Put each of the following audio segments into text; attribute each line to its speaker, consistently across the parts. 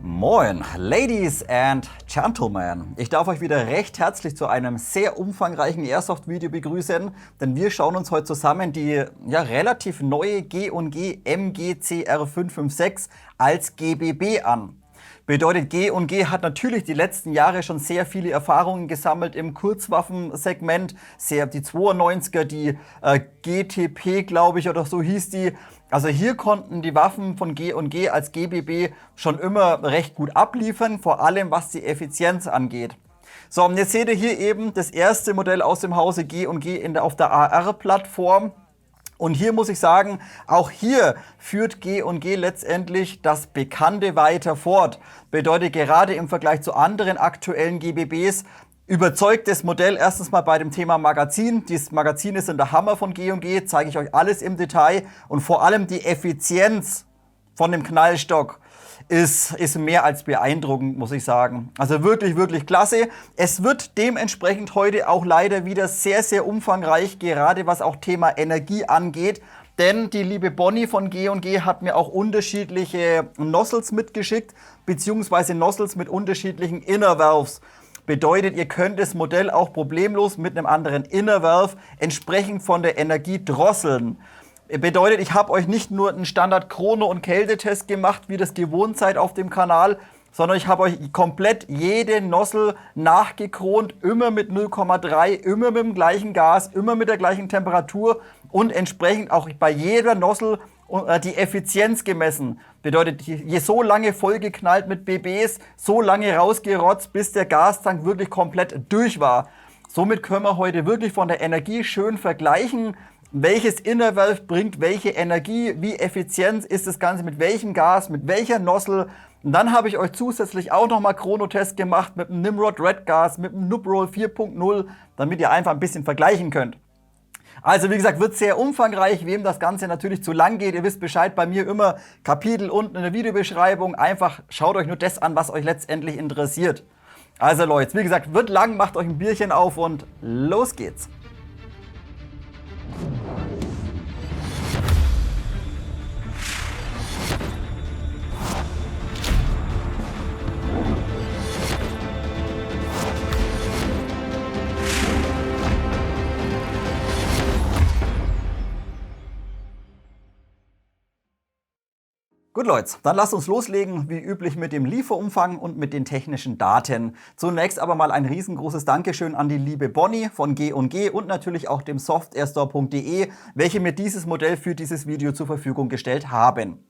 Speaker 1: Moin, Ladies and Gentlemen. Ich darf euch wieder recht herzlich zu einem sehr umfangreichen Airsoft-Video begrüßen, denn wir schauen uns heute zusammen die relativ neue G&G MG-CR 556 als GBB an. Bedeutet, G&G hat natürlich die letzten Jahre schon sehr viele Erfahrungen gesammelt im Kurzwaffensegment. Die 92er, die GTP, glaube ich, oder so hieß die. Also hier konnten die Waffen von G&G als GBB schon immer recht gut abliefern, vor allem was die Effizienz angeht. So, und jetzt seht ihr hier eben das erste Modell aus dem Hause G&G auf der AR-Plattform. Und hier muss ich sagen, auch hier führt G&G letztendlich das Bekannte weiter fort. Bedeutet, gerade im Vergleich zu anderen aktuellen GBBs überzeugt das Modell erstens mal bei dem Thema Magazin. Dieses Magazin ist der Hammer von G&G, zeige ich euch alles im Detail. Und vor allem die Effizienz von dem Knallstock ist mehr als beeindruckend, muss ich sagen. Also wirklich, wirklich klasse. Es wird dementsprechend heute auch leider wieder sehr, sehr umfangreich, gerade was auch Thema Energie angeht. Denn die liebe Bonnie von G&G hat mir auch unterschiedliche Nozzles mitgeschickt, beziehungsweise Nozzles mit unterschiedlichen Inner Valves. Bedeutet, ihr könnt das Modell auch problemlos mit einem anderen Inner Valve entsprechend von der Energie drosseln. Bedeutet, ich habe euch nicht nur einen Standard Chrono- und Kältetest gemacht, wie das gewohnt seid auf dem Kanal, sondern ich habe euch komplett jede Nozzle nachgekront, immer mit 0,3, immer mit dem gleichen Gas, immer mit der gleichen Temperatur und entsprechend auch bei jeder Nozzle die Effizienz gemessen. Bedeutet, je so lange vollgeknallt mit BBs, so lange rausgerotzt, bis der Gastank wirklich komplett durch war. Somit können wir heute wirklich von der Energie schön vergleichen, welches Inner Valve bringt welche Energie, wie effizient ist das Ganze, mit welchem Gas, mit welcher Nozzle. Und dann habe ich euch zusätzlich auch nochmal Chronotest gemacht mit dem Nimrod Red Gas, mit dem Nuproll 4.0, damit ihr einfach ein bisschen vergleichen könnt. Also wie gesagt, wird sehr umfangreich, wem das Ganze natürlich zu lang geht. Ihr wisst Bescheid, bei mir immer Kapitel unten in der Videobeschreibung. Einfach schaut euch nur das an, was euch letztendlich interessiert. Also Leute, wie gesagt, wird lang, macht euch ein Bierchen auf und los geht's. Gut Leute, dann lasst uns loslegen, wie üblich mit dem Lieferumfang und mit den technischen Daten. Zunächst aber mal ein riesengroßes Dankeschön an die liebe Bonnie von G&G und natürlich auch dem softairstore.de, welche mir dieses Modell für dieses Video zur Verfügung gestellt haben.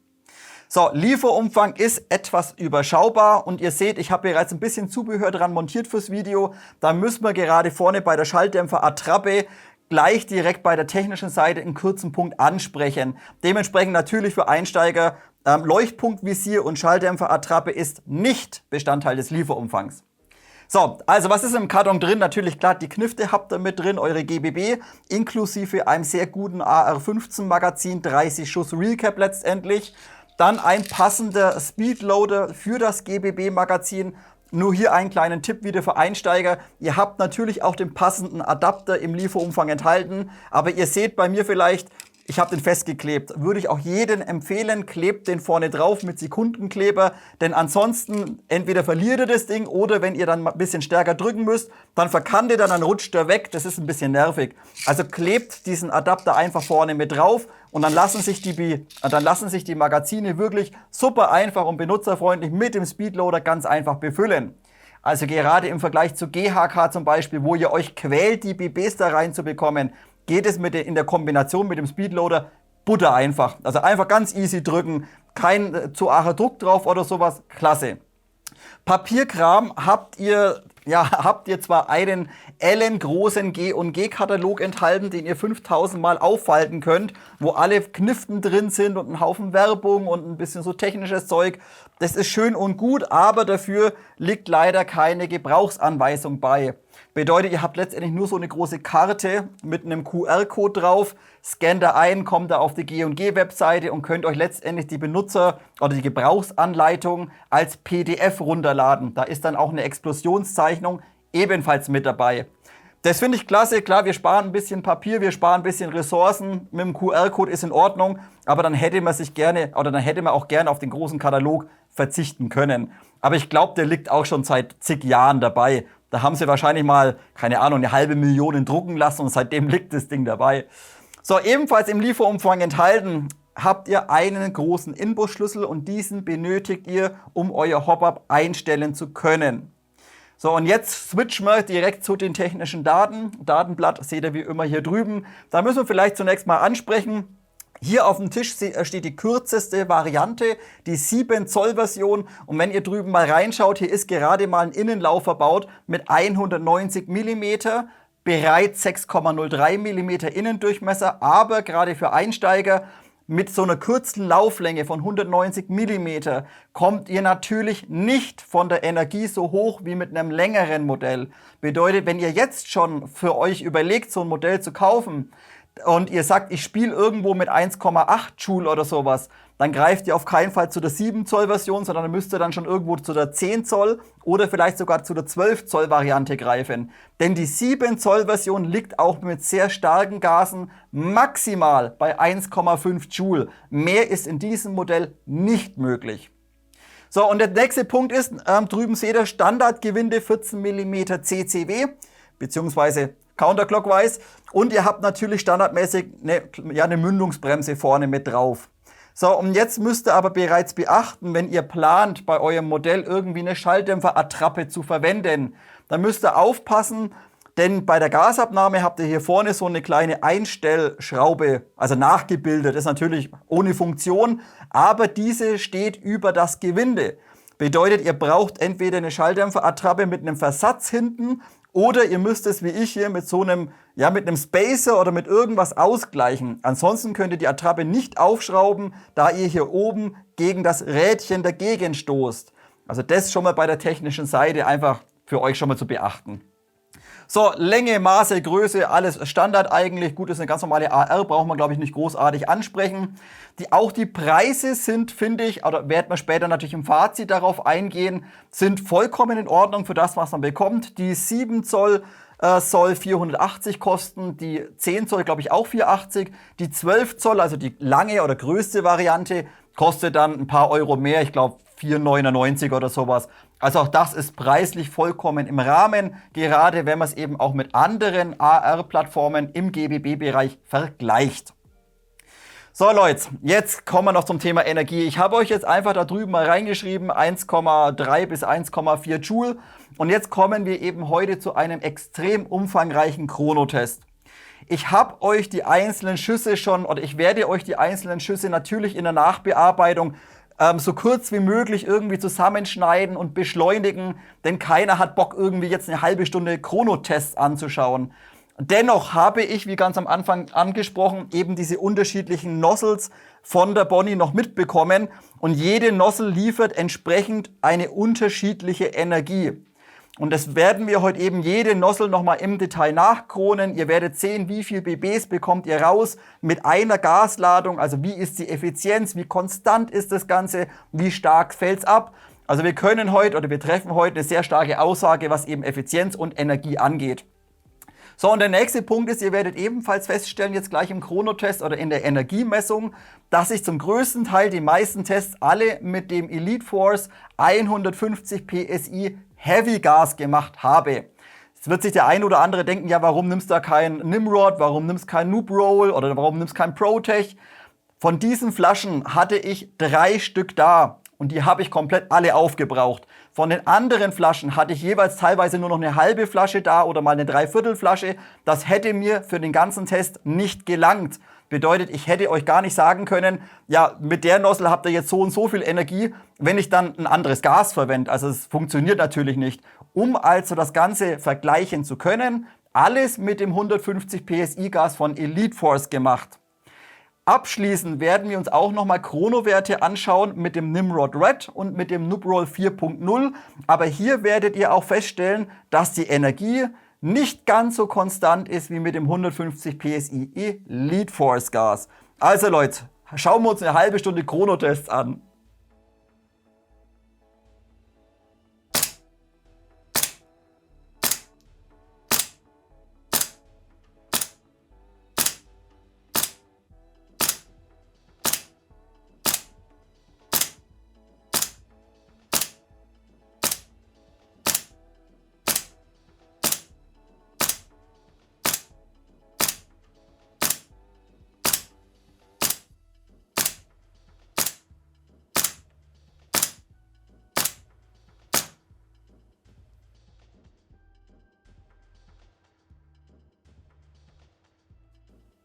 Speaker 1: So, Lieferumfang ist etwas überschaubar und ihr seht, ich habe bereits ein bisschen Zubehör dran montiert fürs Video. Da müssen wir gerade vorne bei der Schalldämpfer-Attrappe gleich direkt bei der technischen Seite einen kurzen Punkt ansprechen. Dementsprechend natürlich für Einsteiger, Leuchtpunktvisier und Schalldämpfer-Attrappe ist nicht Bestandteil des Lieferumfangs. So, also was ist im Karton drin? Natürlich klar, die Knifte habt ihr mit drin, eure GBB, inklusive einem sehr guten AR-15 Magazin, 30 Schuss Real Cap letztendlich. Dann ein passender Speedloader für das GBB Magazin. Nur hier einen kleinen Tipp wieder für Einsteiger. Ihr habt natürlich auch den passenden Adapter im Lieferumfang enthalten, aber ihr seht bei mir vielleicht, ich habe den festgeklebt. Würde ich auch jedem empfehlen, klebt den vorne drauf mit Sekundenkleber, denn ansonsten entweder verliert ihr das Ding oder wenn ihr dann ein bisschen stärker drücken müsst, dann verkannt ihr, dann rutscht er weg, das ist ein bisschen nervig. Also klebt diesen Adapter einfach vorne mit drauf und dann lassen sich die Magazine wirklich super einfach und benutzerfreundlich mit dem Speedloader ganz einfach befüllen. Also gerade im Vergleich zu GHK zum Beispiel, wo ihr euch quält, die BBs da reinzubekommen, geht es in der Kombination mit dem Speedloader Butter einfach. Also einfach ganz easy drücken, kein zu arger Druck drauf oder sowas, klasse. Papierkram habt ihr zwar einen ellengroßen G&G-Katalog enthalten, den ihr 5000 Mal auffalten könnt, wo alle Kniften drin sind und ein Haufen Werbung und ein bisschen so technisches Zeug. Das ist schön und gut, aber dafür liegt leider keine Gebrauchsanweisung bei. Bedeutet, ihr habt letztendlich nur so eine große Karte mit einem QR-Code drauf, scannt da ein, kommt da auf die G&G-Webseite und könnt euch letztendlich die Benutzer- oder die Gebrauchsanleitung als PDF runterladen. Da ist dann auch eine Explosionszeichnung ebenfalls mit dabei. Das finde ich klasse. Klar, wir sparen ein bisschen Papier, wir sparen ein bisschen Ressourcen. Mit dem QR-Code ist in Ordnung. Aber dann hätte man auch gerne auf den großen Katalog verzichten können. Aber ich glaube, der liegt auch schon seit zig Jahren dabei. Da haben sie wahrscheinlich mal, keine Ahnung, 500.000 drucken lassen und seitdem liegt das Ding dabei. So, ebenfalls im Lieferumfang enthalten habt ihr einen großen Inbus-Schlüssel und diesen benötigt ihr, um euer Hop-Up einstellen zu können. So, und jetzt switchen wir direkt zu den technischen Daten. Datenblatt seht ihr wie immer hier drüben. Da müssen wir vielleicht zunächst mal ansprechen. Hier auf dem Tisch steht die kürzeste Variante, die 7 Zoll Version. Und wenn ihr drüben mal reinschaut, hier ist gerade mal ein Innenlauf verbaut mit 190 mm, bereits 6,03 mm Innendurchmesser, aber gerade für Einsteiger mit so einer kurzen Lauflänge von 190 mm kommt ihr natürlich nicht von der Energie so hoch wie mit einem längeren Modell. Bedeutet, wenn ihr jetzt schon für euch überlegt, so ein Modell zu kaufen und ihr sagt, ich spiele irgendwo mit 1,8 Joule oder sowas, dann greift ihr auf keinen Fall zu der 7 Zoll Version, sondern müsst ihr dann schon irgendwo zu der 10 Zoll oder vielleicht sogar zu der 12 Zoll Variante greifen. Denn die 7 Zoll Version liegt auch mit sehr starken Gasen maximal bei 1,5 Joule. Mehr ist in diesem Modell nicht möglich. So, und der nächste Punkt ist, drüben seht ihr Standardgewinde 14 mm CCW, beziehungsweise counterclockwise. Und ihr habt natürlich standardmäßig eine Mündungsbremse vorne mit drauf. So, und jetzt müsst ihr aber bereits beachten, wenn ihr plant, bei eurem Modell irgendwie eine Schalldämpferattrappe zu verwenden, dann müsst ihr aufpassen, denn bei der Gasabnahme habt ihr hier vorne so eine kleine Einstellschraube, also nachgebildet, ist natürlich ohne Funktion, aber diese steht über das Gewinde. Bedeutet, ihr braucht entweder eine Schalldämpferattrappe mit einem Versatz hinten oder ihr müsst es wie ich hier mit so einem, mit einem Spacer oder mit irgendwas ausgleichen. Ansonsten könnt ihr die Attrappe nicht aufschrauben, da ihr hier oben gegen das Rädchen dagegen stoßt. Also das schon mal bei der technischen Seite einfach für euch schon mal zu beachten. So, Länge, Maße, Größe, alles Standard eigentlich. Gut, das ist eine ganz normale AR, braucht man glaube ich nicht großartig ansprechen. Auch die Preise sind, finde ich, oder werden wir später natürlich im Fazit darauf eingehen, sind vollkommen in Ordnung für das, was man bekommt. Die 7 Zoll soll 480 kosten, die 10 Zoll glaube ich auch 480, die 12 Zoll, also die lange oder größte Variante, kostet dann ein paar Euro mehr, ich glaube 4,99 oder sowas. Also auch das ist preislich vollkommen im Rahmen, gerade wenn man es eben auch mit anderen AR-Plattformen im GBB-Bereich vergleicht. So Leute, jetzt kommen wir noch zum Thema Energie. Ich habe euch jetzt einfach da drüben mal reingeschrieben, 1,3 bis 1,4 Joule. Und jetzt kommen wir eben heute zu einem extrem umfangreichen Chronotest. Ich habe euch die einzelnen Schüsse schon, oder ich werde euch die einzelnen Schüsse natürlich in der Nachbearbeitung so kurz wie möglich irgendwie zusammenschneiden und beschleunigen, denn keiner hat Bock irgendwie jetzt eine halbe Stunde Chronotests anzuschauen. Dennoch habe ich, wie ganz am Anfang angesprochen, eben diese unterschiedlichen Nozzles von der Bonnie noch mitbekommen und jede Nozzle liefert entsprechend eine unterschiedliche Energie. Und das werden wir heute eben jede Nozzle nochmal im Detail nachchronen. Ihr werdet sehen, wie viel BBs bekommt ihr raus mit einer Gasladung. Also wie ist die Effizienz, wie konstant ist das Ganze, wie stark fällt's ab. Also wir können heute oder wir treffen heute eine sehr starke Aussage, was eben Effizienz und Energie angeht. So, und der nächste Punkt ist, ihr werdet ebenfalls feststellen, jetzt gleich im Chronotest oder in der Energiemessung, dass ich zum größten Teil die meisten Tests alle mit dem Elite Force 150 PSI Heavy Gas gemacht habe. Jetzt wird sich der ein oder andere denken, ja, warum nimmst du da kein Nimrod, warum nimmst du kein Noob Roll oder warum nimmst du kein ProTech? Von diesen Flaschen hatte ich 3 Stück da und die habe ich komplett alle aufgebraucht. Von den anderen Flaschen hatte ich jeweils teilweise nur noch eine halbe Flasche da oder mal eine Dreiviertelflasche. Das hätte mir für den ganzen Test nicht gelangt. Bedeutet, ich hätte euch gar nicht sagen können, ja, mit der Nozzle habt ihr jetzt so und so viel Energie, wenn ich dann ein anderes Gas verwende. Also es funktioniert natürlich nicht. Um also das Ganze vergleichen zu können, alles mit dem 150 PSI Gas von Elite Force gemacht. Abschließend werden wir uns auch nochmal Chronowerte anschauen mit dem Nimrod Red und mit dem Noob Roll 4.0. Aber hier werdet ihr auch feststellen, dass die Energie nicht ganz so konstant ist wie mit dem 150 PSI Elite Force Gas. Also Leute, schauen wir uns eine halbe Stunde Chronotests an.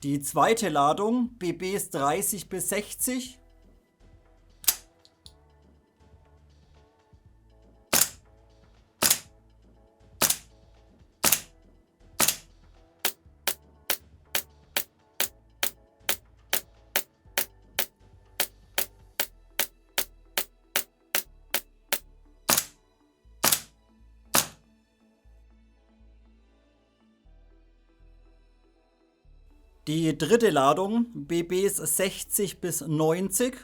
Speaker 1: Die zweite Ladung, BBs 30 bis 60. Die dritte Ladung, BBs 60 bis 90.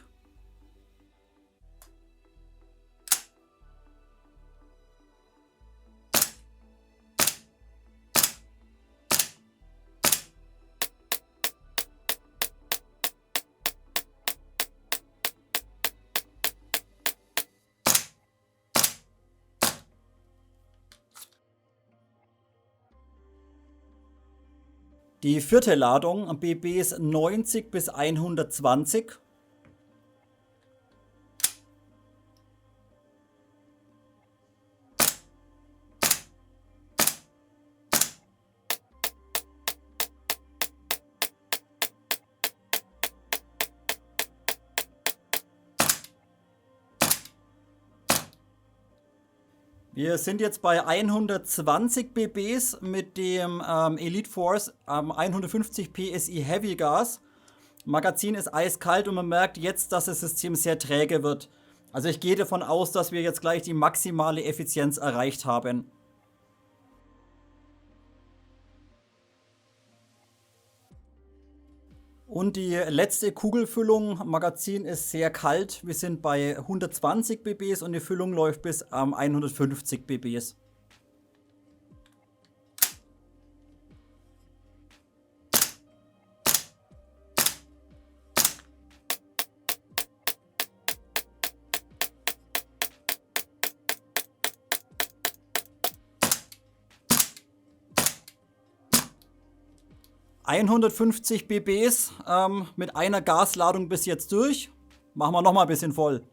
Speaker 1: Die vierte Ladung, BBs 90 bis 120. Wir sind jetzt bei 120 BBs mit dem Elite Force 150 PSI Heavy Gas. Magazin ist eiskalt und man merkt jetzt, dass das System sehr träge wird. Also ich gehe davon aus, dass wir jetzt gleich die maximale Effizienz erreicht haben. Und die letzte Kugelfüllung, Magazin ist sehr kalt. Wir sind bei 120 BBs und die Füllung läuft bis 150 BBs. ...150 BBs mit einer Gasladung bis jetzt durch. Machen wir nochmal ein bisschen voll.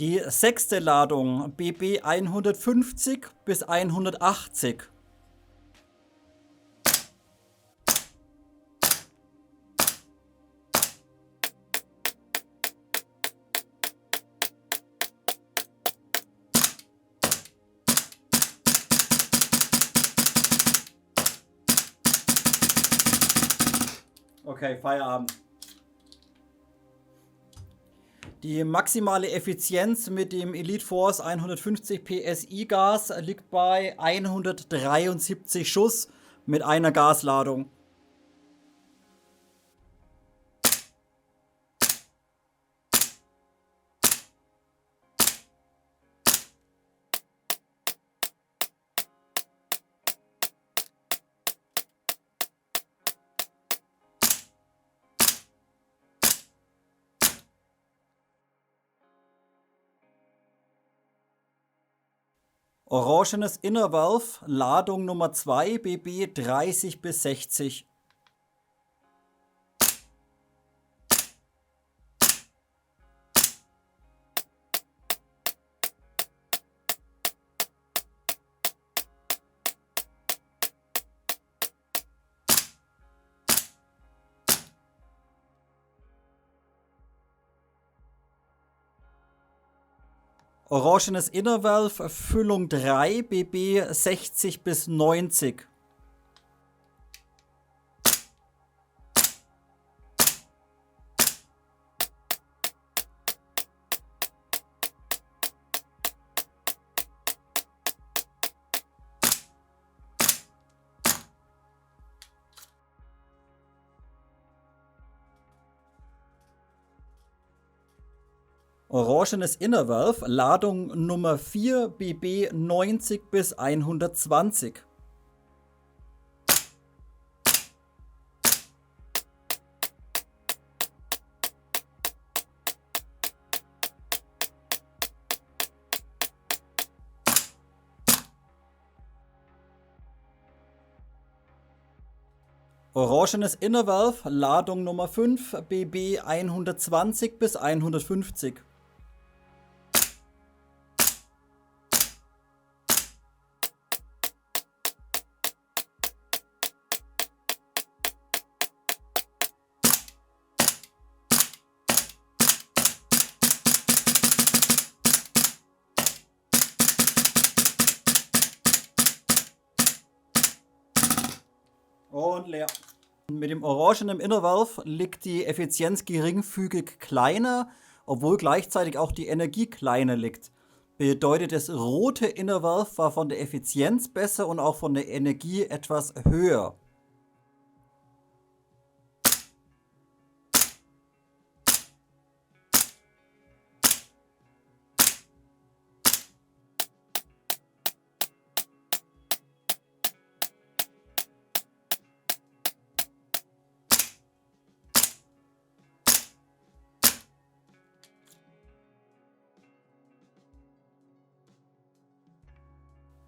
Speaker 1: Die sechste Ladung, BB 150 bis 180. Okay, Feierabend. Die maximale Effizienz mit dem Elite Force 150 PSI Gas liegt bei 173 Schuss mit einer Gasladung. Orangenes Inner Valve, Ladung Nummer 2, BB 30 bis 60. Orangenes Inner Valve, Füllung 3, BB 60 bis 90. Orangenes Inner Valve, Ladung Nummer 4, BB 90 bis 120. Orangenes Inner Valve, Ladung Nummer 5, BB 120 bis 150. Und leer. Mit dem orangenen Inner Valve liegt die Effizienz geringfügig kleiner, obwohl gleichzeitig auch die Energie kleiner liegt. Bedeutet, das rote Inner Valve war von der Effizienz besser und auch von der Energie etwas höher.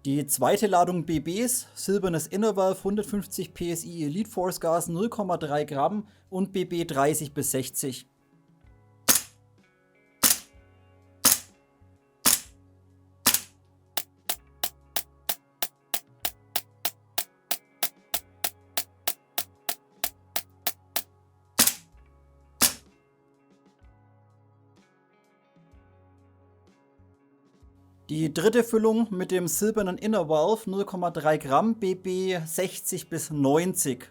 Speaker 1: Die zweite Ladung BBs, silbernes Inner Valve 150 PSI Elite Force Gas 0,3 Gramm und BB 30 bis 60. Die dritte Füllung mit dem silbernen Inner Valve 0,3 Gramm BB 60 bis 90.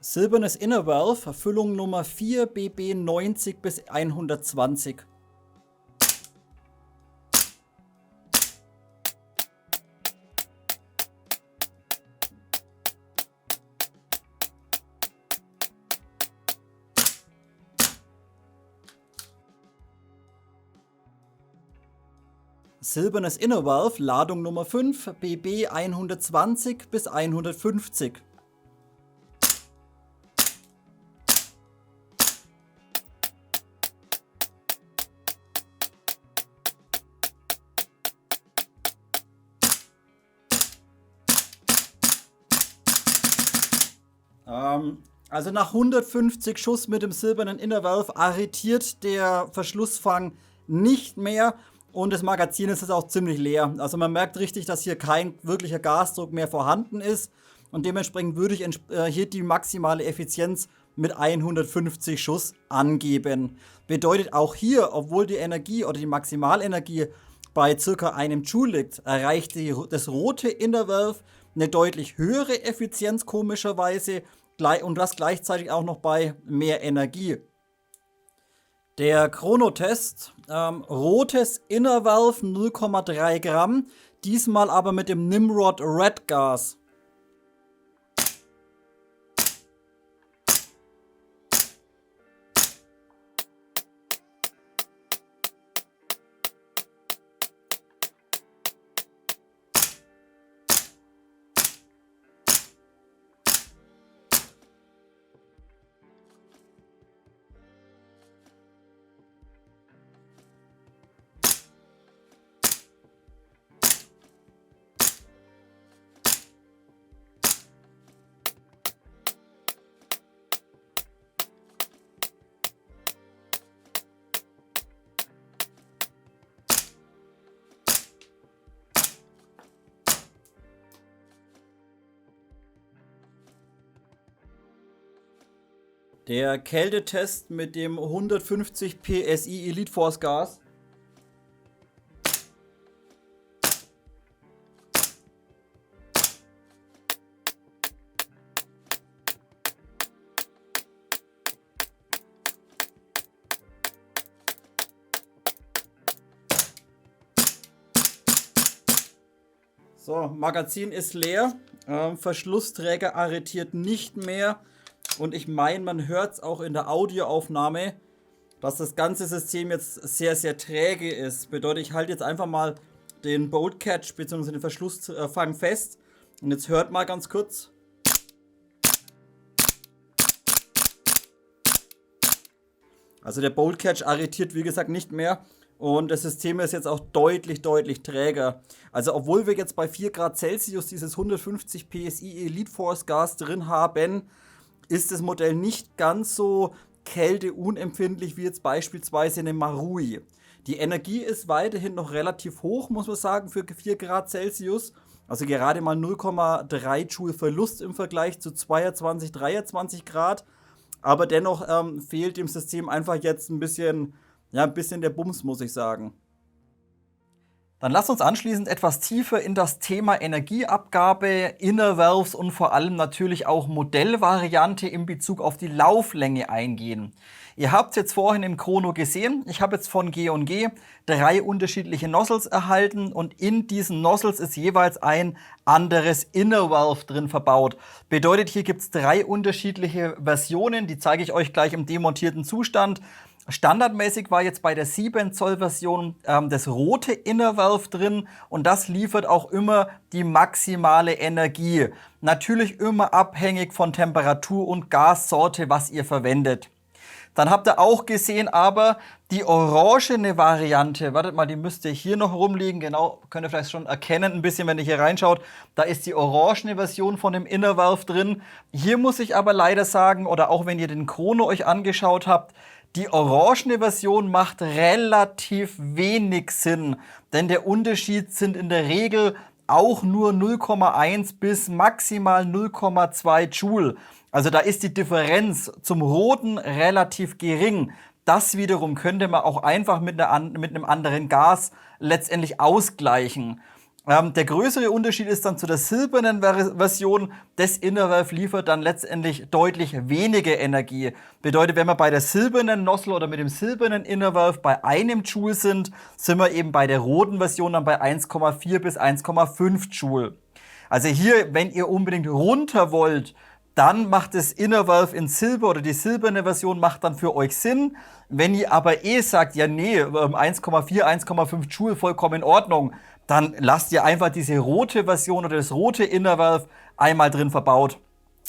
Speaker 1: Silbernes Inner Valve, Füllung Nummer 4 BB 90 bis 120. Silbernes Inner Valve, Ladung Nummer 5 BB 120 bis 150. Also nach 150 Schuss mit dem silbernen Inner Valve arretiert der Verschlussfang nicht mehr und das Magazin ist auch ziemlich leer. Also man merkt richtig, dass hier kein wirklicher Gasdruck mehr vorhanden ist und dementsprechend würde ich hier die maximale Effizienz mit 150 Schuss angeben. Bedeutet auch hier, obwohl die Energie oder die Maximalenergie bei ca. 1 Joule liegt, erreicht das rote Inner Valve eine deutlich höhere Effizienz komischerweise und das gleichzeitig auch noch bei mehr Energie. Der Chronotest, rotes Inner Valve 0,3 Gramm, diesmal aber mit dem Nimrod Red Gas. Der Kältetest mit dem 150 PSI Elite Force Gas. So, Magazin ist leer, Verschlussträger arretiert nicht mehr und ich meine, man hört es auch in der Audioaufnahme, dass das ganze System jetzt sehr, sehr träge ist. Bedeutet, ich halte jetzt einfach mal den Bolt Catch bzw. den Verschlussfang fest und jetzt hört mal ganz kurz. Also der Bolt Catch arretiert wie gesagt nicht mehr. Und das System ist jetzt auch deutlich, deutlich träger. Also obwohl wir jetzt bei 4 Grad Celsius dieses 150 PSI Elite Force Gas drin haben, ist das Modell nicht ganz so kälteunempfindlich wie jetzt beispielsweise eine Marui. Die Energie ist weiterhin noch relativ hoch, muss man sagen, für 4 Grad Celsius. Also gerade mal 0,3 Joule Verlust im Vergleich zu 22, 23 Grad. Aber dennoch fehlt dem System einfach jetzt ein bisschen der Bums, muss ich sagen. Dann lasst uns anschließend etwas tiefer in das Thema Energieabgabe, Inner Valves und vor allem natürlich auch Modellvariante in Bezug auf die Lauflänge eingehen. Ihr habt es jetzt vorhin im Chrono gesehen, ich habe jetzt von G&G 3 unterschiedliche Nozzles erhalten und in diesen Nozzles ist jeweils ein anderes Inner Valve drin verbaut. Bedeutet, hier gibt es 3 unterschiedliche Versionen, die zeige ich euch gleich im demontierten Zustand. Standardmäßig war jetzt bei der 7 Zoll Version das rote Inner Valve drin und das liefert auch immer die maximale Energie. Natürlich immer abhängig von Temperatur und Gassorte, was ihr verwendet. Dann habt ihr auch gesehen, aber die orangene Variante, wartet mal, die müsste hier noch rumliegen, genau, könnt ihr vielleicht schon erkennen ein bisschen, wenn ihr hier reinschaut, da ist die orangene Version von dem Inner Valve drin. Hier muss ich aber leider sagen, oder auch wenn ihr den Chrono euch angeschaut habt, die orangene Version macht relativ wenig Sinn, denn der Unterschied sind in der Regel auch nur 0,1 bis maximal 0,2 Joule. Also da ist die Differenz zum roten relativ gering. Das wiederum könnte man auch einfach mit einem anderen Gas letztendlich ausgleichen. Der größere Unterschied ist dann zu der silbernen Version. Das Inner Valve liefert dann letztendlich deutlich weniger Energie. Bedeutet, wenn wir bei der silbernen Nozzle oder mit dem silbernen Inner Valve bei 1 Joule sind wir eben bei der roten Version dann bei 1,4 bis 1,5 Joule. Also hier, wenn ihr unbedingt runter wollt, dann macht das Inner Valve in Silber oder die silberne Version macht dann für euch Sinn. Wenn ihr aber sagt, ja nee, 1,4, 1,5 Joule vollkommen in Ordnung, dann lasst ihr einfach diese rote Version oder das rote Inner Valve einmal drin verbaut.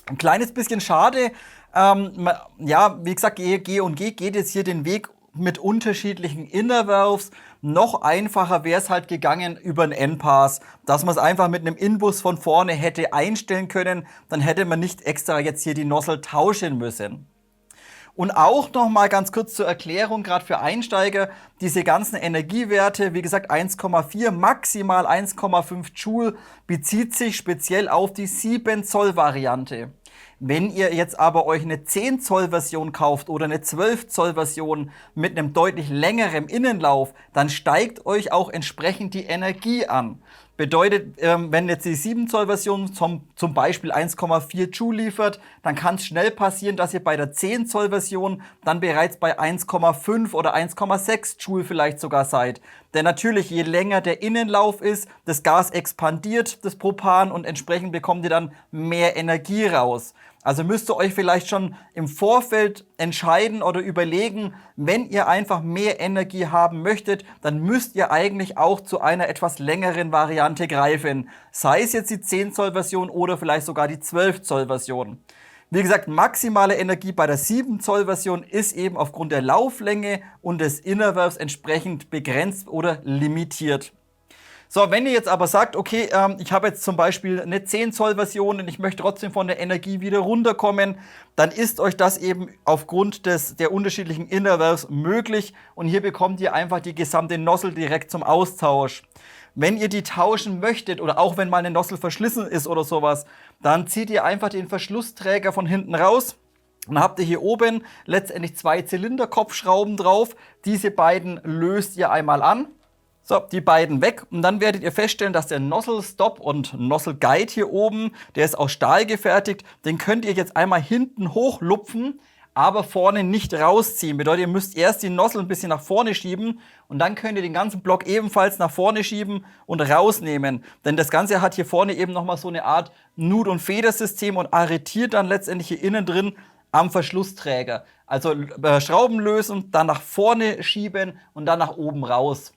Speaker 1: Ein kleines bisschen schade. Ja, wie gesagt, G&G geht jetzt hier den Weg mit unterschiedlichen Inner Valves. Noch einfacher wäre es halt gegangen über einen N-Pass, dass man es einfach mit einem Inbus von vorne hätte einstellen können. Dann hätte man nicht extra jetzt hier die Nozzle tauschen müssen. Und auch noch mal ganz kurz zur Erklärung, gerade für Einsteiger, diese ganzen Energiewerte, wie gesagt 1,4, maximal 1,5 Joule, bezieht sich speziell auf die 7 Zoll Variante. Wenn ihr jetzt aber euch eine 10 Zoll Version kauft oder eine 12 Zoll Version mit einem deutlich längeren Innenlauf, dann steigt euch auch entsprechend die Energie an. Bedeutet, wenn jetzt die 7 Zoll Version zum Beispiel 1,4 Joule liefert, dann kann es schnell passieren, dass ihr bei der 10 Zoll Version dann bereits bei 1,5 oder 1,6 Joule vielleicht sogar seid. Denn natürlich, je länger der Innenlauf ist, das Gas expandiert, das Propan, und entsprechend bekommt ihr dann mehr Energie raus. Also müsst ihr euch vielleicht schon im Vorfeld entscheiden oder überlegen, wenn ihr einfach mehr Energie haben möchtet, dann müsst ihr eigentlich auch zu einer etwas längeren Variante greifen. Sei es jetzt die 10 Zoll Version oder vielleicht sogar die 12 Zoll Version. Wie gesagt, maximale Energie bei der 7 Zoll Version ist eben aufgrund der Lauflänge und des Inner Valves entsprechend begrenzt oder limitiert. So, wenn ihr jetzt aber sagt, okay, ich habe jetzt zum Beispiel eine 10 Zoll Version und ich möchte trotzdem von der Energie wieder runterkommen, dann ist euch das eben aufgrund der unterschiedlichen Inner Valves möglich und hier bekommt ihr einfach die gesamte Nozzle direkt zum Austausch. Wenn ihr die tauschen möchtet oder auch wenn mal eine Nozzle verschlissen ist oder sowas, dann zieht ihr einfach den Verschlussträger von hinten raus. Dann habt ihr hier oben letztendlich 2 Zylinderkopfschrauben drauf. Diese beiden löst ihr einmal an. So, die beiden weg und dann werdet ihr feststellen, dass der Nozzle Stop und Nozzle Guide hier oben, der ist aus Stahl gefertigt, den könnt ihr jetzt einmal hinten hochlupfen, aber vorne nicht rausziehen. Bedeutet, ihr müsst erst die Nozzle ein bisschen nach vorne schieben und dann könnt ihr den ganzen Block ebenfalls nach vorne schieben und rausnehmen. Denn das Ganze hat hier vorne eben nochmal so eine Art Nut- und Federsystem und arretiert dann letztendlich hier innen drin am Verschlussträger. Also Schrauben lösen, dann nach vorne schieben und dann nach oben raus.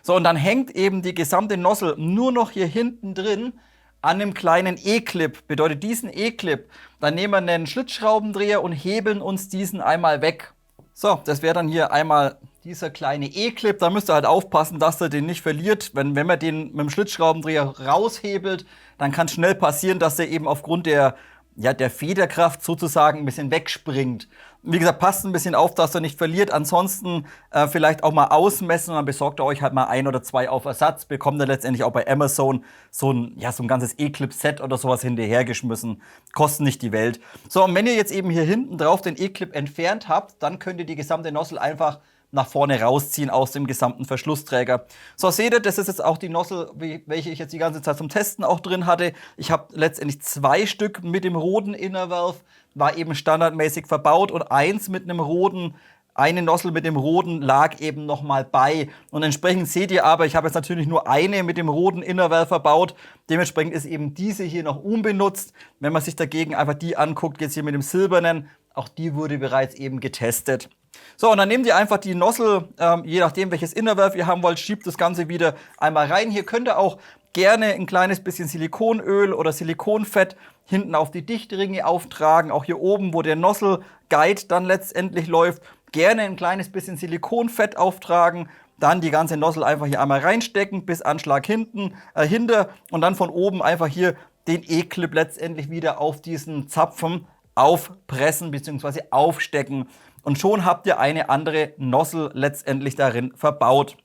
Speaker 1: So, und dann hängt eben die gesamte Nozzle nur noch hier hinten drin an einem kleinen E-Clip. Bedeutet, diesen E-Clip, dann nehmen wir einen Schlitzschraubendreher und hebeln uns diesen einmal weg. So, das wäre dann hier einmal dieser kleine E-Clip. Da müsst ihr halt aufpassen, dass ihr den nicht verliert. Wenn man den mit dem Schlitzschraubendreher raushebelt, dann kann es schnell passieren, dass er eben aufgrund der ja, der Federkraft sozusagen ein bisschen wegspringt. Wie gesagt, passt ein bisschen auf, dass ihr nicht verliert. Ansonsten vielleicht auch mal ausmessen und dann besorgt ihr euch halt mal 1 oder 2 auf Ersatz. Bekommt ihr letztendlich auch bei Amazon so ein ganzes E-Clip-Set oder sowas hinterhergeschmissen. Kosten nicht die Welt. So, und wenn ihr jetzt eben hier hinten drauf den E-Clip entfernt habt, dann könnt ihr die gesamte Nozzle einfach nach vorne rausziehen aus dem gesamten Verschlussträger. So, seht ihr, das ist jetzt auch die Nozzle, welche ich jetzt die ganze Zeit zum Testen auch drin hatte. Ich habe letztendlich 2 Stück mit dem roten Inner Valve, war eben standardmäßig verbaut, und eins mit einem roten, eine Nozzle mit dem roten lag eben nochmal bei. Und entsprechend seht ihr aber, ich habe jetzt natürlich nur eine mit dem roten Inner Valve verbaut. Dementsprechend ist eben diese hier noch unbenutzt. Wenn man sich dagegen einfach die anguckt, jetzt hier mit dem silbernen, auch die wurde bereits eben getestet. So, und dann nehmt ihr einfach die Nozzle, je nachdem welches Inner Valve ihr haben wollt, schiebt das Ganze wieder einmal rein. Hier könnt ihr auch gerne ein kleines bisschen Silikonöl oder Silikonfett hinten auf die Dichtringe auftragen. Auch hier oben, wo der Nozzle Guide dann letztendlich läuft, gerne ein kleines bisschen Silikonfett auftragen. Dann die ganze Nozzle einfach hier einmal reinstecken, bis Anschlag hinter, und dann von oben einfach hier den E-Clip letztendlich wieder auf diesen Zapfen aufpressen bzw. aufstecken. Und schon habt ihr eine andere Nozzle letztendlich darin verbaut.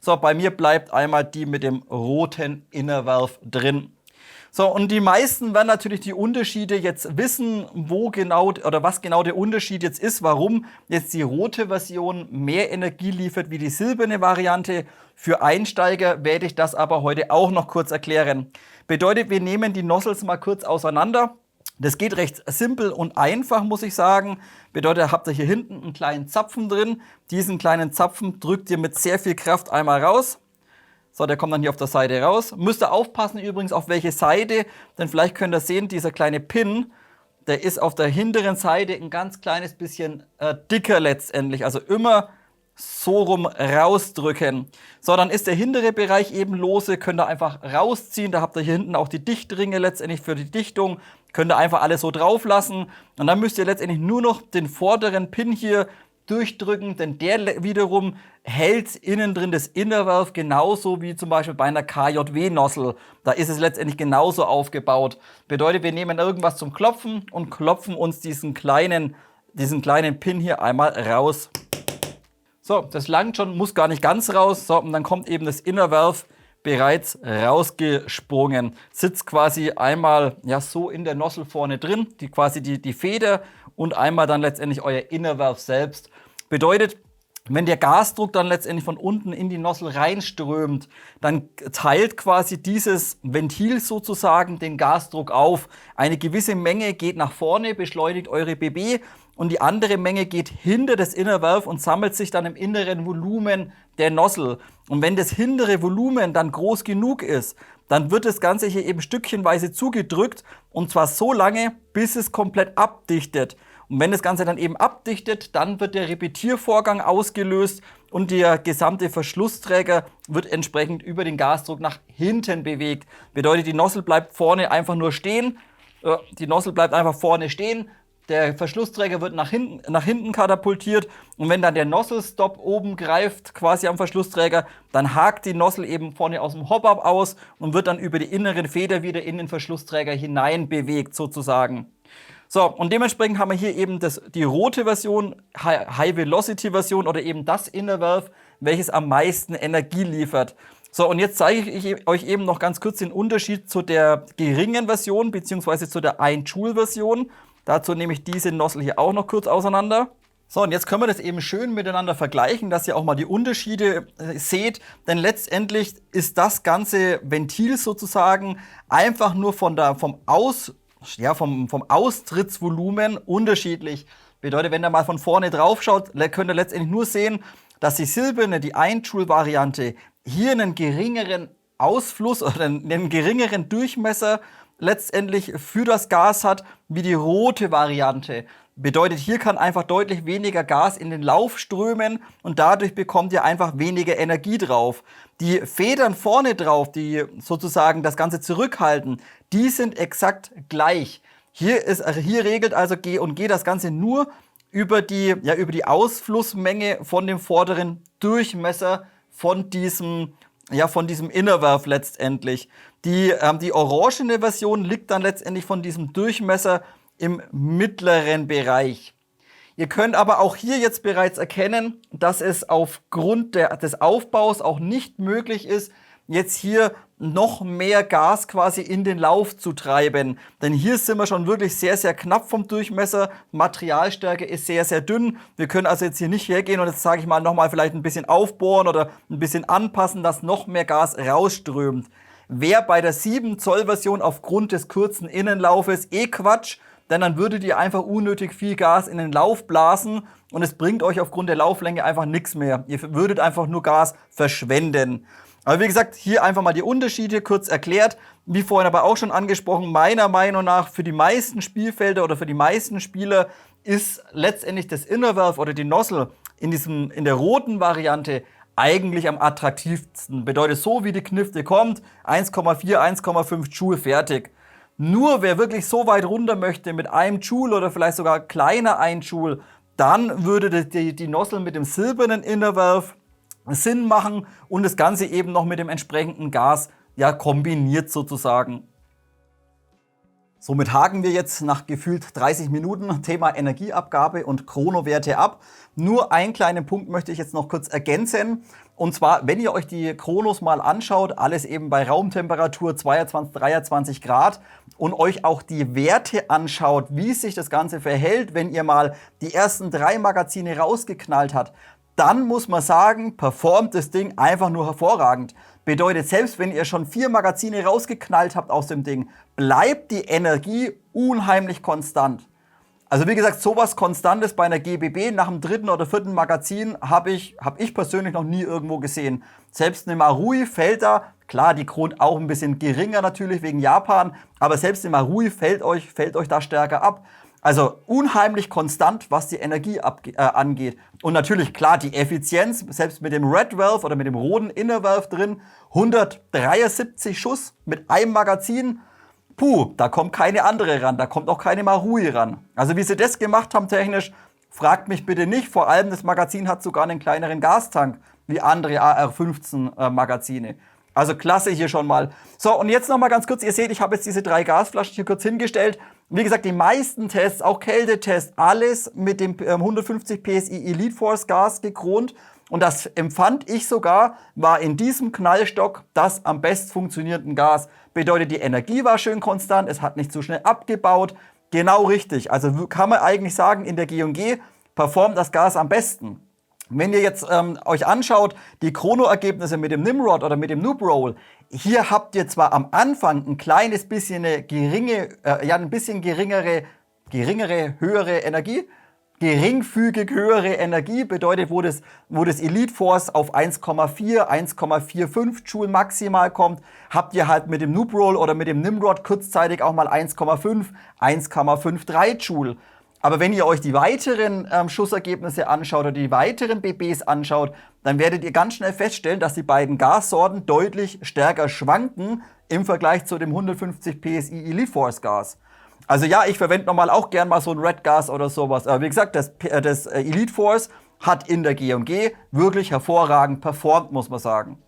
Speaker 1: So, bei mir bleibt einmal die mit dem roten Inner Valve drin. So, und die meisten werden natürlich die Unterschiede jetzt wissen, wo genau oder was genau der Unterschied jetzt ist, warum jetzt die rote Version mehr Energie liefert wie die silberne Variante. Für Einsteiger werde ich das aber heute auch noch kurz erklären. Bedeutet, wir nehmen die Nozzles mal kurz auseinander. Das geht recht simpel und einfach, muss ich sagen. Bedeutet, habt ihr hier hinten einen kleinen Zapfen drin. Diesen kleinen Zapfen drückt ihr mit sehr viel Kraft einmal raus. So, der kommt dann hier auf der Seite raus. Müsst ihr aufpassen übrigens, auf welche Seite, denn vielleicht könnt ihr sehen, dieser kleine Pin, der ist auf der hinteren Seite ein ganz kleines bisschen dicker letztendlich. Also immer so rum rausdrücken. So, dann ist der hintere Bereich eben lose, könnt ihr einfach rausziehen. Da habt ihr hier hinten auch die Dichtringe letztendlich für die Dichtung. Könnt ihr einfach alles so drauf lassen. Und dann müsst ihr letztendlich nur noch den vorderen Pin hier durchdrücken, denn der wiederum hält innen drin das Inner Valve genauso wie zum Beispiel bei einer KJW-Nozzle. Da ist es letztendlich genauso aufgebaut. Bedeutet, wir nehmen irgendwas zum Klopfen und klopfen uns diesen kleinen Pin hier einmal raus. So, das langt schon, muss gar nicht ganz raus. So, und dann kommt eben das Inner Valve bereits rausgesprungen. Sitzt quasi einmal ja so in der Nozzle vorne drin, quasi die Feder, und einmal dann letztendlich euer Inner Valve selbst. Bedeutet, wenn der Gasdruck dann letztendlich von unten in die Nozzle reinströmt, dann teilt quasi dieses Ventil sozusagen den Gasdruck auf. Eine gewisse Menge geht nach vorne, beschleunigt eure BB, und die andere Menge geht hinter das Inner Valve und sammelt sich dann im inneren Volumen der Nozzle. Und wenn das hintere Volumen dann groß genug ist, dann wird das Ganze hier eben stückchenweise zugedrückt, und zwar so lange, bis es komplett abdichtet. Und wenn das Ganze dann eben abdichtet, dann wird der Repetiervorgang ausgelöst und der gesamte Verschlussträger wird entsprechend über den Gasdruck nach hinten bewegt. Bedeutet, die Nozzle bleibt vorne einfach nur stehen. Die Nozzle bleibt einfach vorne stehen. Der Verschlussträger wird nach hinten katapultiert, und wenn dann der Nozzle-Stop oben greift, quasi am Verschlussträger, dann hakt die Nozzle eben vorne aus dem Hop-Up aus und wird dann über die inneren Feder wieder in den Verschlussträger hinein bewegt sozusagen. So, und dementsprechend haben wir hier eben die rote Version, High-Velocity-Version oder eben das Inner Valve, welches am meisten Energie liefert. So, und jetzt zeige ich euch eben noch ganz kurz den Unterschied zu der geringen Version bzw. zu der 1 Joule-Version. Dazu nehme ich diese Nozzle hier auch noch kurz auseinander. So, und jetzt können wir das eben schön miteinander vergleichen, dass ihr auch mal die Unterschiede seht. Denn letztendlich ist das ganze Ventil sozusagen einfach nur vom Austrittsvolumen unterschiedlich. Bedeutet, wenn ihr mal von vorne drauf schaut, könnt ihr letztendlich nur sehen, dass die silberne, die 1 Joule-Variante, hier einen geringeren Ausfluss oder einen geringeren Durchmesser letztendlich für das Gas hat, wie die rote Variante. Bedeutet, hier kann einfach deutlich weniger Gas in den Lauf strömen und dadurch bekommt ihr einfach weniger Energie drauf. Die Federn vorne drauf, die sozusagen das Ganze zurückhalten, die sind exakt gleich. Hier regelt also G&G das Ganze nur über die Ausflussmenge von dem vorderen Durchmesser von diesem ja, von diesem Inner Valve letztendlich. Die orangene Version liegt dann letztendlich von diesem Durchmesser im mittleren Bereich. Ihr könnt aber auch hier jetzt bereits erkennen, dass es aufgrund des Aufbaus auch nicht möglich ist, jetzt hier noch mehr Gas quasi in den Lauf zu treiben. Denn hier sind wir schon wirklich sehr, sehr knapp vom Durchmesser. Materialstärke ist sehr, sehr dünn. Wir können also jetzt hier nicht hergehen und jetzt sage ich mal nochmal vielleicht ein bisschen aufbohren oder ein bisschen anpassen, dass noch mehr Gas rausströmt. Wäre bei der 7 Zoll Version aufgrund des kurzen Innenlaufes Quatsch, denn dann würdet ihr einfach unnötig viel Gas in den Lauf blasen und es bringt euch aufgrund der Lauflänge einfach nichts mehr. Ihr würdet einfach nur Gas verschwenden. Aber wie gesagt, hier einfach mal die Unterschiede kurz erklärt. Wie vorhin aber auch schon angesprochen, meiner Meinung nach für die meisten Spielfelder oder für die meisten Spieler ist letztendlich das Inner Valve oder die Nozzle in der roten Variante eigentlich am attraktivsten. Bedeutet, so wie die Knifte kommt, 1,4, 1,5 Joule fertig. Nur wer wirklich so weit runter möchte mit einem Joule oder vielleicht sogar kleiner 1 Joule, dann würde die Nozzle mit dem silbernen Inner Valve Sinn machen und das Ganze eben noch mit dem entsprechenden Gas ja kombiniert sozusagen. Somit haken wir jetzt nach gefühlt 30 Minuten Thema Energieabgabe und Chronowerte ab. Nur einen kleinen Punkt möchte ich jetzt noch kurz ergänzen. Und zwar, wenn ihr euch die Chronos mal anschaut, alles eben bei Raumtemperatur 22, 23 Grad und euch auch die Werte anschaut, wie sich das Ganze verhält, wenn ihr mal die ersten 3 Magazine rausgeknallt habt, dann muss man sagen, performt das Ding einfach nur hervorragend. Bedeutet, selbst wenn ihr schon 4 Magazine rausgeknallt habt aus dem Ding, bleibt die Energie unheimlich konstant. Also wie gesagt, sowas Konstantes bei einer GBB nach dem 3. oder 4. Magazin hab ich persönlich noch nie irgendwo gesehen. Selbst eine Marui fällt da, klar, die Kron auch ein bisschen geringer natürlich wegen Japan, aber selbst eine Marui fällt euch da stärker ab. Also unheimlich konstant, was die Energie angeht. Und natürlich, klar, die Effizienz, selbst mit dem Red Valve oder mit dem roten Inner Valve drin, 173 Schuss mit einem Magazin. Puh, da kommt keine andere ran, da kommt auch keine Marui ran. Also wie sie das gemacht haben technisch, fragt mich bitte nicht. Vor allem das Magazin hat sogar einen kleineren Gastank wie andere AR-15 Magazine. Also klasse hier schon mal. So, und jetzt nochmal ganz kurz, ihr seht, ich habe jetzt diese 3 Gasflaschen hier kurz hingestellt. Wie gesagt, die meisten Tests, auch Kältetests, alles mit dem 150 PSI Elite Force Gas gekront. Und das empfand ich sogar, war in diesem Knallstock das am best funktionierenden Gas. Bedeutet, die Energie war schön konstant, es hat nicht zu schnell abgebaut. Genau richtig. Also kann man eigentlich sagen, in der G&G performt das Gas am besten. Wenn ihr jetzt euch anschaut, die Chrono-Ergebnisse mit dem Nimrod oder mit dem Noob Roll, hier habt ihr zwar am Anfang ein kleines bisschen höhere Energie, geringfügig höhere Energie, bedeutet, wo das Elite Force auf 1,4, 1,45 Joule maximal kommt, habt ihr halt mit dem Noob Roll oder mit dem Nimrod kurzzeitig auch mal 1,5, 1,53 Joule. Aber wenn ihr euch die weiteren Schussergebnisse anschaut oder die weiteren BBs anschaut, dann werdet ihr ganz schnell feststellen, dass die beiden Gassorten deutlich stärker schwanken im Vergleich zu dem 150 PSI Elite Force Gas. Also ja, ich verwende normal auch gern mal so ein Red Gas oder sowas. Aber wie gesagt, das Elite Force hat in der G&G wirklich hervorragend performt, muss man sagen.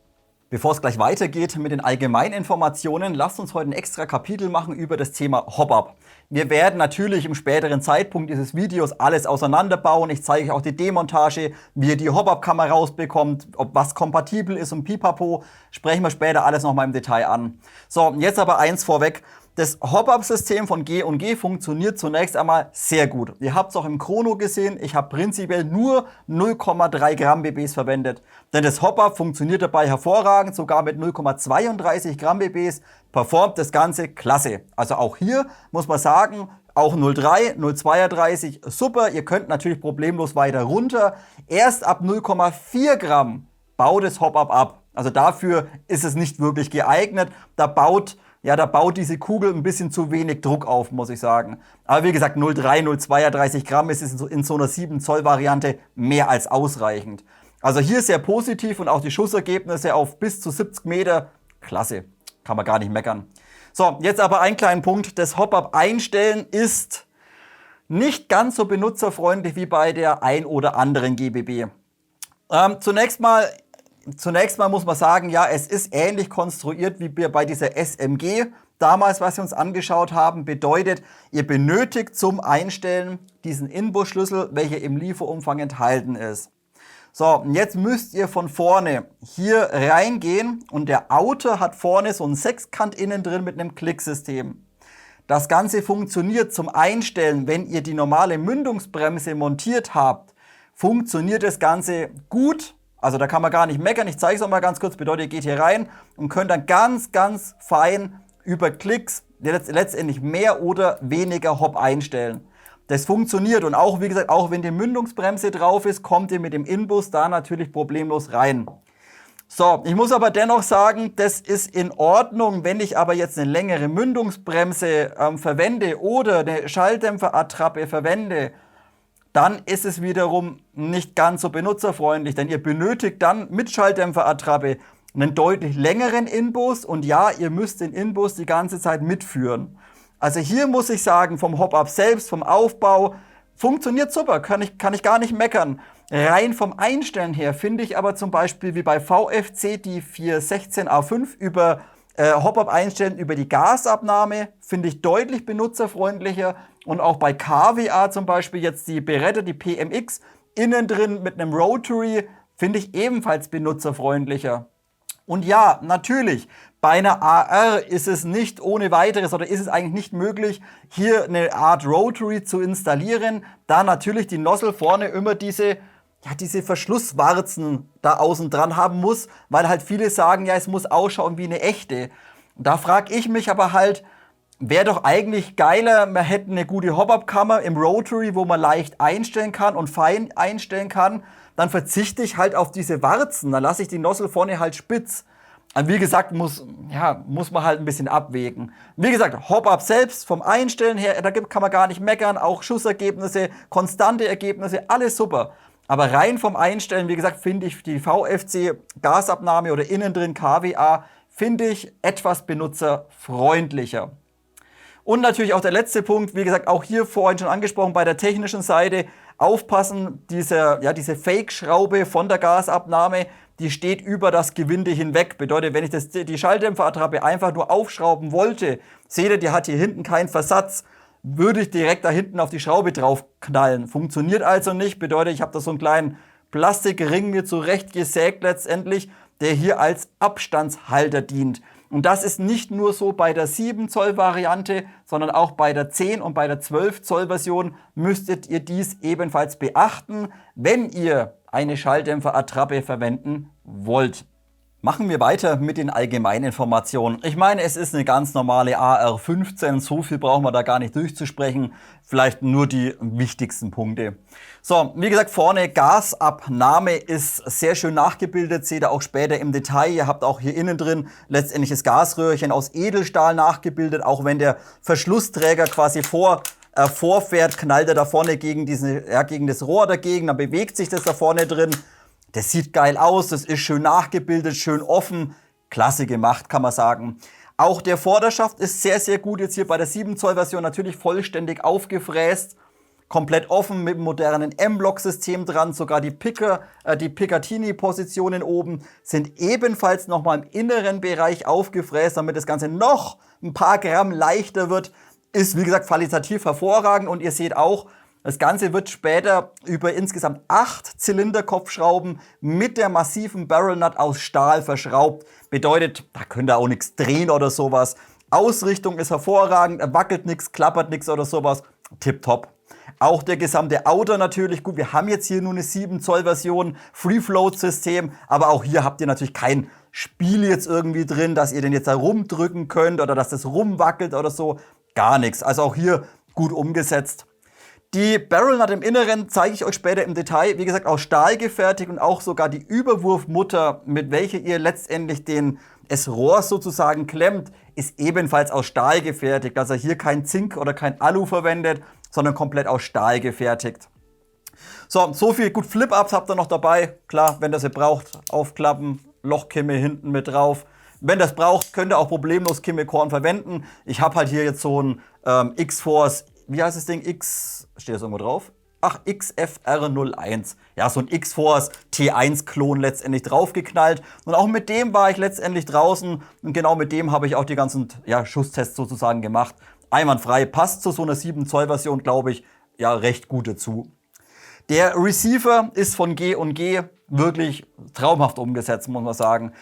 Speaker 1: Bevor es gleich weitergeht mit den allgemeinen Informationen, lasst uns heute ein extra Kapitel machen über das Thema Hop-Up. Wir werden natürlich im späteren Zeitpunkt dieses Videos alles auseinanderbauen. Ich zeige euch auch die Demontage, wie ihr die Hop-Up-Kamera rausbekommt, ob was kompatibel ist und pipapo. Sprechen wir später alles nochmal im Detail an. So, jetzt aber eins vorweg. Das Hop-Up-System von G&G funktioniert zunächst einmal sehr gut. Ihr habt es auch im Chrono gesehen, ich habe prinzipiell nur 0,3 Gramm BBs verwendet. Denn das Hop-Up funktioniert dabei hervorragend, sogar mit 0,32 Gramm BBs performt das Ganze klasse. Also auch hier muss man sagen, auch 0,3, 0,32 super. Ihr könnt natürlich problemlos weiter runter. Erst ab 0,4 Gramm baut das Hop-Up ab. Also dafür ist es nicht wirklich geeignet. Da baut diese Kugel ein bisschen zu wenig Druck auf, muss ich sagen. Aber wie gesagt, 0,3, 0,32 Gramm ist in so einer 7 Zoll Variante mehr als ausreichend. Also hier sehr positiv und auch die Schussergebnisse auf bis zu 70 Meter, klasse, kann man gar nicht meckern. So, jetzt aber ein kleiner Punkt, das Hop-Up einstellen ist nicht ganz so benutzerfreundlich wie bei der ein oder anderen GBB. Zunächst mal, zunächst mal muss man sagen, ja, es ist ähnlich konstruiert wie bei dieser SMG damals, was wir uns angeschaut haben. Bedeutet, ihr benötigt zum Einstellen diesen Inbus-Schlüssel, welcher im Lieferumfang enthalten ist. So, und jetzt müsst ihr von vorne hier reingehen und der Outer hat vorne so einen Sechskant innen drin mit einem Klicksystem. Das Ganze funktioniert zum Einstellen, wenn ihr die normale Mündungsbremse montiert habt, funktioniert das Ganze gut. Also da kann man gar nicht meckern. Ich zeige es auch mal ganz kurz. Bedeutet, ihr geht hier rein und könnt dann ganz, ganz fein über Klicks letztendlich mehr oder weniger Hop einstellen. Das funktioniert und auch, wie gesagt, auch wenn die Mündungsbremse drauf ist, kommt ihr mit dem Inbus da natürlich problemlos rein. So, ich muss aber dennoch sagen, das ist in Ordnung. Wenn ich aber jetzt eine längere Mündungsbremse verwende oder eine Schalldämpferattrappe verwende, dann ist es wiederum nicht ganz so benutzerfreundlich, denn ihr benötigt dann mit Schalldämpferattrappe einen deutlich längeren Inbus und ja, ihr müsst den Inbus die ganze Zeit mitführen. Also hier muss ich sagen, vom Hop-Up selbst, vom Aufbau, funktioniert super, kann ich gar nicht meckern. Rein vom Einstellen her finde ich aber zum Beispiel wie bei VFC die 416A5 über Hop-Up einstellen über die Gasabnahme, finde ich deutlich benutzerfreundlicher. Und auch bei KWA zum Beispiel jetzt die Beretta, die PMX, innen drin mit einem Rotary, finde ich ebenfalls benutzerfreundlicher. Und ja, natürlich, bei einer AR ist es nicht ohne weiteres oder ist es eigentlich nicht möglich, hier eine Art Rotary zu installieren, da natürlich die Nozzle vorne immer diese Verschlusswarzen da außen dran haben muss, weil halt viele sagen, ja, es muss ausschauen wie eine echte. Da frage ich mich aber halt, wäre doch eigentlich geiler, man hätte eine gute Hop-Up-Kammer im Rotary, wo man leicht einstellen kann und fein einstellen kann. Dann verzichte ich halt auf diese Warzen, dann lasse ich die Nozzle vorne halt spitz. Und wie gesagt, muss man halt ein bisschen abwägen. Wie gesagt, Hop-Up selbst vom Einstellen her, da kann man gar nicht meckern, auch Schussergebnisse, konstante Ergebnisse, alles super. Aber rein vom Einstellen, wie gesagt, finde ich die VFC Gasabnahme oder innen drin KWA, finde ich etwas benutzerfreundlicher. Und natürlich auch der letzte Punkt, wie gesagt, auch hier vorhin schon angesprochen, bei der technischen Seite aufpassen, diese Fake-Schraube von der Gasabnahme, die steht über das Gewinde hinweg. Bedeutet, wenn ich die Schalldämpferattrappe einfach nur aufschrauben wollte, seht ihr, die hat hier hinten keinen Versatz, würde ich direkt da hinten auf die Schraube drauf knallen. Funktioniert also nicht, bedeutet, ich habe da so einen kleinen Plastikring mir zurecht gesägt letztendlich, der hier als Abstandshalter dient. Und das ist nicht nur so bei der 7 Zoll Variante, sondern auch bei der 10 und bei der 12 Zoll Version müsstet ihr dies ebenfalls beachten, wenn ihr eine Schalldämpferattrappe verwenden wollt. Machen wir weiter mit den Allgemeininformationen. Ich meine, es ist eine ganz normale AR15, so viel brauchen wir da gar nicht durchzusprechen, vielleicht nur die wichtigsten Punkte. So, wie gesagt, vorne Gasabnahme ist sehr schön nachgebildet, seht ihr auch später im Detail. Ihr habt auch hier innen drin letztendlich das Gasröhrchen aus Edelstahl nachgebildet, auch wenn der Verschlussträger quasi vorfährt, knallt er da vorne gegen das Rohr dagegen, dann bewegt sich das da vorne drin. Das sieht geil aus, das ist schön nachgebildet, schön offen, klasse gemacht, kann man sagen. Auch der Vorderschaft ist sehr, sehr gut, jetzt hier bei der 7 Zoll Version natürlich vollständig aufgefräst, komplett offen mit dem modernen M-Block-System dran, sogar die Picatinny-Positionen oben sind ebenfalls nochmal im inneren Bereich aufgefräst, damit das Ganze noch ein paar Gramm leichter wird. Ist, wie gesagt, qualitativ hervorragend und ihr seht auch, das Ganze wird später über insgesamt 8 Zylinderkopfschrauben mit der massiven Barrel Nut aus Stahl verschraubt. Bedeutet, da könnt ihr auch nichts drehen oder sowas. Ausrichtung ist hervorragend, wackelt nichts, klappert nichts oder sowas. Tipptopp. Auch der gesamte Outer natürlich gut. Wir haben jetzt hier nur eine 7 Zoll Version, Free-Float-System, aber auch hier habt ihr natürlich kein Spiel jetzt irgendwie drin, dass ihr den jetzt da rumdrücken könnt oder dass das rumwackelt oder so. Gar nichts. Also auch hier gut umgesetzt. Die Barrel Nut im Inneren zeige ich euch später im Detail. Wie gesagt, aus Stahl gefertigt und auch sogar die Überwurfmutter, mit welcher ihr letztendlich das Rohr sozusagen klemmt, ist ebenfalls aus Stahl gefertigt. Also hier kein Zink oder kein Alu verwendet, sondern komplett aus Stahl gefertigt. So viel. Gut, Flip-Ups habt ihr noch dabei. Klar, wenn ihr sie braucht, aufklappen, Lochkimme hinten mit drauf. Wenn das braucht, könnt ihr auch problemlos Kimmelkorn verwenden. Ich habe halt hier jetzt so ein X-Force, wie heißt das Ding? Steht das irgendwo drauf? XFR01. Ja, so ein X-Force T1-Klon letztendlich draufgeknallt. Und auch mit dem war ich letztendlich draußen. Und genau mit dem habe ich auch die ganzen Schusstests sozusagen gemacht. Einwandfrei, passt zu so einer 7 Zoll Version, glaube ich, ja recht gut dazu. Der Receiver ist von G&G wirklich traumhaft umgesetzt, muss man sagen.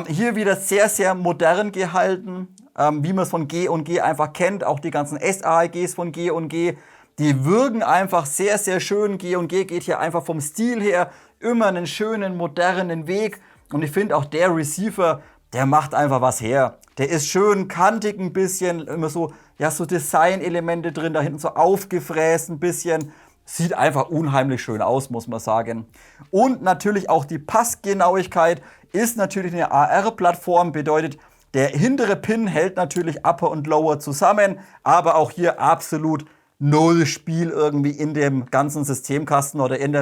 Speaker 1: Hier wieder sehr, sehr modern gehalten, wie man es von G&G einfach kennt. Auch die ganzen SAEGs von G&G, die wirken einfach sehr, sehr schön. G&G geht hier einfach vom Stil her immer einen schönen, modernen Weg. Und ich finde auch der Receiver, der macht einfach was her. Der ist schön kantig ein bisschen, immer so, ja, so Design-Elemente drin, da hinten so aufgefräst ein bisschen. Sieht einfach unheimlich schön aus, muss man sagen. Und natürlich auch die Passgenauigkeit ist natürlich eine AR-Plattform, bedeutet, der hintere Pin hält natürlich Upper und Lower zusammen, aber auch hier absolut null Spiel irgendwie in dem ganzen Systemkasten oder in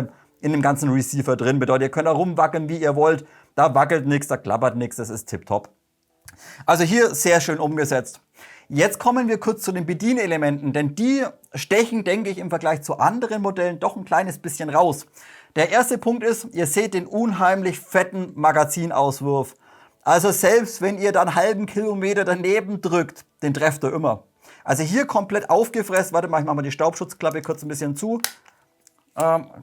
Speaker 1: dem ganzen Receiver drin. Bedeutet, ihr könnt da rumwackeln, wie ihr wollt. Da wackelt nichts, da klappert nichts, das ist tipptopp. Also hier sehr schön umgesetzt. Jetzt kommen wir kurz zu den Bedienelementen, denn die stechen, denke ich, im Vergleich zu anderen Modellen doch ein kleines bisschen raus. Der erste Punkt ist, ihr seht den unheimlich fetten Magazinauswurf. Also selbst wenn ihr dann einen halben Kilometer daneben drückt, den trefft ihr immer. Also hier komplett aufgefressen. Warte mal, ich mache mal die Staubschutzklappe kurz ein bisschen zu.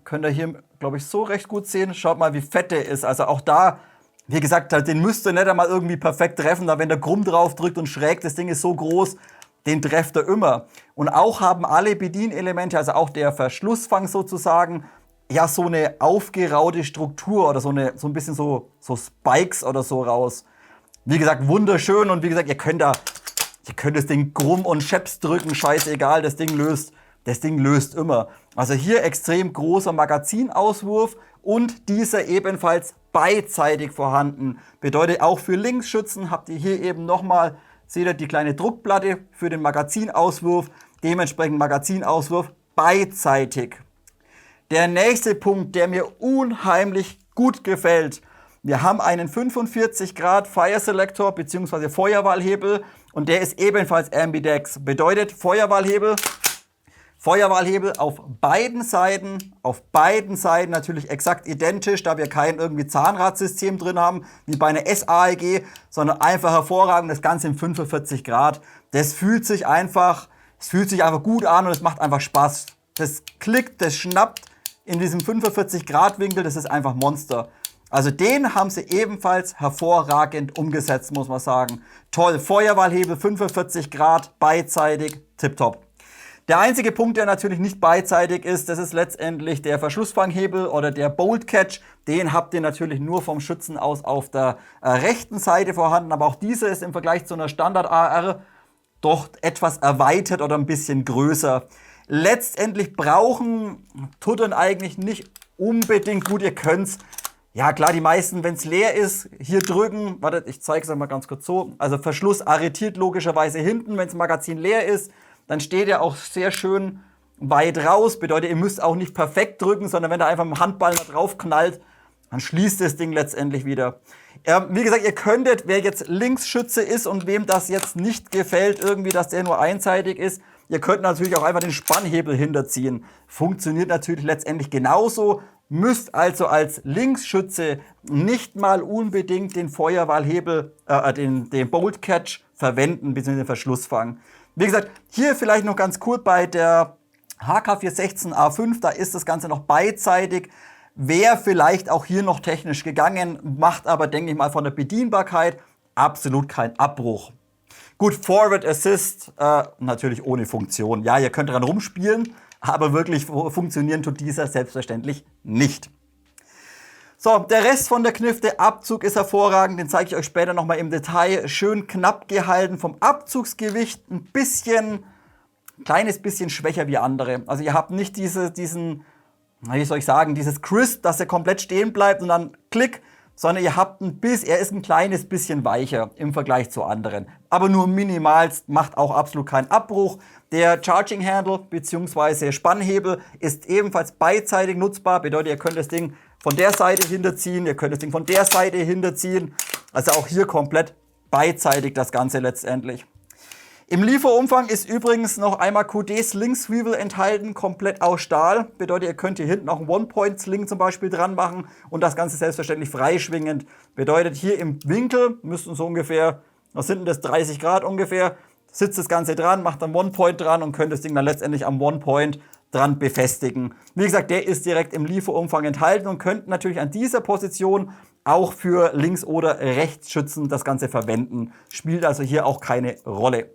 Speaker 1: Könnt ihr hier, glaube ich, so recht gut sehen. Schaut mal, wie fett der ist. Also auch da, wie gesagt, den müsst ihr nicht einmal irgendwie perfekt treffen. Da wenn der krumm drauf drückt und schräg, das Ding ist so groß, den trefft er immer. Und auch haben alle Bedienelemente, also auch der Verschlussfang sozusagen, ja so eine aufgeraute Struktur oder so ein bisschen so Spikes oder so raus. Wie gesagt, wunderschön und wie gesagt, ihr könnt das Ding krumm und scheps drücken, scheißegal, das Ding löst immer. Also hier extrem großer Magazinauswurf und dieser ebenfalls beidseitig vorhanden. Bedeutet auch für Linksschützen habt ihr hier eben nochmal, seht ihr die kleine Druckplatte für den Magazinauswurf, dementsprechend Magazinauswurf beidseitig. Der nächste Punkt, der mir unheimlich gut gefällt. Wir haben einen 45 Grad Fire Selector bzw. Feuerwahlhebel und der ist ebenfalls ambidex. Bedeutet Feuerwahlhebel auf beiden Seiten natürlich exakt identisch, da wir kein irgendwie Zahnradsystem drin haben, wie bei einer SAEG, sondern einfach hervorragend, das Ganze in 45 Grad. Es fühlt sich einfach gut an und es macht einfach Spaß. Das klickt, das schnappt in diesem 45 Grad Winkel, das ist einfach Monster. Also den haben sie ebenfalls hervorragend umgesetzt, muss man sagen. Toll, Feuerwahlhebel 45 Grad, beidseitig, tipptopp. Der einzige Punkt, der natürlich nicht beidseitig ist, das ist letztendlich der Verschlussfanghebel oder der Bolt Catch. Den habt ihr natürlich nur vom Schützen aus auf der rechten Seite vorhanden. Aber auch dieser ist im Vergleich zu einer Standard AR doch etwas erweitert oder ein bisschen größer. Letztendlich tut er eigentlich nicht unbedingt gut. Ihr könnt's, ja klar, die meisten, wenn es leer ist, hier drücken. Wartet, ich zeige es euch mal ganz kurz so. Also Verschluss arretiert logischerweise hinten, wenn das Magazin leer ist. Dann steht er auch sehr schön weit raus. Bedeutet, ihr müsst auch nicht perfekt drücken, sondern wenn da einfach mit dem Handball da drauf knallt, dann schließt das Ding letztendlich wieder. Wie gesagt, ihr könntet, wer jetzt Linksschütze ist und wem das jetzt nicht gefällt, irgendwie, dass der nur einseitig ist, ihr könnt natürlich auch einfach den Spannhebel hinterziehen. Funktioniert natürlich letztendlich genauso. Müsst also als Linksschütze nicht mal unbedingt den Feuerwahlhebel, den Bolt Catch verwenden, bzw. den Verschlussfang. Wie gesagt, hier vielleicht noch ganz kurz bei der HK416A5, da ist das Ganze noch beidseitig. Wäre vielleicht auch hier noch technisch gegangen, macht aber, denke ich mal, von der Bedienbarkeit absolut keinen Abbruch. Gut, Forward Assist, natürlich ohne Funktion. Ja, ihr könnt dran rumspielen, aber wirklich funktionieren tut dieser selbstverständlich nicht. So, der Rest von der Kniff, der Abzug ist hervorragend, den zeige ich euch später nochmal im Detail. Schön knapp gehalten, vom Abzugsgewicht ein kleines bisschen schwächer wie andere. Also ihr habt nicht dieses Crisp, dass er komplett stehen bleibt und dann klick, sondern ihr habt er ist ein kleines bisschen weicher im Vergleich zu anderen. Aber nur minimalst, macht auch absolut keinen Abbruch. Der Charging Handle bzw. Spannhebel ist ebenfalls beidseitig nutzbar. Bedeutet, ihr könnt das Ding von der Seite hinterziehen, ihr könnt das Ding von der Seite hinterziehen. Also auch hier komplett beidseitig das Ganze letztendlich. Im Lieferumfang ist übrigens noch einmal QD-Sling-Swivel enthalten, komplett aus Stahl. Bedeutet, ihr könnt hier hinten auch einen One-Point-Sling zum Beispiel dran machen und das Ganze selbstverständlich freischwingend. Bedeutet, hier im Winkel müssten so ungefähr, was sind denn das, 30 Grad ungefähr, sitzt das Ganze dran, macht dann One-Point dran und könnt das Ding dann letztendlich am One-Point dran befestigen. Wie gesagt, der ist direkt im Lieferumfang enthalten und könnt natürlich an dieser Position auch für Links- oder Rechtsschützen das Ganze verwenden. Spielt also hier auch keine Rolle.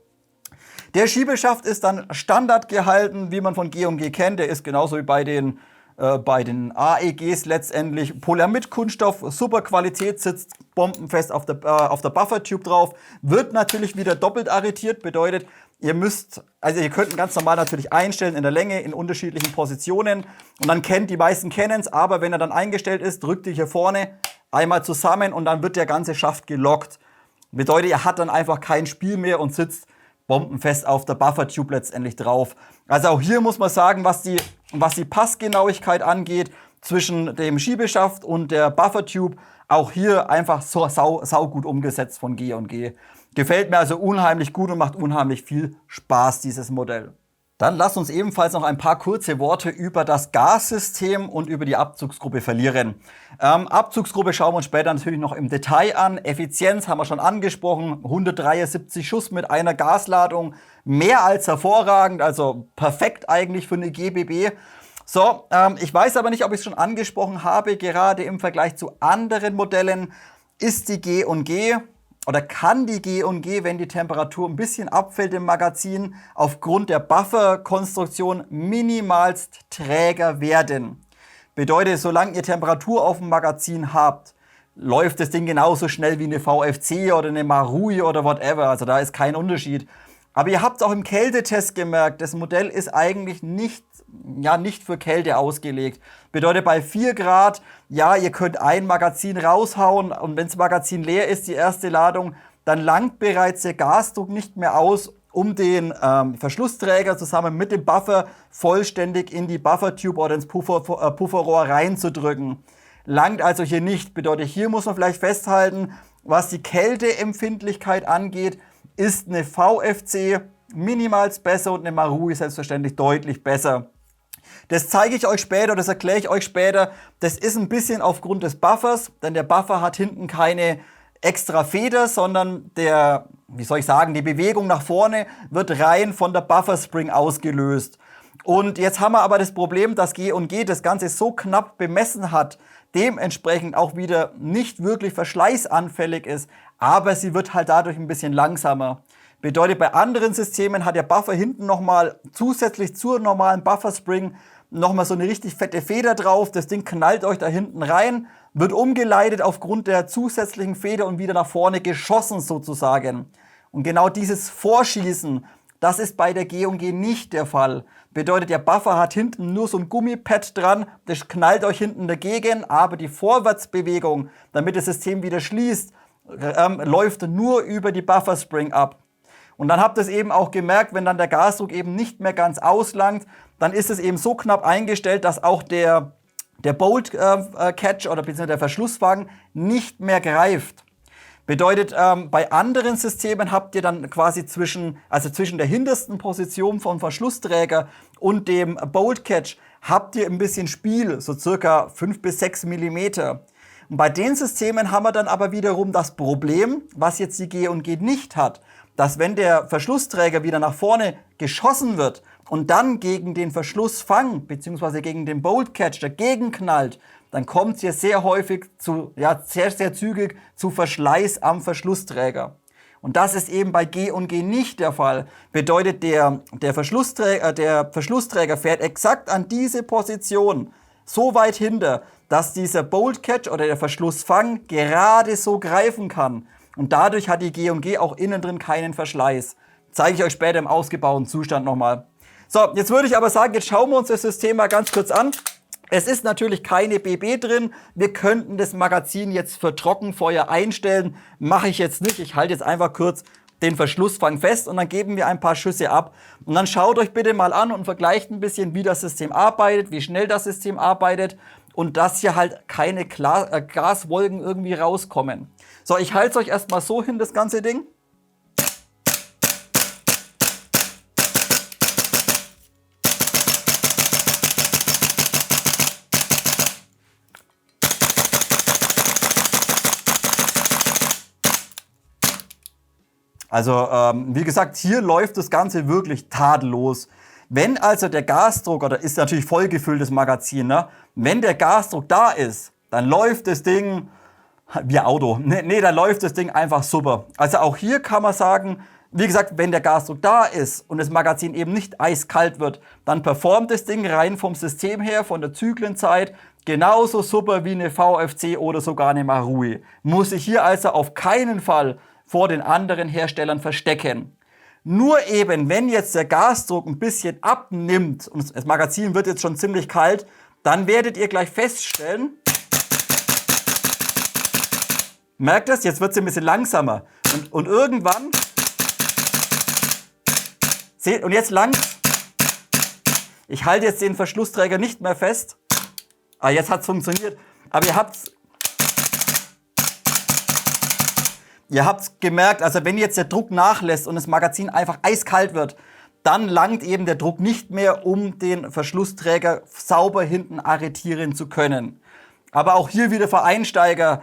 Speaker 1: Der Schiebeschaft ist dann Standard gehalten, wie man von G&G kennt. Der ist genauso wie bei den AEGs letztendlich Polyamid-Kunststoff, super Qualität, sitzt bombenfest auf der Buffer-Tube drauf. Wird natürlich wieder doppelt arretiert, bedeutet, ihr könnt ihn ganz normal natürlich einstellen in der Länge, in unterschiedlichen Positionen. Und dann die meisten kennen es, aber wenn er dann eingestellt ist, drückt ihr hier vorne einmal zusammen und dann wird der ganze Schaft gelockt. Bedeutet, ihr habt dann einfach kein Spiel mehr und sitzt bombenfest auf der Buffer-Tube letztendlich drauf. Also auch hier muss man sagen, was die Passgenauigkeit angeht zwischen dem Schiebeschaft und der Buffer-Tube, auch hier einfach sau gut umgesetzt von G&G. Gefällt mir also unheimlich gut und macht unheimlich viel Spaß, dieses Modell. Dann lasst uns ebenfalls noch ein paar kurze Worte über das Gassystem und über die Abzugsgruppe verlieren. Abzugsgruppe schauen wir uns später natürlich noch im Detail an. Effizienz haben wir schon angesprochen, 173 Schuss mit einer Gasladung, mehr als hervorragend, also perfekt eigentlich für eine GBB. So, ich weiß aber nicht, ob ich es schon angesprochen habe, gerade im Vergleich zu anderen Modellen ist die G&G oder kann die G&G, wenn die Temperatur ein bisschen abfällt im Magazin, aufgrund der Buffer-Konstruktion minimalst träger werden. Bedeutet, solange ihr Temperatur auf dem Magazin habt, läuft das Ding genauso schnell wie eine VFC oder eine Marui oder whatever. Also da ist kein Unterschied. Aber ihr habt es auch im Kältetest gemerkt, das Modell ist eigentlich nicht für Kälte ausgelegt. Bedeutet bei 4 Grad, ja, ihr könnt ein Magazin raushauen und wenn das Magazin leer ist, die erste Ladung, dann langt bereits der Gasdruck nicht mehr aus, um den Verschlussträger zusammen mit dem Buffer vollständig in die Buffer-Tube oder ins Pufferrohr reinzudrücken. Langt also hier nicht. Bedeutet, hier muss man vielleicht festhalten, was die Kälteempfindlichkeit angeht, ist eine VFC minimals besser und eine Marui selbstverständlich deutlich besser. Das zeige ich euch später, das erkläre ich euch später. Das ist ein bisschen aufgrund des Buffers, denn der Buffer hat hinten keine extra Feder, sondern die Bewegung nach vorne wird rein von der Buffer Spring ausgelöst. Und jetzt haben wir aber das Problem, dass G&G das Ganze so knapp bemessen hat, dementsprechend auch wieder nicht wirklich verschleißanfällig ist, aber sie wird halt dadurch ein bisschen langsamer. Bedeutet, bei anderen Systemen hat der Buffer hinten nochmal zusätzlich zur normalen Buffer Spring nochmal so eine richtig fette Feder drauf. Das Ding knallt euch da hinten rein, wird umgeleitet aufgrund der zusätzlichen Feder und wieder nach vorne geschossen sozusagen. Und genau dieses Vorschießen, das ist bei der G&G nicht der Fall. Bedeutet, der Buffer hat hinten nur so ein Gummipad dran, das knallt euch hinten dagegen, aber die Vorwärtsbewegung, damit das System wieder schließt, läuft nur über die Buffer Spring ab. Und dann habt ihr es eben auch gemerkt, wenn dann der Gasdruck eben nicht mehr ganz auslangt, dann ist es eben so knapp eingestellt, dass auch der Bolt Catch oder beziehungsweise der Verschlusswagen nicht mehr greift. Bedeutet, bei anderen Systemen habt ihr dann quasi zwischen der hintersten Position vom Verschlussträger und dem Bolt Catch habt ihr ein bisschen Spiel, so circa 5 bis 6 Millimeter. Und bei den Systemen haben wir dann aber wiederum das Problem, was jetzt die G&G nicht hat, dass wenn der Verschlussträger wieder nach vorne geschossen wird und dann gegen den Verschlussfang bzw. gegen den Bolt Catch dagegen knallt, dann kommt es hier sehr häufig sehr zügig zu Verschleiß am Verschlussträger. Und das ist eben bei G&G nicht der Fall. Bedeutet, der Verschlussträger fährt exakt an diese Position so weit hinter, dass dieser Bolt Catch oder der Verschlussfang gerade so greifen kann. Und dadurch hat die G&G auch innen drin keinen Verschleiß. Zeige ich euch später im ausgebauten Zustand nochmal. So, jetzt würde ich aber sagen, jetzt schauen wir uns das System mal ganz kurz an. Es ist natürlich keine BB drin. Wir könnten das Magazin jetzt für Trockenfeuer einstellen. Mache ich jetzt nicht. Ich halte jetzt einfach kurz den Verschlussfang fest und dann geben wir ein paar Schüsse ab. Und dann schaut euch bitte mal an und vergleicht ein bisschen, wie das System arbeitet, wie schnell das System arbeitet und dass hier halt keine Gaswolken irgendwie rauskommen. So, ich halte es euch erstmal so hin, das ganze Ding. Also wie gesagt, hier läuft das Ganze wirklich tadellos. Wenn also der Gasdruck, oder ist natürlich vollgefülltes Magazin, ne? Wenn der Gasdruck da ist, dann läuft das Ding wie Auto. Nee, da läuft das Ding einfach super. Also auch hier kann man sagen, wie gesagt, wenn der Gasdruck da ist und das Magazin eben nicht eiskalt wird, dann performt das Ding rein vom System her, von der Zyklenzeit, genauso super wie eine VFC oder sogar eine Marui. Muss sich hier also auf keinen Fall vor den anderen Herstellern verstecken. Nur eben, wenn jetzt der Gasdruck ein bisschen abnimmt und das Magazin wird jetzt schon ziemlich kalt, dann werdet ihr gleich feststellen, merkt das, jetzt wird es ein bisschen langsamer und irgendwann, seht, und jetzt lang, ich halte jetzt den Verschlussträger nicht mehr fest, jetzt hat es funktioniert, aber ihr habt gemerkt, also wenn jetzt der Druck nachlässt und das Magazin einfach eiskalt wird, dann langt eben der Druck nicht mehr, um den Verschlussträger sauber hinten arretieren zu können. Aber auch hier wieder für Einsteiger,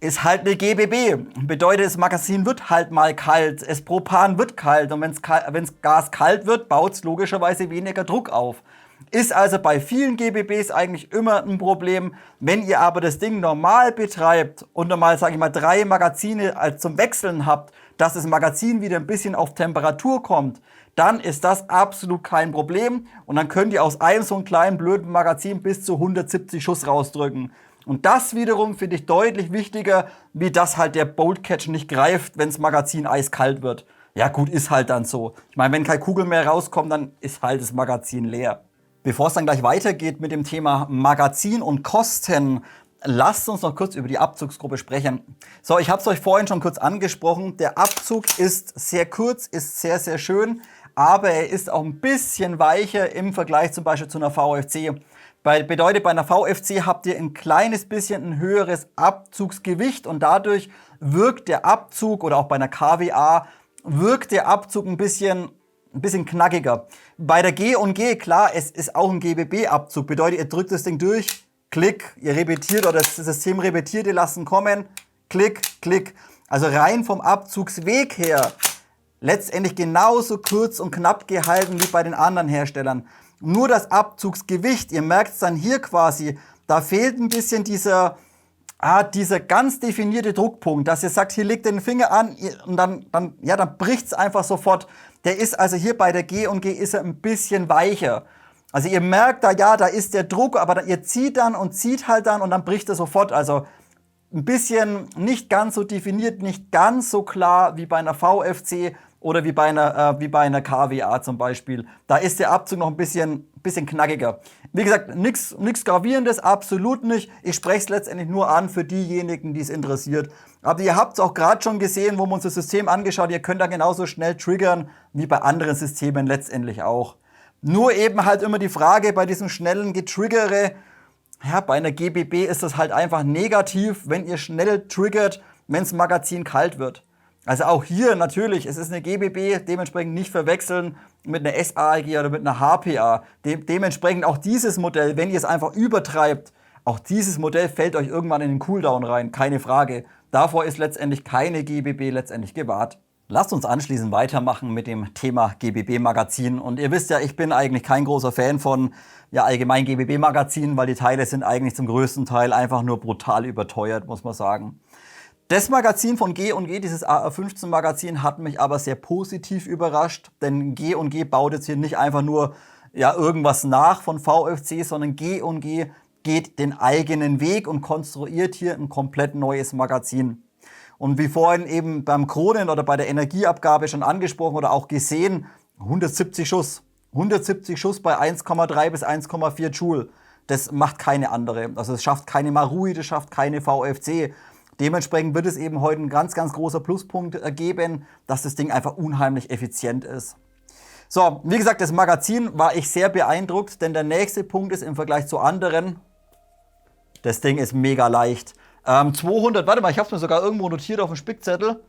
Speaker 1: ist halt eine GBB. Bedeutet, das Magazin wird halt mal kalt, das Propan wird kalt und wenn's Gas kalt wird, baut es logischerweise weniger Druck auf. Ist also bei vielen GBBs eigentlich immer ein Problem. Wenn ihr aber das Ding normal betreibt und normal, sage ich mal, 3 Magazine zum Wechseln habt, dass das Magazin wieder ein bisschen auf Temperatur kommt, dann ist das absolut kein Problem und dann könnt ihr aus einem so einem kleinen blöden Magazin bis zu 170 Schuss rausdrücken. Und das wiederum finde ich deutlich wichtiger, wie dass halt der Bolt Catch nicht greift, wenn das Magazin eiskalt wird. Ja gut, ist halt dann so. Ich meine, wenn keine Kugel mehr rauskommt, dann ist halt das Magazin leer. Bevor es dann gleich weitergeht mit dem Thema Magazin und Kosten, lasst uns noch kurz über die Abzugsgruppe sprechen. So, ich habe es euch vorhin schon kurz angesprochen. Der Abzug ist sehr kurz, ist sehr, sehr schön, aber er ist auch ein bisschen weicher im Vergleich zum Beispiel zu einer VFC. Bedeutet, bei einer VFC habt ihr ein kleines bisschen ein höheres Abzugsgewicht und dadurch wirkt der Abzug, oder auch bei einer KWA, wirkt der Abzug ein bisschen knackiger. Bei der G&G, klar, es ist auch ein GBB-Abzug. Bedeutet, ihr drückt das Ding durch, klick, ihr repetiert oder das System repetiert, ihr lasst ihn kommen, klick, klick. Also rein vom Abzugsweg her letztendlich genauso kurz und knapp gehalten wie bei den anderen Herstellern. Nur das Abzugsgewicht, ihr merkt es dann hier quasi, da fehlt ein bisschen dieser ganz definierte Druckpunkt, dass ihr sagt, hier legt den Finger an und dann bricht es einfach sofort. Der ist also hier bei der G&G ist er ein bisschen weicher. Also ihr merkt da ist der Druck, aber ihr zieht dann und zieht halt dann und dann bricht er sofort. Also ein bisschen nicht ganz so definiert, nicht ganz so klar wie bei einer VFC oder wie bei einer KWA zum Beispiel. Da ist der Abzug noch ein bisschen knackiger. Wie gesagt, nichts Gravierendes, absolut nicht. Ich spreche es letztendlich nur an für diejenigen, die es interessiert. Aber ihr habt es auch gerade schon gesehen, wo wir uns das System angeschaut, ihr könnt da genauso schnell triggern, wie bei anderen Systemen letztendlich auch. Nur eben halt immer die Frage bei diesem schnellen Getriggere, ja, bei einer GBB ist das halt einfach negativ, wenn ihr schnell triggert, wenn das Magazin kalt wird. Also auch hier natürlich, es ist eine GBB, dementsprechend nicht verwechseln mit einer SAEG oder mit einer HPA. Dementsprechend auch dieses Modell, wenn ihr es einfach übertreibt, auch dieses Modell fällt euch irgendwann in den Cooldown rein, keine Frage. Davor ist letztendlich keine GBB letztendlich gewahrt. Lasst uns anschließend weitermachen mit dem Thema GBB-Magazin. Und ihr wisst ja, ich bin eigentlich kein großer Fan von allgemein GBB-Magazinen, weil die Teile sind eigentlich zum größten Teil einfach nur brutal überteuert, muss man sagen. Das Magazin von G&G, dieses AR-15-Magazin, hat mich aber sehr positiv überrascht, denn G&G baut jetzt hier nicht einfach nur irgendwas nach von VFC, sondern G&G geht den eigenen Weg und konstruiert hier ein komplett neues Magazin. Und wie vorhin eben beim Kronen oder bei der Energieabgabe schon angesprochen oder auch gesehen, 170 Schuss. 170 Schuss bei 1,3 bis 1,4 Joule. Das macht keine andere. Also es schafft keine Marui, das schafft keine VFC. Dementsprechend wird es eben heute ein ganz, ganz großer Pluspunkt geben, dass das Ding einfach unheimlich effizient ist. So, wie gesagt, das Magazin war ich sehr beeindruckt, denn der nächste Punkt ist im Vergleich zu anderen, das Ding ist mega leicht. 200, warte mal, ich habe es mir sogar irgendwo notiert auf dem Spickzettel.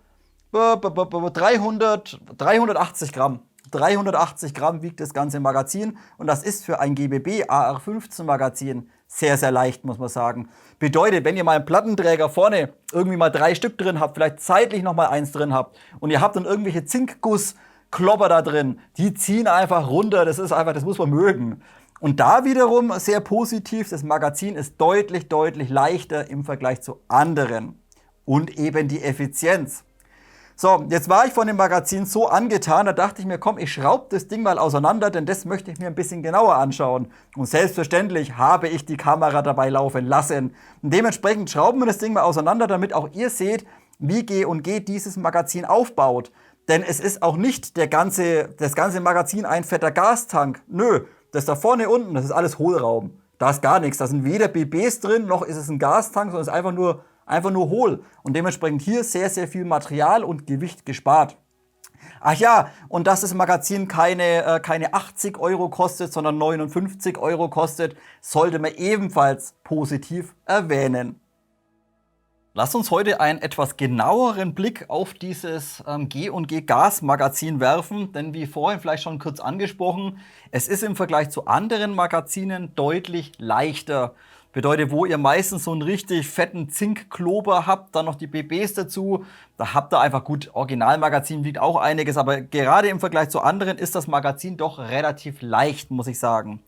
Speaker 1: 380 Gramm. 380 Gramm wiegt das ganze Magazin und das ist für ein GBB AR-15 Magazin sehr, sehr leicht, muss man sagen. Bedeutet, wenn ihr mal einen Plattenträger vorne irgendwie mal 3 Stück drin habt, vielleicht zeitlich noch mal eins drin habt und ihr habt dann irgendwelche Zinkgussklopper da drin, die ziehen einfach runter, das ist einfach, das muss man mögen. Und da wiederum sehr positiv, das Magazin ist deutlich, deutlich leichter im Vergleich zu anderen. Und eben die Effizienz. So, jetzt war ich von dem Magazin so angetan, da dachte ich mir, komm, ich schraube das Ding mal auseinander, denn das möchte ich mir ein bisschen genauer anschauen. Und selbstverständlich habe ich die Kamera dabei laufen lassen. Und dementsprechend schrauben wir das Ding mal auseinander, damit auch ihr seht, wie G&G dieses Magazin aufbaut. Denn es ist auch nicht das ganze Magazin ein fetter Gastank. Nö, das da vorne unten, das ist alles Hohlraum. Da ist gar nichts, da sind weder BBs drin, noch ist es ein Gastank, sondern es ist einfach nur hohl. Und dementsprechend hier sehr, sehr viel Material und Gewicht gespart. Ach ja, und dass das Magazin keine 80 € kostet, sondern 59 € kostet, sollte man ebenfalls positiv erwähnen. Lasst uns heute einen etwas genaueren Blick auf dieses G&G Gasmagazin werfen, denn wie vorhin vielleicht schon kurz angesprochen, es ist im Vergleich zu anderen Magazinen deutlich leichter. Bedeutet, wo ihr meistens so einen richtig fetten Zinkklober habt, dann noch die BBs dazu, da habt ihr einfach, gut, Originalmagazin wiegt auch einiges, aber gerade im Vergleich zu anderen ist das Magazin doch relativ leicht, muss ich sagen.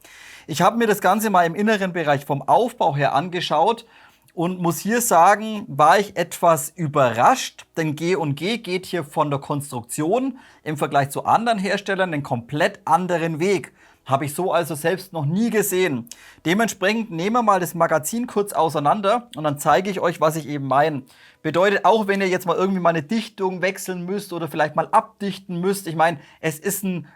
Speaker 1: Ich habe mir das Ganze mal im inneren Bereich vom Aufbau her angeschaut und muss hier sagen, war ich etwas überrascht, denn G&G geht hier von der Konstruktion im Vergleich zu anderen Herstellern einen komplett anderen Weg. Habe ich so also selbst noch nie gesehen. Dementsprechend nehmen wir mal das Magazin kurz auseinander und dann zeige ich euch, was ich eben meine. Bedeutet, auch wenn ihr jetzt mal irgendwie mal eine Dichtung wechseln müsst oder vielleicht mal abdichten müsst, ich meine, es ist ein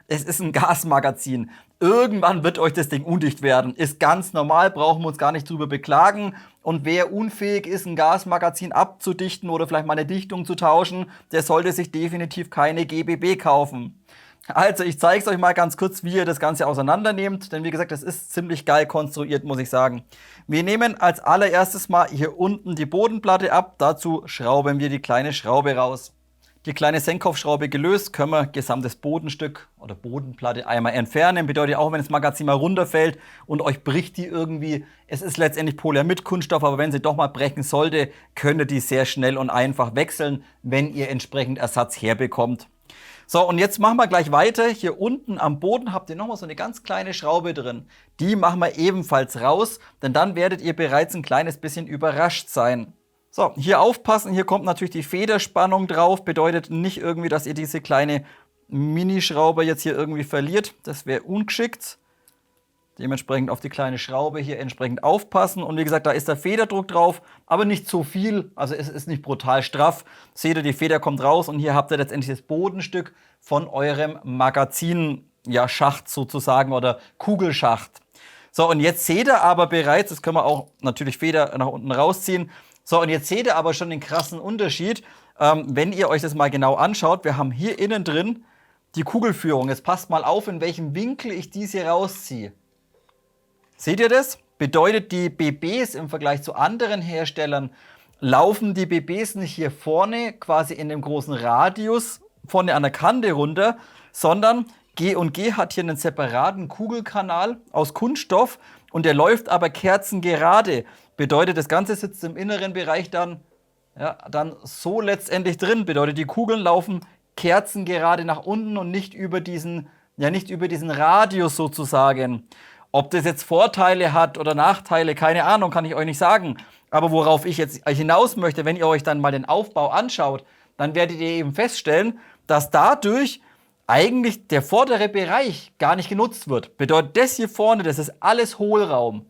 Speaker 1: Gasmagazin. Irgendwann wird euch das Ding undicht werden. Ist ganz normal, brauchen wir uns gar nicht drüber beklagen. Und wer unfähig ist, ein Gasmagazin abzudichten oder vielleicht mal eine Dichtung zu tauschen, der sollte sich definitiv keine GBB kaufen. Also, ich zeige es euch mal ganz kurz, wie ihr das Ganze auseinandernehmt, denn wie gesagt, das ist ziemlich geil konstruiert, muss ich sagen. Wir nehmen als allererstes mal hier unten die Bodenplatte ab, dazu schrauben wir die kleine Schraube raus. Die kleine Senkkopfschraube gelöst, können wir gesamtes Bodenstück oder Bodenplatte einmal entfernen. Bedeutet auch, wenn das Magazin mal runterfällt und euch bricht die irgendwie, es ist letztendlich Polyamid-Kunststoff, aber wenn sie doch mal brechen sollte, könnt ihr die sehr schnell und einfach wechseln, wenn ihr entsprechend Ersatz herbekommt. So, und jetzt machen wir gleich weiter. Hier unten am Boden habt ihr nochmal so eine ganz kleine Schraube drin. Die machen wir ebenfalls raus, denn dann werdet ihr bereits ein kleines bisschen überrascht sein. So, hier aufpassen, hier kommt natürlich die Federspannung drauf. Bedeutet nicht irgendwie, dass ihr diese kleine Minischraube jetzt hier irgendwie verliert. Das wäre ungeschickt. Dementsprechend auf die kleine Schraube hier entsprechend aufpassen. Und wie gesagt, da ist der Federdruck drauf, aber nicht so viel. Also es ist nicht brutal straff. Seht ihr, die Feder kommt raus und hier habt ihr letztendlich das Bodenstück von eurem Magazin, ja, Schacht sozusagen oder Kugelschacht. So, und jetzt seht ihr aber bereits, das können wir auch natürlich Feder nach unten rausziehen. So, und jetzt seht ihr aber schon den krassen Unterschied, wenn ihr euch das mal genau anschaut. Wir haben hier innen drin die Kugelführung. Jetzt passt mal auf, in welchem Winkel ich diese rausziehe. Seht ihr das? Bedeutet, die BBs im Vergleich zu anderen Herstellern, laufen die BBs nicht hier vorne quasi in dem großen Radius vorne an der Kante runter, sondern G&G hat hier einen separaten Kugelkanal aus Kunststoff und der läuft aber kerzengerade. Bedeutet, das Ganze sitzt im inneren Bereich dann so letztendlich drin. Bedeutet, die Kugeln laufen kerzengerade nach unten und nicht über diesen Radius sozusagen. Ob das jetzt Vorteile hat oder Nachteile, keine Ahnung, kann ich euch nicht sagen. Aber worauf ich jetzt hinaus möchte, wenn ihr euch dann mal den Aufbau anschaut, dann werdet ihr eben feststellen, dass dadurch eigentlich der vordere Bereich gar nicht genutzt wird. Bedeutet, das hier vorne, das ist alles Hohlraum.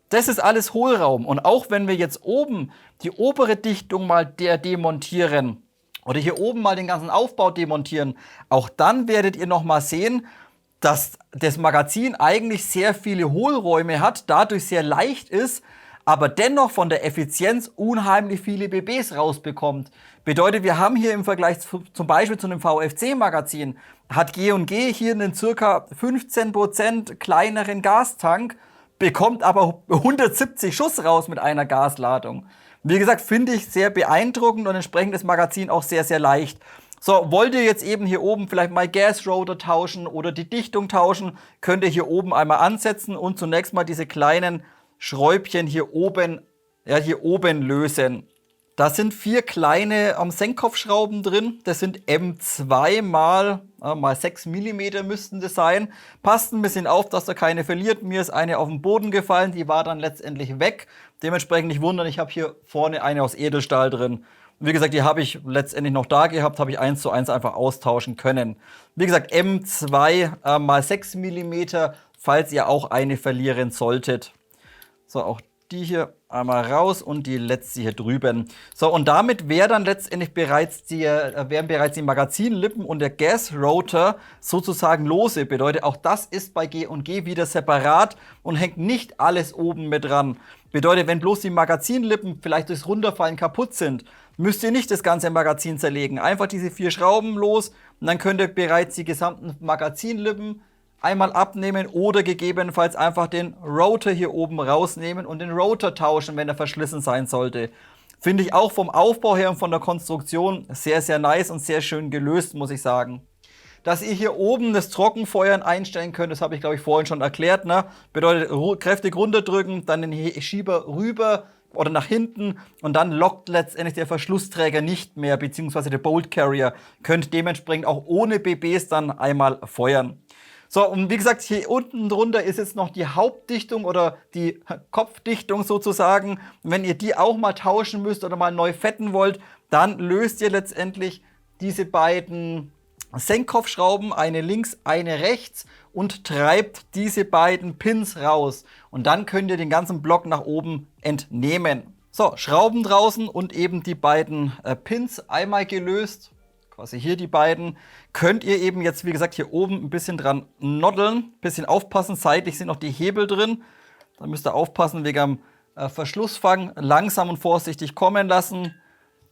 Speaker 1: Das ist alles Hohlraum. Und auch wenn wir jetzt oben die obere Dichtung mal demontieren oder hier oben mal den ganzen Aufbau demontieren, auch dann werdet ihr nochmal sehen, dass das Magazin eigentlich sehr viele Hohlräume hat, dadurch sehr leicht ist, aber dennoch von der Effizienz unheimlich viele BBs rausbekommt. Bedeutet, wir haben hier im Vergleich zum Beispiel zu einem VFC-Magazin, hat G&G hier einen ca. 15% kleineren Gastank, bekommt aber 170 Schuss raus mit einer Gasladung. Wie gesagt, finde ich sehr beeindruckend und entsprechend das Magazin auch sehr, sehr leicht. So, wollt ihr jetzt eben hier oben vielleicht mal Gasrotor tauschen oder die Dichtung tauschen, könnt ihr hier oben einmal ansetzen und zunächst mal diese kleinen Schräubchen hier oben, ja, hier oben lösen. Da sind 4 kleine Senkkopfschrauben drin. Das sind M2 mal 6 mm müssten das sein. Passt ein bisschen auf, dass ihr keine verliert. Mir ist eine auf den Boden gefallen, die war dann letztendlich weg. Dementsprechend nicht wundern, ich habe hier vorne eine aus Edelstahl drin. Wie gesagt, die habe ich letztendlich noch da gehabt, habe ich 1:1 einfach austauschen können. Wie gesagt, M2 mal 6 mm, falls ihr auch eine verlieren solltet. So, auch die hier einmal raus und die letzte hier drüben. So, und damit wären dann letztendlich bereits die Magazinlippen und der Gas-Rotor sozusagen lose. Bedeutet, auch das ist bei G&G wieder separat und hängt nicht alles oben mit dran. Bedeutet, wenn bloß die Magazinlippen vielleicht durchs Runterfallen kaputt sind, müsst ihr nicht das ganze Magazin zerlegen. Einfach diese 4 Schrauben los und dann könnt ihr bereits die gesamten Magazinlippen einmal abnehmen oder gegebenenfalls einfach den Rotor hier oben rausnehmen und den Rotor tauschen, wenn er verschlissen sein sollte. Finde ich auch vom Aufbau her und von der Konstruktion sehr, sehr nice und sehr schön gelöst, muss ich sagen. Dass ihr hier oben das Trockenfeuern einstellen könnt, das habe ich, glaube ich, vorhin schon erklärt. Ne? Bedeutet, kräftig runterdrücken, dann den Schieber rüber oder nach hinten und dann lockt letztendlich der Verschlussträger nicht mehr, beziehungsweise der Bolt Carrier. Könnt dementsprechend auch ohne BBs dann einmal feuern. So, und wie gesagt, hier unten drunter ist jetzt noch die Hauptdichtung oder die Kopfdichtung sozusagen. Wenn ihr die auch mal tauschen müsst oder mal neu fetten wollt, dann löst ihr letztendlich diese beiden Senkkopfschrauben, eine links, eine rechts, und treibt diese beiden Pins raus. Und dann könnt ihr den ganzen Block nach oben entnehmen. So, Schrauben draußen und eben die beiden Pins einmal gelöst. Quasi hier die beiden. Könnt ihr eben jetzt, wie gesagt, hier oben ein bisschen dran noddeln. Ein bisschen aufpassen, seitlich sind noch die Hebel drin. Da müsst ihr aufpassen wegen am Verschlussfang. Langsam und vorsichtig kommen lassen.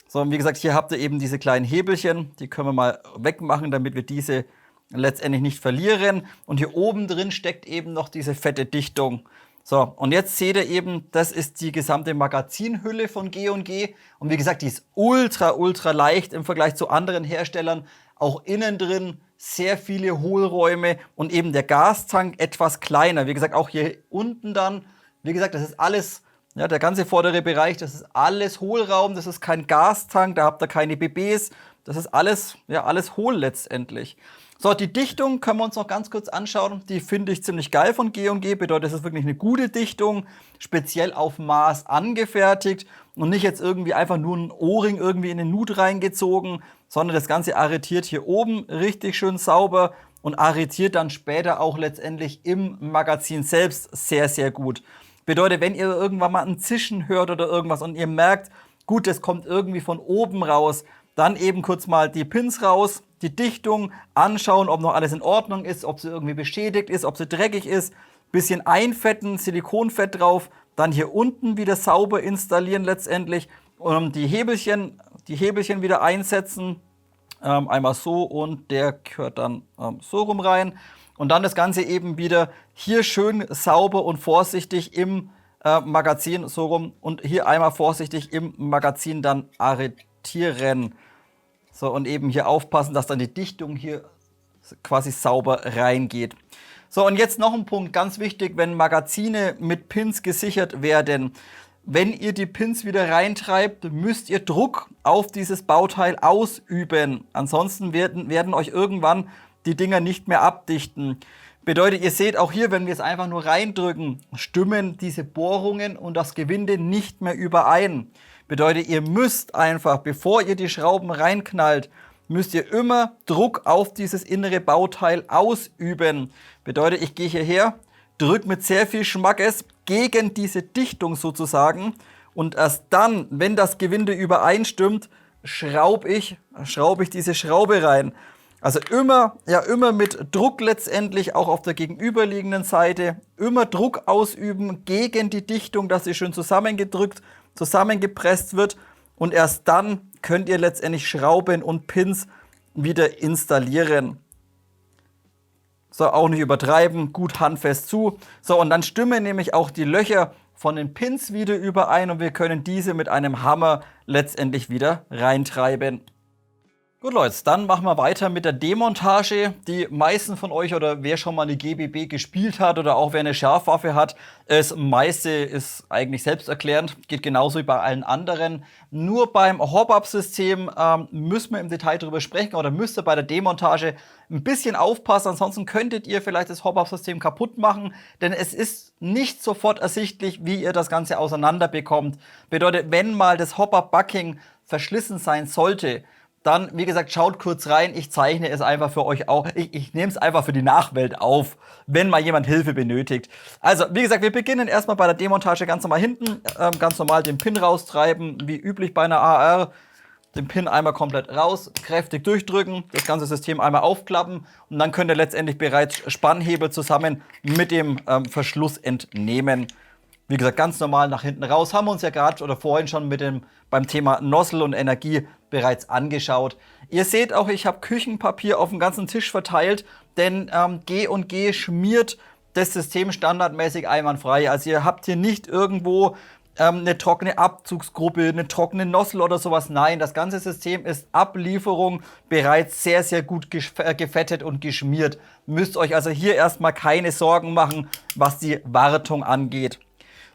Speaker 1: So, und wie gesagt, hier habt ihr eben diese kleinen Hebelchen. Die können wir mal wegmachen, damit wir diese letztendlich nicht verlieren. Und hier oben drin steckt eben noch diese fette Dichtung. So, und jetzt seht ihr eben, das ist die gesamte Magazinhülle von G&G. Und wie gesagt, die ist ultra, ultra leicht im Vergleich zu anderen Herstellern. Auch innen drin sehr viele Hohlräume und eben der Gastank etwas kleiner. Wie gesagt, auch hier unten dann, wie gesagt, das ist alles, ja, der ganze vordere Bereich, das ist alles Hohlraum, das ist kein Gastank, da habt ihr keine BBs. Das ist alles, ja, alles hohl letztendlich. So, die Dichtung können wir uns noch ganz kurz anschauen. Die finde ich ziemlich geil von G&G. Bedeutet, das ist wirklich eine gute Dichtung, speziell auf Maß angefertigt und nicht jetzt irgendwie einfach nur ein O-Ring irgendwie in den Nut reingezogen, sondern das Ganze arretiert hier oben richtig schön sauber und arretiert dann später auch letztendlich im Magazin selbst sehr, sehr gut. Bedeutet, wenn ihr irgendwann mal ein Zischen hört oder irgendwas und ihr merkt, gut, das kommt irgendwie von oben raus, dann eben kurz mal die Pins raus, die Dichtung anschauen, ob noch alles in Ordnung ist, ob sie irgendwie beschädigt ist, ob sie dreckig ist. Bisschen einfetten, Silikonfett drauf, dann hier unten wieder sauber installieren letztendlich. Die Hebelchen wieder einsetzen, einmal so und der gehört dann so rum rein. Und dann das Ganze eben wieder hier schön sauber und vorsichtig im Magazin so rum und hier einmal vorsichtig im Magazin dann arretieren. So, und eben hier aufpassen, dass dann die Dichtung hier quasi sauber reingeht. So, und jetzt noch ein Punkt, ganz wichtig, wenn Magazine mit Pins gesichert werden. Wenn ihr die Pins wieder reintreibt, müsst ihr Druck auf dieses Bauteil ausüben. Ansonsten werden euch irgendwann die Dinger nicht mehr abdichten. Bedeutet, ihr seht auch hier, wenn wir es einfach nur reindrücken, stimmen diese Bohrungen und das Gewinde nicht mehr überein. Bedeutet, ihr müsst einfach, bevor ihr die Schrauben reinknallt, müsst ihr immer Druck auf dieses innere Bauteil ausüben. Bedeutet, ich gehe hierher, drücke mit sehr viel Schmackes gegen diese Dichtung sozusagen und erst dann, wenn das Gewinde übereinstimmt, schraube ich diese Schraube rein. Also immer mit Druck letztendlich, auch auf der gegenüberliegenden Seite, immer Druck ausüben gegen die Dichtung, dass sie schön zusammengepresst wird und erst dann könnt ihr letztendlich Schrauben und Pins wieder installieren. So, auch nicht übertreiben, gut handfest zu. So, und dann stimmen nämlich auch die Löcher von den Pins wieder überein und wir können diese mit einem Hammer letztendlich wieder reintreiben. Gut, Leute, dann machen wir weiter mit der Demontage. Die meisten von euch oder wer schon mal eine GBB gespielt hat oder auch wer eine Scharfwaffe hat, das meiste ist eigentlich selbsterklärend, geht genauso wie bei allen anderen. Nur beim Hop-Up-System müssen wir im Detail drüber sprechen oder müsst ihr bei der Demontage ein bisschen aufpassen, ansonsten könntet ihr vielleicht das Hop-Up-System kaputt machen, denn es ist nicht sofort ersichtlich, wie ihr das Ganze auseinander bekommt. Bedeutet, wenn mal das Hop-Up-Bucking verschlissen sein sollte, dann, wie gesagt, schaut kurz rein. Ich zeichne es einfach für euch auch. Ich nehme es einfach für die Nachwelt auf, wenn mal jemand Hilfe benötigt. Also, wie gesagt, wir beginnen erstmal bei der Demontage ganz normal hinten. Ganz normal den Pin raustreiben, wie üblich bei einer AR. Den Pin einmal komplett raus, kräftig durchdrücken, das ganze System einmal aufklappen und dann könnt ihr letztendlich bereits Spannhebel zusammen mit dem Verschluss entnehmen. Wie gesagt, ganz normal nach hinten raus. Haben wir uns ja gerade oder vorhin schon beim Thema Nozzle und Energie bereits angeschaut. Ihr seht auch, ich habe Küchenpapier auf dem ganzen Tisch verteilt, denn G&G schmiert das System standardmäßig einwandfrei. Also ihr habt hier nicht irgendwo eine trockene Abzugsgruppe, eine trockene Nozzle oder sowas. Nein, das ganze System ist ab Lieferung bereits sehr, sehr gut gefettet und geschmiert. Müsst euch also hier erstmal keine Sorgen machen, was die Wartung angeht.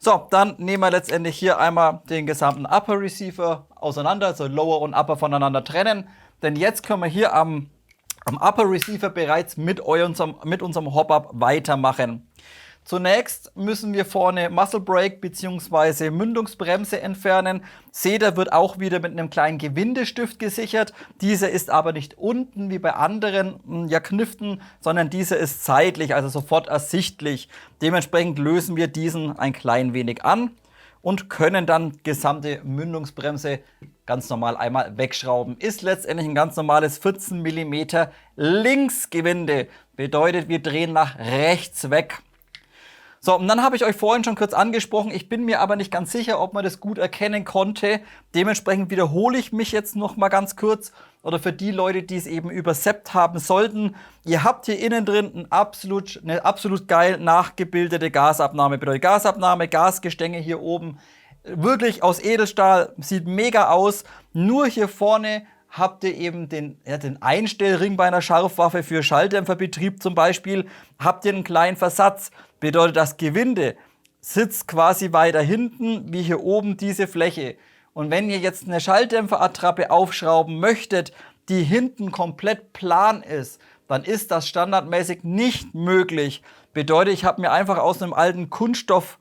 Speaker 1: So, dann nehmen wir letztendlich hier einmal den gesamten Upper Receiver auseinander, also Lower und Upper voneinander trennen. Denn jetzt können wir hier am Upper Receiver bereits mit unserem Hop-Up weitermachen. Zunächst müssen wir vorne Muzzle Brake bzw. Mündungsbremse entfernen. Seht ihr, wird auch wieder mit einem kleinen Gewindestift gesichert. Dieser ist aber nicht unten wie bei anderen Kniften, sondern dieser ist seitlich, also sofort ersichtlich. Dementsprechend lösen wir diesen ein klein wenig an und können dann gesamte Mündungsbremse ganz normal einmal wegschrauben. Ist letztendlich ein ganz normales 14 mm Linksgewinde. Bedeutet, wir drehen nach rechts weg. So, und dann habe ich euch vorhin schon kurz angesprochen, ich bin mir aber nicht ganz sicher, ob man das gut erkennen konnte. Dementsprechend wiederhole ich mich jetzt noch mal ganz kurz. Oder für die Leute, die es eben überseppt haben sollten. Ihr habt hier innen drin eine absolut geil nachgebildete Gasabnahme. Bedeutet Gasabnahme, Gasgestänge hier oben. Wirklich aus Edelstahl, sieht mega aus. Nur hier vorne habt ihr eben den Einstellring bei einer Scharfwaffe für Schalldämpferbetrieb zum Beispiel, habt ihr einen kleinen Versatz. Bedeutet, das Gewinde sitzt quasi weiter hinten, wie hier oben diese Fläche. Und wenn ihr jetzt eine Schalldämpferattrappe aufschrauben möchtet, die hinten komplett plan ist, dann ist das standardmäßig nicht möglich. Bedeutet, ich habe mir einfach aus einem alten Kunststoffrohr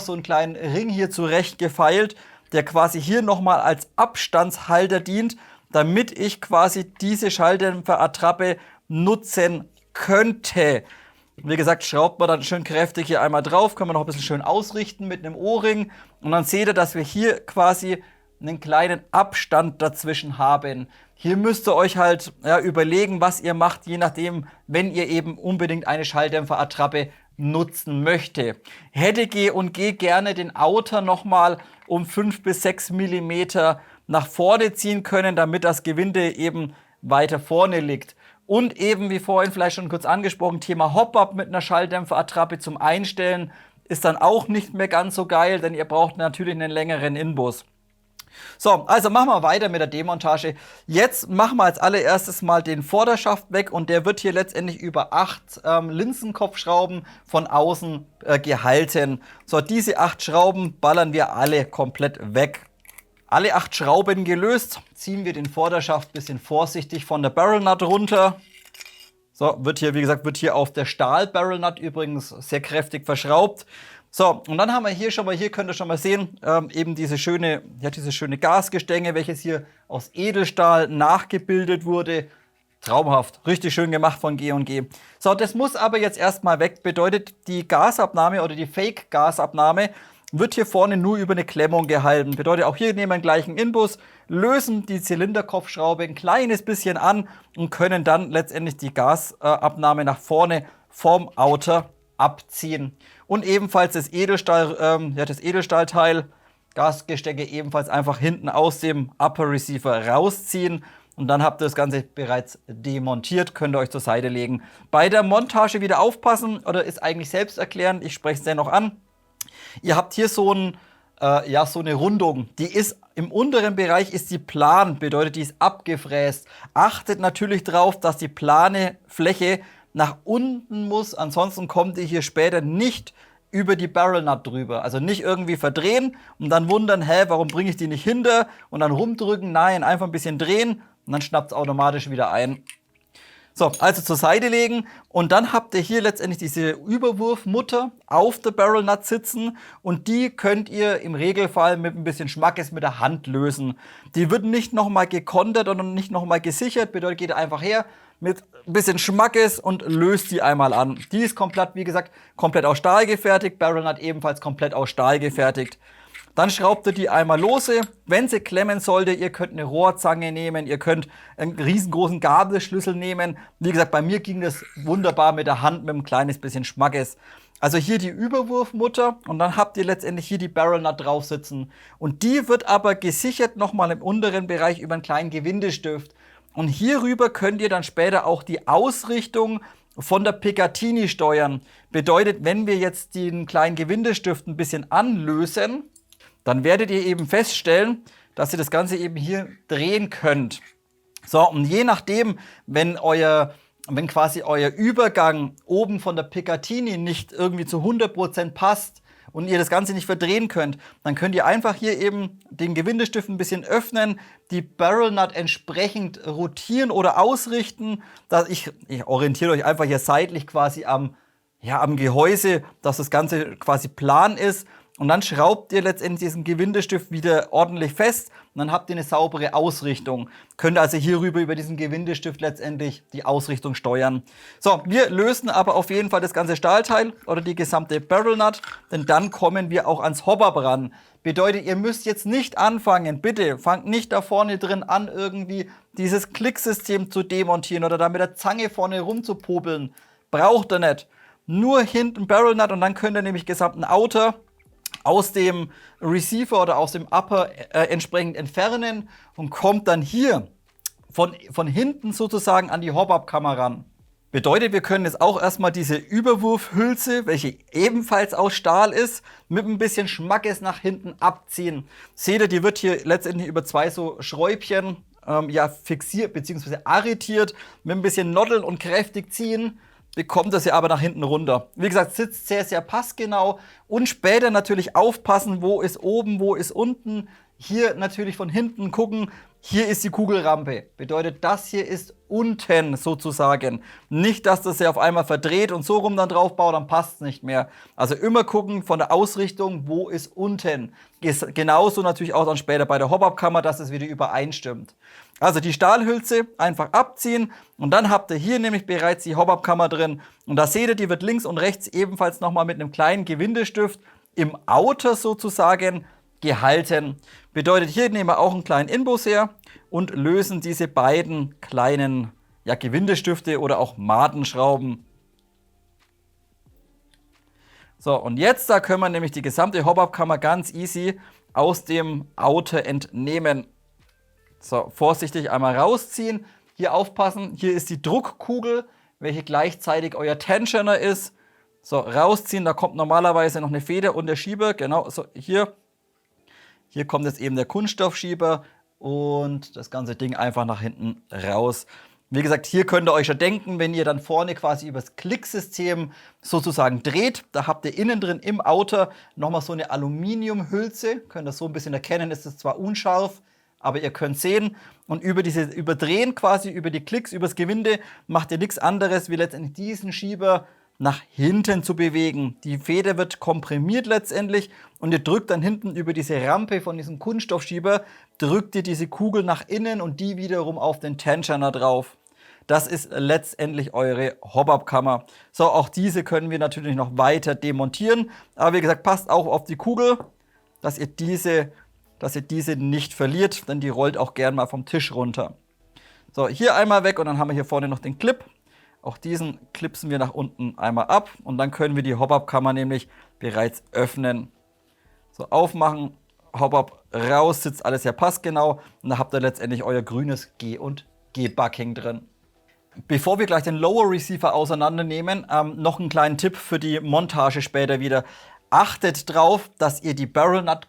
Speaker 1: so einen kleinen Ring hier zurecht gefeilt, der quasi hier nochmal als Abstandshalter dient, damit ich quasi diese Schalldämpferattrappe nutzen könnte. Wie gesagt, schraubt man dann schön kräftig hier einmal drauf, können wir noch ein bisschen schön ausrichten mit einem O-Ring. Und dann seht ihr, dass wir hier quasi einen kleinen Abstand dazwischen haben. Hier müsst ihr euch halt überlegen, was ihr macht, je nachdem, wenn ihr eben unbedingt eine Schalldämpferattrappe nutzen möchte. Hätte G&G gerne den Outer nochmal um 5 bis 6 mm nach vorne ziehen können, damit das Gewinde eben weiter vorne liegt. Und eben, wie vorhin vielleicht schon kurz angesprochen, Thema Hop-Up mit einer Schalldämpferattrappe zum Einstellen ist dann auch nicht mehr ganz so geil, denn ihr braucht natürlich einen längeren Inbus. So, also machen wir weiter mit der Demontage. Jetzt machen wir als allererstes mal den Vorderschaft weg und der wird hier letztendlich über 8 Linsenkopfschrauben von außen gehalten. So, diese 8 Schrauben ballern wir alle komplett weg. Alle 8 Schrauben gelöst, ziehen wir den Vorderschaft ein bisschen vorsichtig von der Barrel Nut runter. So, wird hier, wie gesagt, auf der Stahl-Barrel Nut übrigens sehr kräftig verschraubt. So, und dann haben wir hier könnt ihr schon mal sehen, eben diese schöne Gasgestänge, welches hier aus Edelstahl nachgebildet wurde. Traumhaft, richtig schön gemacht von G&G. So, das muss aber jetzt erstmal weg. Bedeutet, die Gasabnahme oder die Fake-Gasabnahme wird hier vorne nur über eine Klemmung gehalten. Bedeutet, auch hier nehmen wir den gleichen Inbus, lösen die Zylinderkopfschraube ein kleines bisschen an und können dann letztendlich die Gasabnahme nach vorne vom Outer abziehen. Und ebenfalls das Edelstahlteil, Gasgestecke ebenfalls einfach hinten aus dem Upper Receiver rausziehen. Und dann habt ihr das Ganze bereits demontiert, könnt ihr euch zur Seite legen. Bei der Montage wieder aufpassen, oder ist eigentlich selbsterklärend, ich spreche es dennoch an. Ihr habt hier so ein ja, so eine Rundung. Die ist im unteren Bereich ist die plan, bedeutet, die ist abgefräst. Achtet natürlich darauf, dass die plane Fläche nach unten muss, ansonsten kommt ihr hier später nicht über die Barrel Nut drüber. Also nicht irgendwie verdrehen und dann wundern, hä, warum bringe ich die nicht hinter und dann rumdrücken. Nein, einfach ein bisschen drehen und dann schnappt es automatisch wieder ein. So, also zur Seite legen und dann habt ihr hier letztendlich diese Überwurfmutter auf der Barrel Nut sitzen und die könnt ihr im Regelfall mit ein bisschen Schmackes mit der Hand lösen. Die wird nicht nochmal gekontert und nicht nochmal gesichert, bedeutet, geht einfach her mit ein bisschen Schmackes und löst die einmal an. Die ist komplett, wie gesagt, komplett aus Stahl gefertigt, Barrel Nut ebenfalls komplett aus Stahl gefertigt. Dann schraubt ihr die einmal lose. Wenn sie klemmen sollte, ihr könnt eine Rohrzange nehmen, ihr könnt einen riesengroßen Gabelschlüssel nehmen. Wie gesagt, bei mir ging das wunderbar mit der Hand, mit einem kleines bisschen Schmackes. Also hier die Überwurfmutter und dann habt ihr letztendlich hier die Barrel Nut drauf sitzen. Und die wird aber gesichert nochmal im unteren Bereich über einen kleinen Gewindestift. Und hierüber könnt ihr dann später auch die Ausrichtung von der Picatinny steuern. Bedeutet, wenn wir jetzt den kleinen Gewindestift ein bisschen anlösen, dann werdet ihr eben feststellen, dass ihr das Ganze eben hier drehen könnt. So, und je nachdem, wenn quasi euer Übergang oben von der Picatinny nicht irgendwie zu 100% passt und ihr das Ganze nicht verdrehen könnt, dann könnt ihr einfach hier eben den Gewindestift ein bisschen öffnen, die Barrel Nut entsprechend rotieren oder ausrichten. Ich orientiere euch einfach hier seitlich quasi am Gehäuse, dass das Ganze quasi plan ist. Und dann schraubt ihr letztendlich diesen Gewindestift wieder ordentlich fest und dann habt ihr eine saubere Ausrichtung. Könnt also hierüber über diesen Gewindestift letztendlich die Ausrichtung steuern. So, wir lösen aber auf jeden Fall das ganze Stahlteil oder die gesamte Barrel Nut, denn dann kommen wir auch ans Hobab ran. Bedeutet, ihr müsst jetzt nicht anfangen, bitte fangt nicht da vorne drin an, irgendwie dieses Klicksystem zu demontieren oder da mit der Zange vorne rumzupopeln. Braucht ihr nicht. Nur hinten Barrel Nut und dann könnt ihr nämlich gesamten Outer aus dem Receiver oder aus dem Upper entsprechend entfernen und kommt dann hier von hinten sozusagen an die Hobab-Kammer ran. Bedeutet, wir können jetzt auch erstmal diese Überwurfhülse, welche ebenfalls aus Stahl ist, mit ein bisschen Schmackes nach hinten abziehen. Seht ihr, die wird hier letztendlich über zwei so Schräubchen fixiert bzw. arretiert, mit ein bisschen Noddeln und kräftig ziehen. Bekommt das ja aber nach hinten runter. Wie gesagt, sitzt sehr, sehr passgenau und später natürlich aufpassen, wo ist oben, wo ist unten. Hier natürlich von hinten gucken, hier ist die Kugelrampe. Bedeutet, das hier ist unten sozusagen. Nicht, dass das ja auf einmal verdreht und so rum dann drauf baut, dann passt es nicht mehr. Also immer gucken von der Ausrichtung, wo ist unten. Ist genauso natürlich auch dann später bei der Hobab-Kammer, dass es wieder übereinstimmt. Also die Stahlhülse einfach abziehen und dann habt ihr hier nämlich bereits die Hobab-Kammer drin. Und da seht ihr, die wird links und rechts ebenfalls nochmal mit einem kleinen Gewindestift im Outer sozusagen gehalten. Bedeutet, hier nehmen wir auch einen kleinen Inbus her und lösen diese beiden kleinen Gewindestifte oder auch Madenschrauben. So, und jetzt da können wir nämlich die gesamte Hobab-Kammer ganz easy aus dem Outer entnehmen. So, vorsichtig einmal rausziehen. Hier aufpassen, hier ist die Druckkugel, welche gleichzeitig euer Tensioner ist. So, rausziehen, da kommt normalerweise noch eine Feder und der Schieber. Genau, so hier. Hier kommt jetzt eben der Kunststoffschieber und das ganze Ding einfach nach hinten raus. Wie gesagt, hier könnt ihr euch schon denken, wenn ihr dann vorne quasi übers Klicksystem sozusagen dreht, da habt ihr innen drin im Outer nochmal so eine Aluminiumhülse. Könnt ihr so ein bisschen erkennen, ist es zwar unscharf, aber ihr könnt sehen. Und über dieses Überdrehen quasi, über die Klicks, übers Gewinde, macht ihr nichts anderes, wie letztendlich diesen Schieber nach hinten zu bewegen. Die Feder wird komprimiert letztendlich und ihr drückt dann hinten über diese Rampe von diesem Kunststoffschieber, drückt ihr diese Kugel nach innen und die wiederum auf den Tensioner drauf. Das ist letztendlich eure Hobab-Kammer. So, auch diese können wir natürlich noch weiter demontieren. Aber wie gesagt, passt auch auf die Kugel, dass ihr diese nicht verliert, denn die rollt auch gern mal vom Tisch runter. So, hier einmal weg und dann haben wir hier vorne noch den Clip. Auch diesen klipsen wir nach unten einmal ab und dann können wir die Hobab-Kammer nämlich bereits öffnen. So, aufmachen, Hobab raus, sitzt alles ja passgenau und da habt ihr letztendlich euer grünes G- und G-Bucking drin. Bevor wir gleich den Lower Receiver auseinandernehmen, noch einen kleinen Tipp für die Montage später wieder. Achtet drauf, dass ihr die Barrel Nut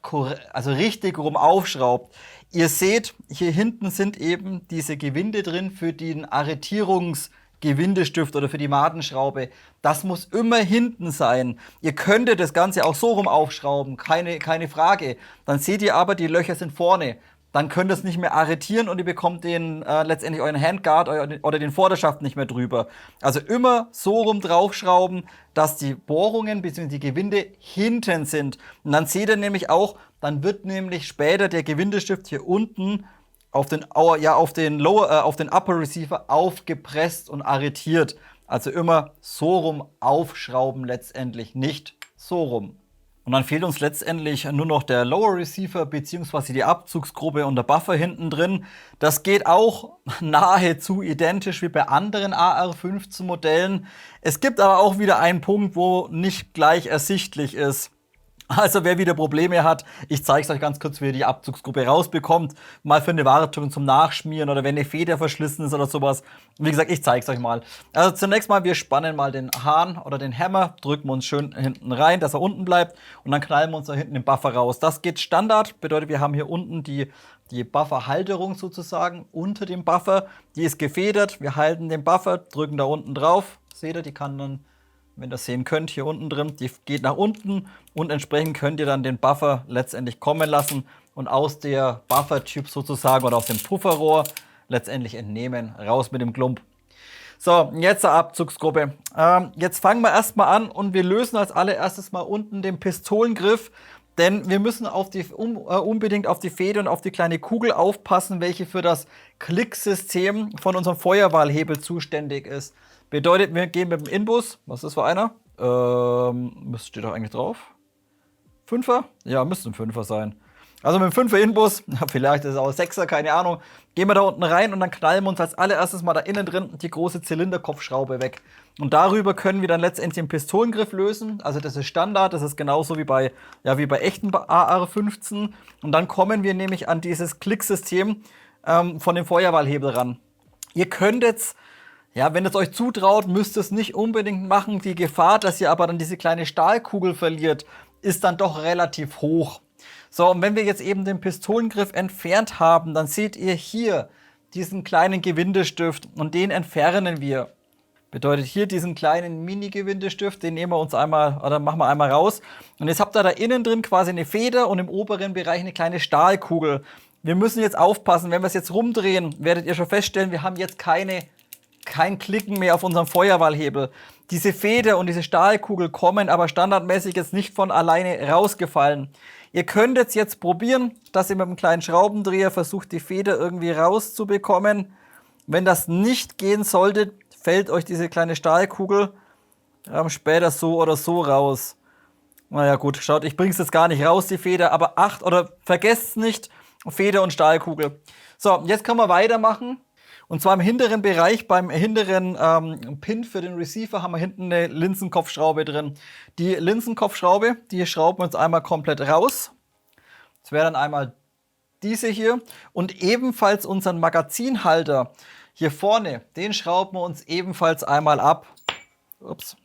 Speaker 1: also richtig rum aufschraubt. Ihr seht, hier hinten sind eben diese Gewinde drin für den Arretierungsgewindestift oder für die Madenschraube. Das muss immer hinten sein. Ihr könntet das Ganze auch so rum aufschrauben, keine Frage. Dann seht ihr aber, die Löcher sind vorne. Dann könnt ihr es nicht mehr arretieren und ihr bekommt letztendlich euren Handguard oder den Vorderschaft nicht mehr drüber. Also immer so rum draufschrauben, dass die Bohrungen bzw. die Gewinde hinten sind. Und dann seht ihr nämlich auch, dann wird nämlich später der Gewindestift hier unten auf den Upper Receiver aufgepresst und arretiert. Also immer so rum aufschrauben letztendlich, nicht so rum. Und dann fehlt uns letztendlich nur noch der Lower Receiver bzw. die Abzugsgruppe und der Buffer hinten drin. Das geht auch nahezu identisch wie bei anderen AR-15 Modellen. Es gibt aber auch wieder einen Punkt, wo nicht gleich ersichtlich ist. Also wer wieder Probleme hat, ich zeige es euch ganz kurz, wie ihr die Abzugsgruppe rausbekommt. Mal für eine Wartung zum Nachschmieren oder wenn eine Feder verschlissen ist oder sowas. Wie gesagt, ich zeige es euch mal. Also zunächst mal, wir spannen mal den Hahn oder den Hammer, drücken uns schön hinten rein, dass er unten bleibt. Und dann knallen wir uns da hinten den Buffer raus. Das geht Standard, bedeutet, wir haben hier unten die Bufferhalterung sozusagen unter dem Buffer. Die ist gefedert, wir halten den Buffer, drücken da unten drauf. Seht ihr, die kann dann, wenn ihr das sehen könnt, hier unten drin, die geht nach unten und entsprechend könnt ihr dann den Buffer letztendlich kommen lassen und aus der Buffer-Tube sozusagen oder aus dem Pufferrohr letztendlich entnehmen. Raus mit dem Klump. So, jetzt zur Abzugsgruppe. Jetzt fangen wir erstmal an und wir lösen als allererstes mal unten den Pistolengriff, denn wir müssen unbedingt auf die Feder und auf die kleine Kugel aufpassen, welche für das Klicksystem von unserem Feuerwahlhebel zuständig ist. Bedeutet, wir gehen mit dem Inbus. Was ist das für einer? Steht doch eigentlich drauf. 5er? Ja, müsste ein 5er sein. Also mit dem 5er Inbus, vielleicht ist es auch ein 6er, keine Ahnung. Gehen wir da unten rein und dann knallen wir uns als allererstes mal da innen drin die große Zylinderkopfschraube weg. Und darüber können wir dann letztendlich den Pistolengriff lösen. Also das ist Standard, das ist genauso wie bei echten AR-15. Und dann kommen wir nämlich an dieses Klicksystem von dem Feuerwahlhebel ran. Ihr könnt jetzt, ja, wenn es euch zutraut, müsst ihr es nicht unbedingt machen. Die Gefahr, dass ihr aber dann diese kleine Stahlkugel verliert, ist dann doch relativ hoch. So, und wenn wir jetzt eben den Pistolengriff entfernt haben, dann seht ihr hier diesen kleinen Gewindestift und den entfernen wir. Bedeutet hier diesen kleinen Mini-Gewindestift, den nehmen wir uns einmal, oder machen wir einmal raus. Und jetzt habt ihr da innen drin quasi eine Feder und im oberen Bereich eine kleine Stahlkugel. Wir müssen jetzt aufpassen, wenn wir es jetzt rumdrehen, werdet ihr schon feststellen, wir haben jetzt kein Klicken mehr auf unserem Feuerwahlhebel. Diese Feder und diese Stahlkugel kommen aber standardmäßig jetzt nicht von alleine rausgefallen. Ihr könnt jetzt probieren, dass ihr mit einem kleinen Schraubendreher versucht, die Feder irgendwie rauszubekommen. Wenn das nicht gehen sollte, fällt euch diese kleine Stahlkugel später so oder so raus. Naja gut, schaut, ich bringe es jetzt gar nicht raus, die Feder, aber vergesst nicht, Feder und Stahlkugel. So, jetzt können wir weitermachen. Und zwar im hinteren Bereich, beim hinteren Pin für den Receiver, haben wir hinten eine Linsenkopfschraube drin. Die Linsenkopfschraube, die schrauben wir uns einmal komplett raus. Das wäre dann einmal diese hier. Und ebenfalls unseren Magazinhalter hier vorne, den schrauben wir uns ebenfalls einmal ab. Ups.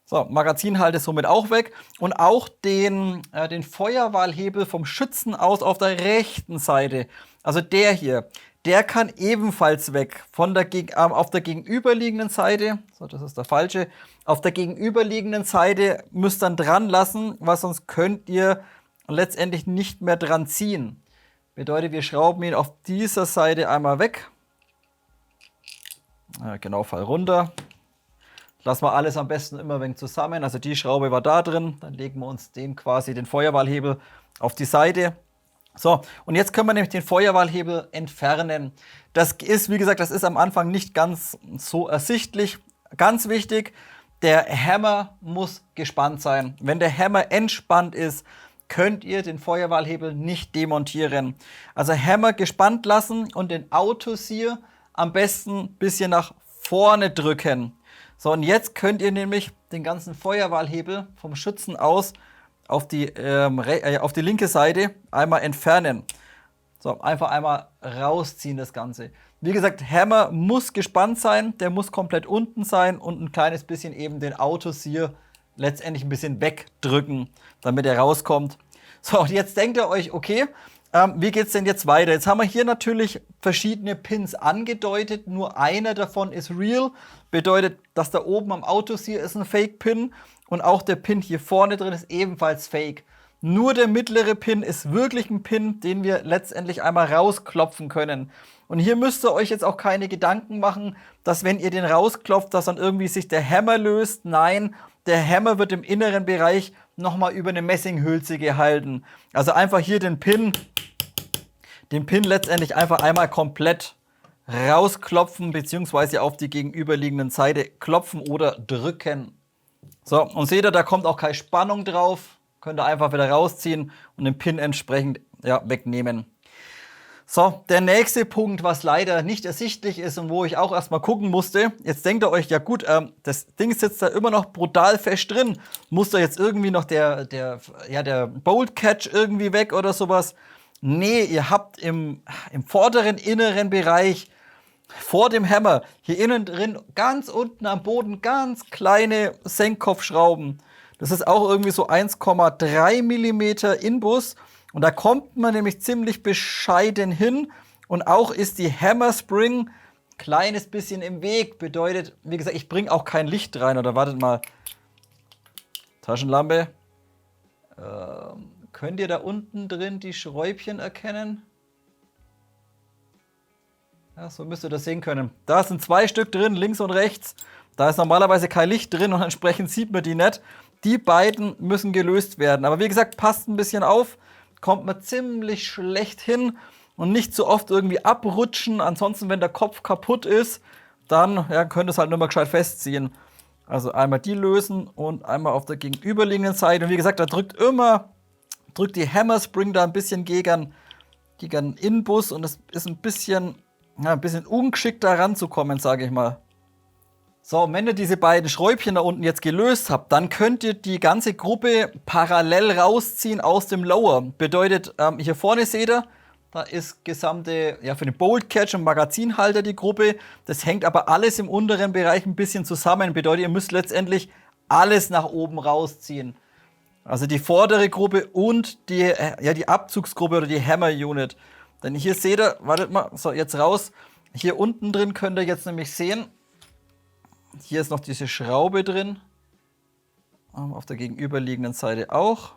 Speaker 1: So, Magazinhalter ist somit auch weg. Und auch den Feuerwahlhebel vom Schützen aus auf der rechten Seite, also der hier, der kann ebenfalls weg. Auf der gegenüberliegenden Seite, so, das ist der falsche, auf der gegenüberliegenden Seite müsst ihr dann dran lassen, weil sonst könnt ihr letztendlich nicht mehr dran ziehen. Bedeutet, wir schrauben ihn auf dieser Seite einmal weg. Genau, Fall runter. Lassen wir alles am besten immer ein wenig zusammen. Also die Schraube war da drin. Dann legen wir uns den Feuerwahlhebel auf die Seite. So, und jetzt können wir nämlich den Feuerwahlhebel entfernen. Das ist, wie gesagt, das ist am Anfang nicht ganz so ersichtlich. Ganz wichtig, der Hammer muss gespannt sein. Wenn der Hammer entspannt ist, könnt ihr den Feuerwahlhebel nicht demontieren. Also Hammer gespannt lassen und den Autosear am besten ein bisschen nach vorne drücken. So, und jetzt könnt ihr nämlich den ganzen Feuerwahlhebel vom Schützen aus auf die linke Seite einmal entfernen. So, einfach einmal rausziehen das Ganze. Wie gesagt, Hammer muss gespannt sein, der muss komplett unten sein und ein kleines bisschen eben den Autosear letztendlich ein bisschen wegdrücken, damit er rauskommt. So, und jetzt denkt ihr euch, okay, wie geht's denn jetzt weiter? Jetzt haben wir hier natürlich verschiedene Pins angedeutet, nur einer davon ist real, bedeutet, dass da oben am Autos hier ist ein Fake-Pin und auch der Pin hier vorne drin ist ebenfalls fake. Nur der mittlere Pin ist wirklich ein Pin, den wir letztendlich einmal rausklopfen können. Und hier müsst ihr euch jetzt auch keine Gedanken machen, dass wenn ihr den rausklopft, dass dann irgendwie sich der Hammer löst. Nein, der Hammer wird im inneren Bereich nochmal über eine Messinghülse gehalten. Also einfach hier den Pin letztendlich einfach einmal komplett rausklopfen, beziehungsweise auf die gegenüberliegenden Seite klopfen oder drücken. So, und seht ihr, da kommt auch keine Spannung drauf. Könnt ihr einfach wieder rausziehen und den Pin entsprechend wegnehmen. So, der nächste Punkt, was leider nicht ersichtlich ist und wo ich auch erstmal gucken musste. Jetzt denkt ihr euch, ja gut, das Ding sitzt da immer noch brutal fest drin. Muss da jetzt irgendwie noch der Bolt Catch irgendwie weg oder sowas? Nee, ihr habt im vorderen inneren Bereich vor dem Hammer, hier innen drin, ganz unten am Boden, ganz kleine Senkkopfschrauben. Das ist auch irgendwie so 1,3 mm Inbus. Und da kommt man nämlich ziemlich bescheiden hin. Und auch ist die Hammer Spring ein kleines bisschen im Weg. Bedeutet, wie gesagt, ich bringe auch kein Licht rein. Oder wartet mal. Taschenlampe. Könnt ihr da unten drin die Schräubchen erkennen? Ja, so müsst ihr das sehen können. Da sind 2 Stück drin, links und rechts. Da ist normalerweise kein Licht drin und entsprechend sieht man die nicht. Die beiden müssen gelöst werden. Aber wie gesagt, passt ein bisschen auf. Kommt man ziemlich schlecht hin und nicht so oft irgendwie abrutschen. Ansonsten, wenn der Kopf kaputt ist, dann könnt ihr es halt nur mal gescheit festziehen. Also einmal die lösen und einmal auf der gegenüberliegenden Seite. Und wie gesagt, da drückt die Hammer Spring da ein bisschen gegen den Inbus und es ist ein bisschen ungeschickt da ranzukommen, sage ich mal. So, und wenn ihr diese beiden Schräubchen da unten jetzt gelöst habt, dann könnt ihr die ganze Gruppe parallel rausziehen aus dem Lower. Bedeutet, hier vorne seht ihr, da ist gesamte, für den Bolt Catch und Magazinhalter die Gruppe. Das hängt aber alles im unteren Bereich ein bisschen zusammen. Bedeutet, ihr müsst letztendlich alles nach oben rausziehen. Also die vordere Gruppe und die Abzugsgruppe oder die Hammer Unit. Denn hier seht ihr, wartet mal, so jetzt raus. Hier unten drin könnt ihr jetzt nämlich sehen, hier ist noch diese Schraube drin. Auf der gegenüberliegenden Seite auch.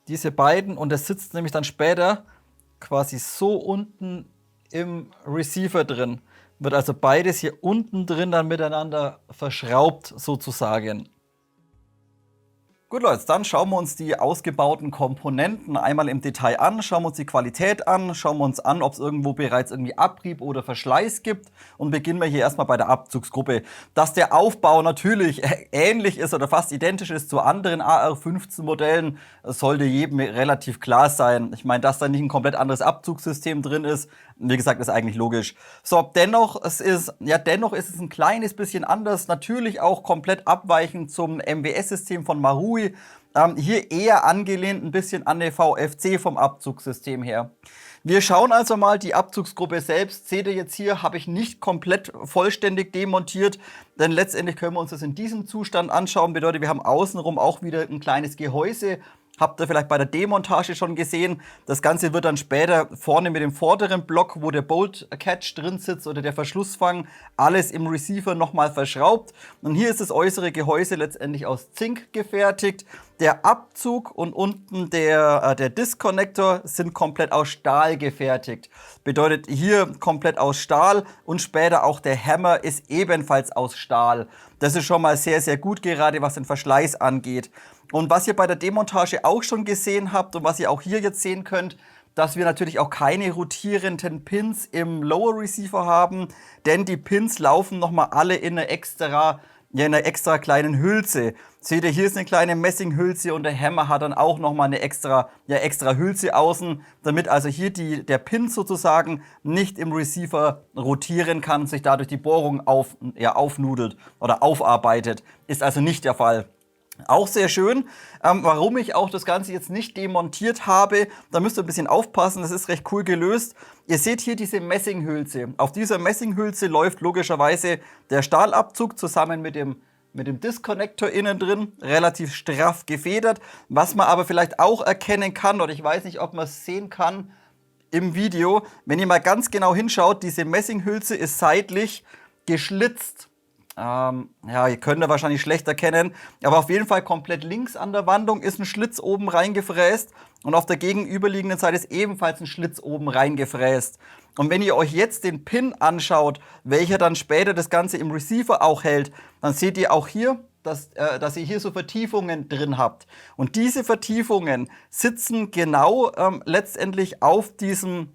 Speaker 1: Diese beiden, und das sitzt nämlich dann später quasi so unten im Receiver drin. Wird also beides hier unten drin dann miteinander verschraubt sozusagen. Gut Leute, dann schauen wir uns die ausgebauten Komponenten einmal im Detail an, schauen wir uns die Qualität an, schauen wir uns an, ob es irgendwo bereits irgendwie Abrieb oder Verschleiß gibt und beginnen wir hier erstmal bei der Abzugsgruppe. Dass der Aufbau natürlich ähnlich ist oder fast identisch ist zu anderen AR-15 Modellen, sollte jedem relativ klar sein. Ich meine, dass da nicht ein komplett anderes Abzugssystem drin ist, wie gesagt, ist eigentlich logisch. So, dennoch ist es ein kleines bisschen anders, natürlich auch komplett abweichend zum MWS-System von Marui. Hier eher angelehnt ein bisschen an eine VFC vom Abzugssystem her. Wir schauen also mal die Abzugsgruppe selbst. Seht ihr jetzt hier, habe ich nicht komplett vollständig demontiert, denn letztendlich können wir uns das in diesem Zustand anschauen. Bedeutet, wir haben außenrum auch wieder ein kleines Gehäuse. Habt ihr vielleicht bei der Demontage schon gesehen. Das Ganze wird dann später vorne mit dem vorderen Block, wo der Bolt Catch drin sitzt oder der Verschlussfang, alles im Receiver nochmal verschraubt. Und hier ist das äußere Gehäuse letztendlich aus Zink gefertigt. Der Abzug und unten der Disconnector sind komplett aus Stahl gefertigt. Bedeutet hier komplett aus Stahl und später auch der Hammer ist ebenfalls aus Stahl. Das ist schon mal sehr, sehr gut, gerade was den Verschleiß angeht. Und was ihr bei der Demontage auch schon gesehen habt und was ihr auch hier jetzt sehen könnt, dass wir natürlich auch keine rotierenden Pins im Lower Receiver haben, denn die Pins laufen nochmal alle in einer extra kleinen Hülse. Seht ihr, hier ist eine kleine Messinghülse und der Hammer hat dann auch nochmal eine extra Hülse außen, damit also hier der Pin sozusagen nicht im Receiver rotieren kann und sich dadurch die Bohrung aufnudelt oder aufarbeitet. Ist also nicht der Fall. Auch sehr schön, warum ich auch das Ganze jetzt nicht demontiert habe, da müsst ihr ein bisschen aufpassen, das ist recht cool gelöst. Ihr seht hier diese Messinghülse. Auf dieser Messinghülse läuft logischerweise der Stahlabzug zusammen mit dem mit dem Disconnector innen drin, relativ straff gefedert. Was man aber vielleicht auch erkennen kann, oder ich weiß nicht, ob man es sehen kann im Video, wenn ihr mal ganz genau hinschaut, diese Messinghülse ist seitlich geschlitzt. Ja, ihr könnt da wahrscheinlich schlecht erkennen, aber auf jeden Fall komplett links an der Wandung ist ein Schlitz oben reingefräst und auf der gegenüberliegenden Seite ist ebenfalls ein Schlitz oben reingefräst. Und wenn ihr euch jetzt den Pin anschaut, welcher dann später das Ganze im Receiver auch hält, dann seht ihr auch hier, dass ihr hier so Vertiefungen drin habt. Und diese Vertiefungen sitzen genau letztendlich auf diesem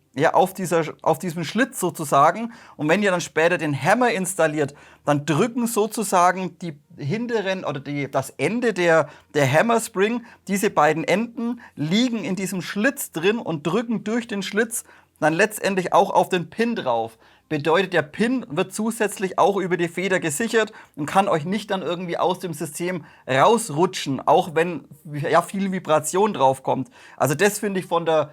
Speaker 1: Schlitz sozusagen. Und wenn ihr dann später den Hammer installiert, dann drücken sozusagen die hinteren oder das Ende der Hammer Spring, diese beiden Enden liegen in diesem Schlitz drin und drücken durch den Schlitz dann letztendlich auch auf den Pin drauf. Bedeutet, der Pin wird zusätzlich auch über die Feder gesichert und kann euch nicht dann irgendwie aus dem System rausrutschen, auch wenn ja viel Vibration drauf kommt. Also das finde ich von der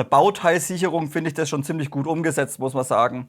Speaker 1: Bauteilsicherung finde ich das schon ziemlich gut umgesetzt, muss man sagen.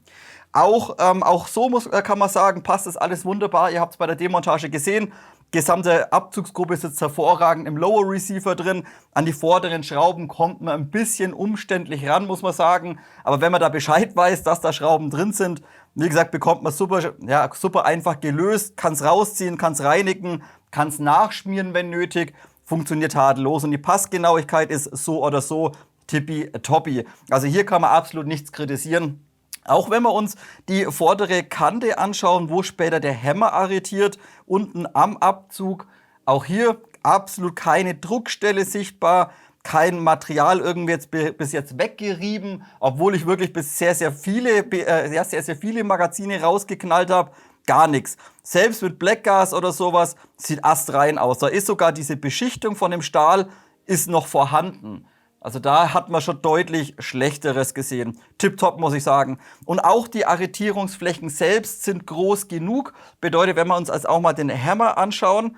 Speaker 1: Auch so kann man sagen, passt das alles wunderbar. Ihr habt es bei der Demontage gesehen. Gesamte Abzugsgruppe sitzt hervorragend im Lower Receiver drin. An die vorderen Schrauben kommt man ein bisschen umständlich ran, muss man sagen. Aber wenn man da Bescheid weiß, dass da Schrauben drin sind, wie gesagt, bekommt man super einfach gelöst. Kann es rausziehen, kann es reinigen, kann es nachschmieren, wenn nötig. Funktioniert tadellos und die Passgenauigkeit ist so oder so tippitoppi. Also hier kann man absolut nichts kritisieren. Auch wenn wir uns die vordere Kante anschauen, wo später der Hammer arretiert, unten am Abzug, auch hier absolut keine Druckstelle sichtbar, kein Material irgendwie jetzt bis jetzt weggerieben, obwohl ich wirklich bis sehr viele Magazine rausgeknallt habe. Gar nichts. Selbst mit Blackgas oder sowas sieht astrein aus. Da ist sogar diese Beschichtung von dem Stahl ist noch vorhanden. Also da hat man schon deutlich Schlechteres gesehen. Tipptopp, muss ich sagen. Und auch die Arretierungsflächen selbst sind groß genug. Bedeutet, wenn wir uns also auch mal den Hammer anschauen,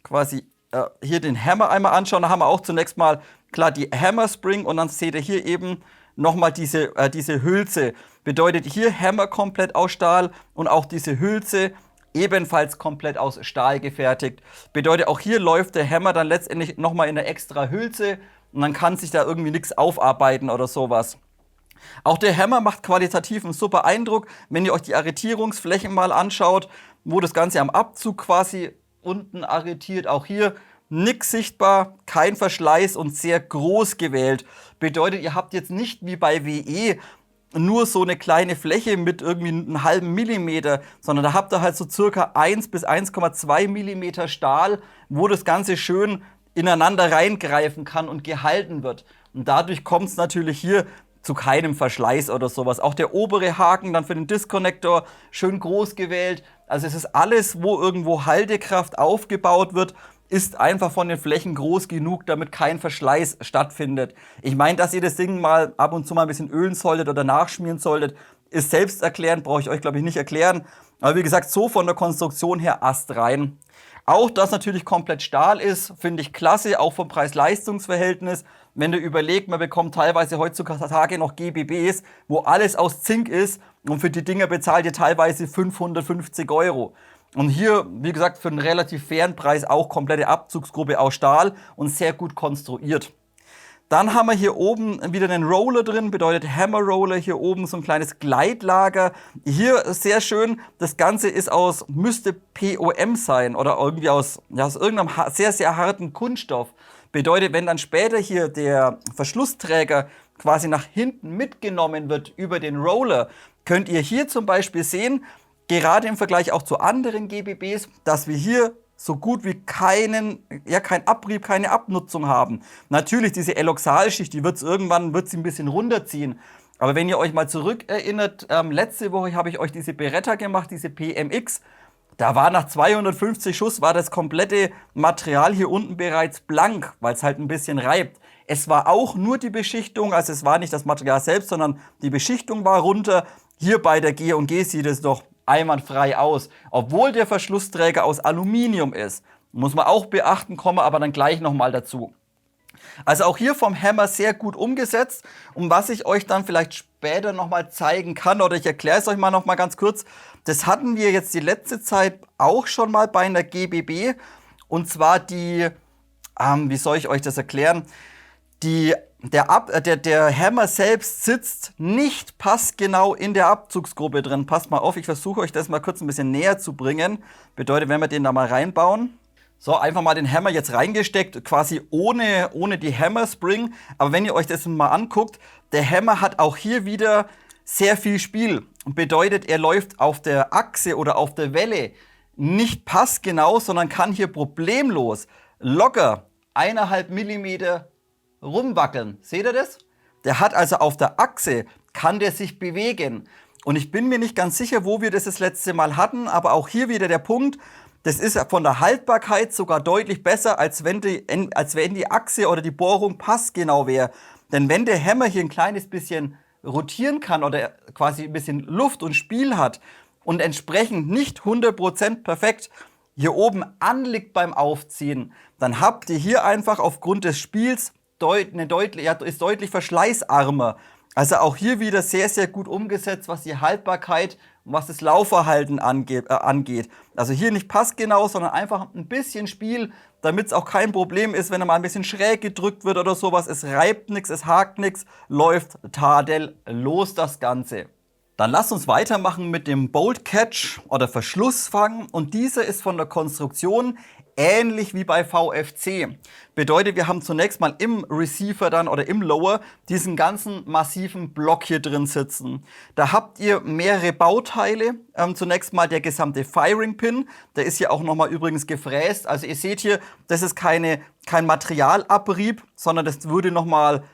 Speaker 1: quasi hier den Hammer einmal anschauen, da haben wir auch zunächst mal klar die Hammer Spring und dann seht ihr hier eben nochmal diese Hülse. Bedeutet hier Hammer komplett aus Stahl und auch diese Hülse ebenfalls komplett aus Stahl gefertigt. Bedeutet, auch hier läuft der Hammer dann letztendlich nochmal in einer extra Hülse. Und dann kann sich da irgendwie nichts aufarbeiten oder sowas. Auch der Hammer macht qualitativ einen super Eindruck, wenn ihr euch die Arretierungsflächen mal anschaut, wo das Ganze am Abzug quasi unten arretiert. Auch hier nichts sichtbar, kein Verschleiß und sehr groß gewählt. Bedeutet, ihr habt jetzt nicht wie bei WE nur so eine kleine Fläche mit irgendwie einem halben Millimeter, sondern da habt ihr halt so circa 1 bis 1,2 Millimeter Stahl, wo das Ganze schön ineinander reingreifen kann und gehalten wird. Und dadurch kommt es natürlich hier zu keinem Verschleiß oder sowas. Auch der obere Haken dann für den Disconnector schön groß gewählt. Also es ist alles, wo irgendwo Haltekraft aufgebaut wird, ist einfach von den Flächen groß genug, damit kein Verschleiß stattfindet. Ich meine, dass ihr das Ding mal ab und zu mal ein bisschen ölen solltet oder nachschmieren solltet, ist selbsterklärend, brauche ich euch glaube ich nicht erklären. Aber wie gesagt, so von der Konstruktion her astrein. Auch, dass natürlich komplett Stahl ist, finde ich klasse, auch vom Preis-Leistungs-Verhältnis. Wenn ihr überlegt, man bekommt teilweise heutzutage noch GBBs, wo alles aus Zink ist und für die Dinger bezahlt ihr teilweise 550 €. Und hier, wie gesagt, für einen relativ fairen Preis auch komplette Abzugsgruppe aus Stahl und sehr gut konstruiert. Dann haben wir hier oben wieder einen Roller drin, bedeutet Hammer Roller, hier oben so ein kleines Gleitlager. Hier sehr schön, das Ganze müsste POM sein oder irgendwie aus irgendeinem sehr, sehr harten Kunststoff. Bedeutet, wenn dann später hier der Verschlussträger quasi nach hinten mitgenommen wird über den Roller, könnt ihr hier zum Beispiel sehen, gerade im Vergleich auch zu anderen GBBs, dass wir hier so gut wie kein Abrieb, keine Abnutzung haben. Natürlich, diese Eloxalschicht, die irgendwann ein bisschen runterziehen. Aber wenn ihr euch mal zurückerinnert, letzte Woche habe ich euch diese Beretta gemacht, diese PMX. Da war nach 250 Schuss war das komplette Material hier unten bereits blank, weil es halt ein bisschen reibt. Es war auch nur die Beschichtung, also es war nicht das Material selbst, sondern die Beschichtung war runter. Hier bei der G&G sieht es doch einwandfrei aus, obwohl der Verschlussträger aus Aluminium ist. Muss man auch beachten, komme aber dann gleich nochmal dazu. Also auch hier vom Hammer sehr gut umgesetzt. Und was ich euch dann vielleicht später nochmal zeigen kann, oder ich erkläre es euch mal nochmal ganz kurz, das hatten wir jetzt die letzte Zeit auch schon mal bei einer GBB. Und zwar die, wie soll ich euch das erklären? Der Hammer selbst sitzt nicht passgenau in der Abzugsgruppe drin. Passt mal auf, ich versuche euch das mal kurz ein bisschen näher zu bringen. Bedeutet, wenn wir den da mal reinbauen. So, einfach mal den Hammer jetzt reingesteckt, quasi ohne die Hammer Spring. Aber wenn ihr euch das mal anguckt, der Hammer hat auch hier wieder sehr viel Spiel. Bedeutet, er läuft auf der Achse oder auf der Welle nicht passgenau, sondern kann hier problemlos locker 1,5 Millimeter rumwackeln. Seht ihr das? Der hat also auf der Achse, kann der sich bewegen. Und ich bin mir nicht ganz sicher, wo wir das letzte Mal hatten, aber auch hier wieder der Punkt, das ist von der Haltbarkeit sogar deutlich besser, als wenn die Achse oder die Bohrung passgenau wäre. Denn wenn der Hammer hier ein kleines bisschen rotieren kann oder quasi ein bisschen Luft und Spiel hat und entsprechend nicht 100% perfekt hier oben anliegt beim Aufziehen, dann habt ihr hier einfach aufgrund des Spiels ist deutlich verschleißarmer. Also auch hier wieder sehr, sehr gut umgesetzt, was die Haltbarkeit und was das Laufverhalten angeht. Also hier nicht passgenau, sondern einfach ein bisschen Spiel, damit es auch kein Problem ist, wenn er mal ein bisschen schräg gedrückt wird oder sowas. Es reibt nichts, es hakt nichts, läuft tadellos das Ganze. Dann lasst uns weitermachen mit dem Bolt Catch oder Verschlussfang. Und dieser ist von der Konstruktion ähnlich wie bei VFC. Bedeutet, wir haben zunächst mal im Receiver dann oder im Lower diesen ganzen massiven Block hier drin sitzen. Da habt ihr mehrere Bauteile. Zunächst mal der gesamte Firing Pin. Der ist hier auch nochmal übrigens gefräst. Also ihr seht hier, das ist kein Materialabrieb, sondern das wurde nochmal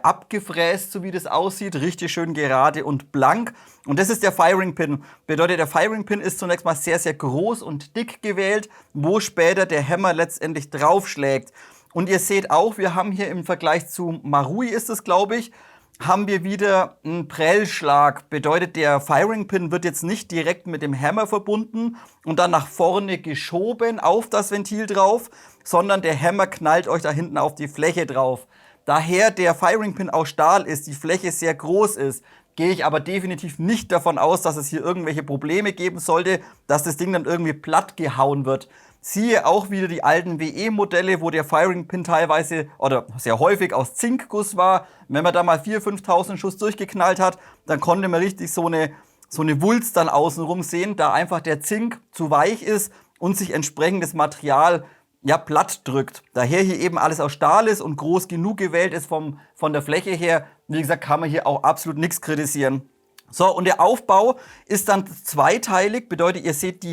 Speaker 1: abgefräst, so wie das aussieht, richtig schön gerade und blank. Und das ist der Firing Pin. Bedeutet, der Firing Pin ist zunächst mal sehr, sehr groß und dick gewählt, wo später der Hammer letztendlich draufschlägt. Und ihr seht auch, wir haben hier im Vergleich zu Marui ist es, glaube ich, haben wir wieder einen Prellschlag. Bedeutet, der Firing Pin wird jetzt nicht direkt mit dem Hammer verbunden und dann nach vorne geschoben auf das Ventil drauf, sondern der Hammer knallt euch da hinten auf die Fläche drauf. Daher der Firing Pin aus Stahl ist, die Fläche sehr groß ist, gehe ich aber definitiv nicht davon aus, dass es hier irgendwelche Probleme geben sollte, dass das Ding dann irgendwie platt gehauen wird. Siehe auch wieder die alten WE-Modelle, wo der Firing Pin teilweise oder sehr häufig aus Zinkguss war. Wenn man da mal 4.000, 5.000 Schuss durchgeknallt hat, dann konnte man richtig so eine Wulst dann außenrum sehen, da einfach der Zink zu weich ist und sich entsprechend das Material platt drückt. Daher hier eben alles aus Stahl ist und groß genug gewählt ist von der Fläche her. Wie gesagt, kann man hier auch absolut nichts kritisieren. So, und der Aufbau ist dann zweiteilig. Bedeutet, ihr seht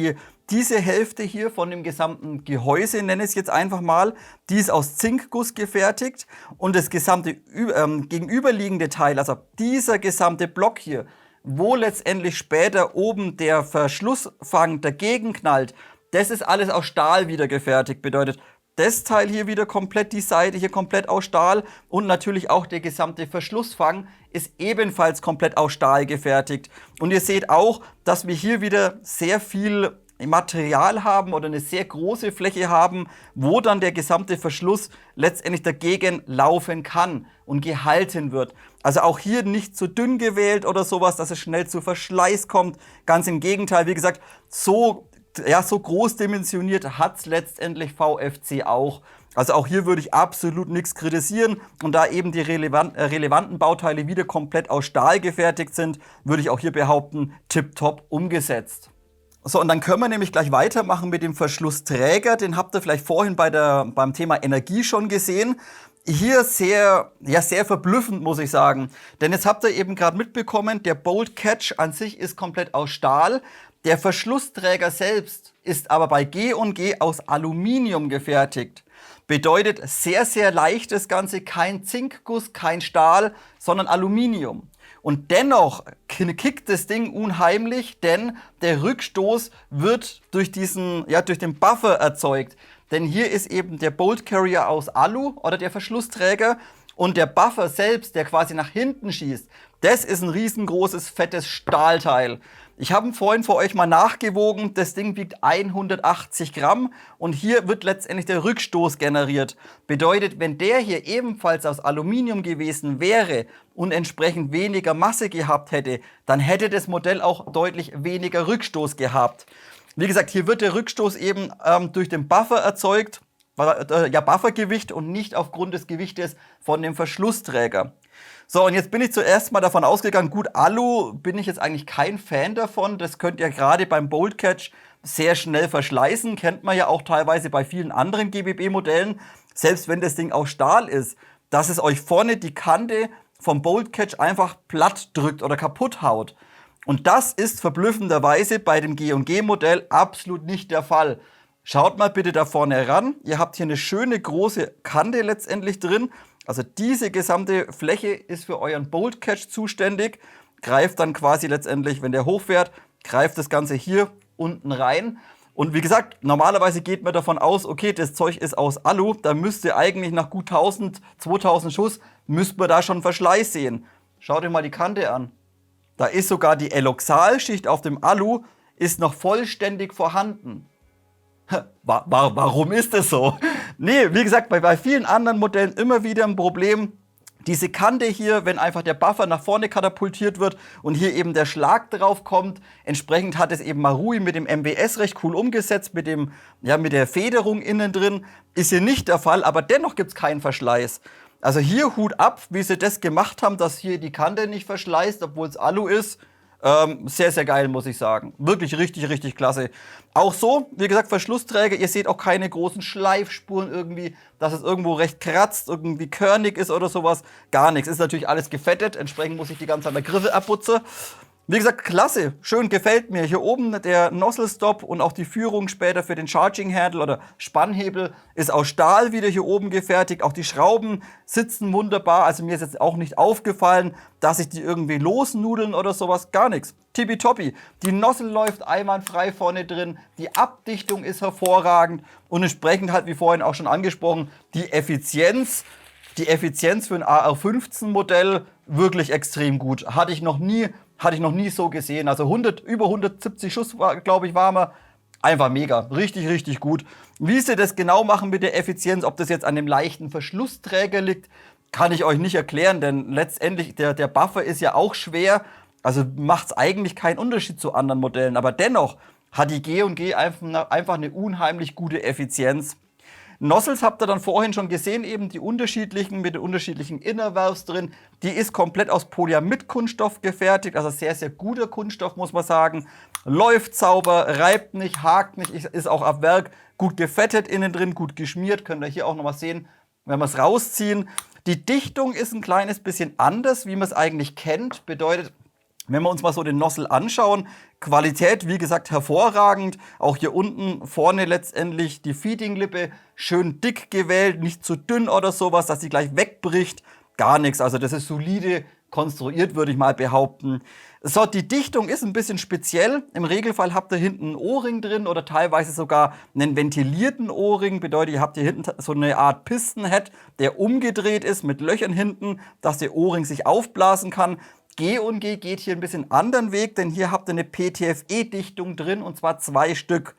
Speaker 1: diese Hälfte hier von dem gesamten Gehäuse, nenne ich es jetzt einfach mal, die ist aus Zinkguss gefertigt. Und das gesamte gegenüberliegende Teil, also dieser gesamte Block hier, wo letztendlich später oben der Verschlussfang dagegen knallt, das ist alles aus Stahl wieder gefertigt. Bedeutet, das Teil hier wieder komplett, die Seite hier komplett aus Stahl und natürlich auch der gesamte Verschlussfang ist ebenfalls komplett aus Stahl gefertigt. Und ihr seht auch, dass wir hier wieder sehr viel Material haben oder eine sehr große Fläche haben, wo dann der gesamte Verschluss letztendlich dagegen laufen kann und gehalten wird. Also auch hier nicht zu dünn gewählt oder sowas, dass es schnell zu Verschleiß kommt. Ganz im Gegenteil, wie gesagt, so groß dimensioniert hat es letztendlich VFC auch. Also auch hier würde ich absolut nichts kritisieren. Und da eben die relevanten Bauteile wieder komplett aus Stahl gefertigt sind, würde ich auch hier behaupten, tipptopp umgesetzt. So, und dann können wir nämlich gleich weitermachen mit dem Verschlussträger. Den habt ihr vielleicht vorhin beim Thema Energie schon gesehen. Hier sehr verblüffend, muss ich sagen. Denn jetzt habt ihr eben gerade mitbekommen, der Bolt Catch an sich ist komplett aus Stahl. Der Verschlussträger selbst ist aber bei G&G aus Aluminium gefertigt. Bedeutet sehr, sehr leicht das Ganze, kein Zinkguss, kein Stahl, sondern Aluminium. Und dennoch kickt das Ding unheimlich, denn der Rückstoß wird durch den Buffer erzeugt. Denn hier ist eben der Bolt Carrier aus Alu oder der Verschlussträger Und der Buffer selbst, der quasi nach hinten schießt, das ist ein riesengroßes, fettes Stahlteil. Ich habe vorhin für euch mal nachgewogen, das Ding wiegt 180 Gramm und hier wird letztendlich der Rückstoß generiert. Bedeutet, wenn der hier ebenfalls aus Aluminium gewesen wäre und entsprechend weniger Masse gehabt hätte, dann hätte das Modell auch deutlich weniger Rückstoß gehabt. Wie gesagt, hier wird der Rückstoß eben durch den Buffer erzeugt, Buffergewicht und nicht aufgrund des Gewichtes von dem Verschlussträger. So, und jetzt bin ich zuerst mal davon ausgegangen, gut, Alu bin ich jetzt eigentlich kein Fan davon. Das könnt ihr gerade beim Bolt Catch sehr schnell verschleißen. Kennt man ja auch teilweise bei vielen anderen GBB-Modellen. Selbst wenn das Ding aus Stahl ist, dass es euch vorne die Kante vom Bolt Catch einfach platt drückt oder kaputt haut. Und das ist verblüffenderweise bei dem G&G-Modell absolut nicht der Fall. Schaut mal bitte da vorne ran. Ihr habt hier eine schöne große Kante letztendlich drin. Also diese gesamte Fläche ist für euren Bolt Catch zuständig. Greift dann quasi letztendlich, wenn der hochfährt, greift das Ganze hier unten rein. Und wie gesagt, normalerweise geht man davon aus, okay, das Zeug ist aus Alu. Da müsste eigentlich nach gut 1000, 2000 Schuss, müsste man da schon Verschleiß sehen. Schaut euch mal die Kante an. Da ist sogar die Eloxalschicht auf dem Alu ist noch vollständig vorhanden. Warum ist das so? Nee, wie gesagt, bei vielen anderen Modellen immer wieder ein Problem. Diese Kante hier, wenn einfach der Buffer nach vorne katapultiert wird und hier eben der Schlag drauf kommt, entsprechend hat es eben Marui mit dem MBS recht cool umgesetzt, mit der Federung innen drin. Ist hier nicht der Fall, aber dennoch gibt es keinen Verschleiß. Also hier Hut ab, wie sie das gemacht haben, dass hier die Kante nicht verschleißt, obwohl es Alu ist. Sehr, sehr geil, muss ich sagen. Wirklich richtig, richtig klasse. Auch so, wie gesagt, Verschlussträger. Ihr seht auch keine großen Schleifspuren irgendwie, dass es irgendwo recht kratzt, irgendwie körnig ist oder sowas. Gar nichts. Ist natürlich alles gefettet. Entsprechend muss ich die ganze Zeit der Griffe abputzen. Wie gesagt, klasse, schön, gefällt mir. Hier oben der Nozzle Stop und auch die Führung später für den Charging Handle oder Spannhebel ist aus Stahl wieder hier oben gefertigt. Auch die Schrauben sitzen wunderbar. Also mir ist jetzt auch nicht aufgefallen, dass sich die irgendwie losnudeln oder sowas. Gar nichts. Tippitoppi. Die Nozzle läuft einwandfrei vorne drin. Die Abdichtung ist hervorragend. Und entsprechend halt, wie vorhin auch schon angesprochen, die Effizienz für ein AR15 Modell wirklich extrem gut. Hatte ich noch nie so gesehen. Also über 170 Schuss, glaube ich, waren wir. Einfach mega. Richtig, richtig gut. Wie sie das genau machen mit der Effizienz, ob das jetzt an dem leichten Verschlussträger liegt, kann ich euch nicht erklären, denn letztendlich, der Buffer ist ja auch schwer. Also macht es eigentlich keinen Unterschied zu anderen Modellen. Aber dennoch hat die G&G einfach eine unheimlich gute Effizienz. Nozzles habt ihr dann vorhin schon gesehen, eben die unterschiedlichen mit den unterschiedlichen Inner Valves drin. Die ist komplett aus Polyamid-Kunststoff gefertigt, also sehr, sehr guter Kunststoff, muss man sagen. Läuft sauber, reibt nicht, hakt nicht, ist auch ab Werk gut gefettet innen drin, gut geschmiert. Könnt ihr hier auch nochmal sehen, wenn wir es rausziehen. Die Dichtung ist ein kleines bisschen anders, wie man es eigentlich kennt. Bedeutet, wenn wir uns mal so den Nozzle anschauen, Qualität, wie gesagt, hervorragend. Auch hier unten vorne letztendlich die Feeding-Lippe schön dick gewählt, nicht zu dünn oder sowas, dass sie gleich wegbricht. Gar nichts, also das ist solide konstruiert, würde ich mal behaupten. So, die Dichtung ist ein bisschen speziell. Im Regelfall habt ihr hinten einen O-Ring drin oder teilweise sogar einen ventilierten O-Ring. Bedeutet, ihr habt hier hinten so eine Art Piston-Head, der umgedreht ist mit Löchern hinten, dass der O-Ring sich aufblasen kann. G&G geht hier ein bisschen anderen Weg, denn hier habt ihr eine PTFE-Dichtung drin und zwar 2 Stück.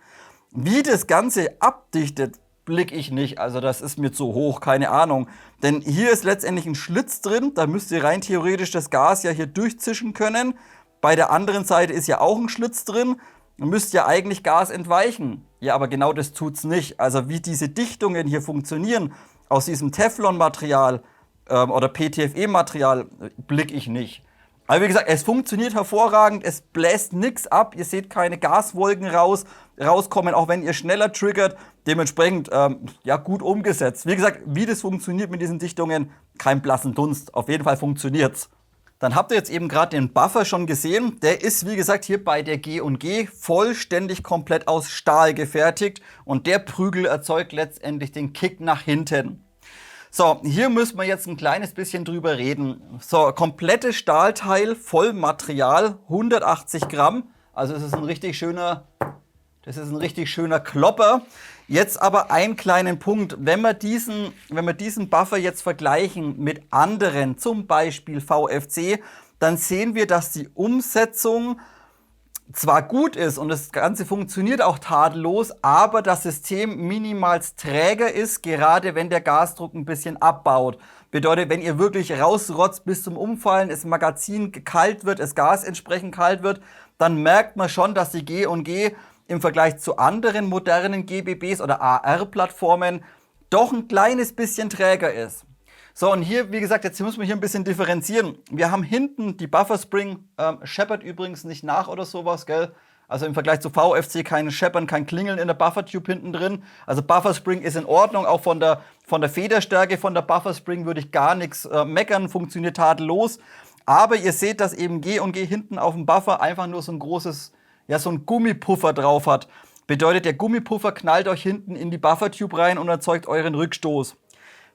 Speaker 1: Wie das Ganze abdichtet, blicke ich nicht. Also das ist mir zu hoch, keine Ahnung. Denn hier ist letztendlich ein Schlitz drin, da müsst ihr rein theoretisch das Gas ja hier durchzischen können. Bei der anderen Seite ist ja auch ein Schlitz drin. Ihr müsst ja eigentlich Gas entweichen. Ja, aber genau das tut's nicht. Also wie diese Dichtungen hier funktionieren aus diesem Teflon-Material oder PTFE-Material, blicke ich nicht. Aber wie gesagt, es funktioniert hervorragend, es bläst nichts ab, ihr seht keine Gaswolken rauskommen, auch wenn ihr schneller triggert. Dementsprechend gut umgesetzt. Wie gesagt, wie das funktioniert mit diesen Dichtungen, kein blassen Dunst. Auf jeden Fall funktioniert's. Dann habt ihr jetzt eben gerade den Buffer schon gesehen. Der ist, wie gesagt, hier bei der G&G vollständig komplett aus Stahl gefertigt. Und der Prügel erzeugt letztendlich den Kick nach hinten. So, hier müssen wir jetzt ein kleines bisschen drüber reden. So, komplettes Stahlteil, Vollmaterial, 180 Gramm. Also es ist ein richtig schöner Klopper. Jetzt aber einen kleinen Punkt. Wenn wir diesen Buffer jetzt vergleichen mit anderen, zum Beispiel VFC, dann sehen wir, dass die Umsetzung zwar gut ist und das Ganze funktioniert auch tadellos, aber das System minimals träger ist, gerade wenn der Gasdruck ein bisschen abbaut. Bedeutet, wenn ihr wirklich rausrotzt bis zum Umfallen, das Magazin kalt wird, das Gas entsprechend kalt wird, dann merkt man schon, dass die G&G im Vergleich zu anderen modernen GBBs oder AR-Plattformen doch ein kleines bisschen träger ist. So, und hier, wie gesagt, jetzt muss man hier ein bisschen differenzieren. Wir haben hinten die Buffer Spring, scheppert übrigens nicht nach oder sowas, gell? Also im Vergleich zu VFC kein Scheppern, kein Klingeln in der Buffer Tube hinten drin. Also Buffer Spring ist in Ordnung, auch von der Federstärke von der Buffer Spring würde ich gar nichts meckern, funktioniert tadellos. Aber ihr seht, dass eben G&G hinten auf dem Buffer einfach nur so ein großes, ja, so ein Gummipuffer drauf hat. Bedeutet, der Gummipuffer knallt euch hinten in die Buffer Tube rein und erzeugt euren Rückstoß.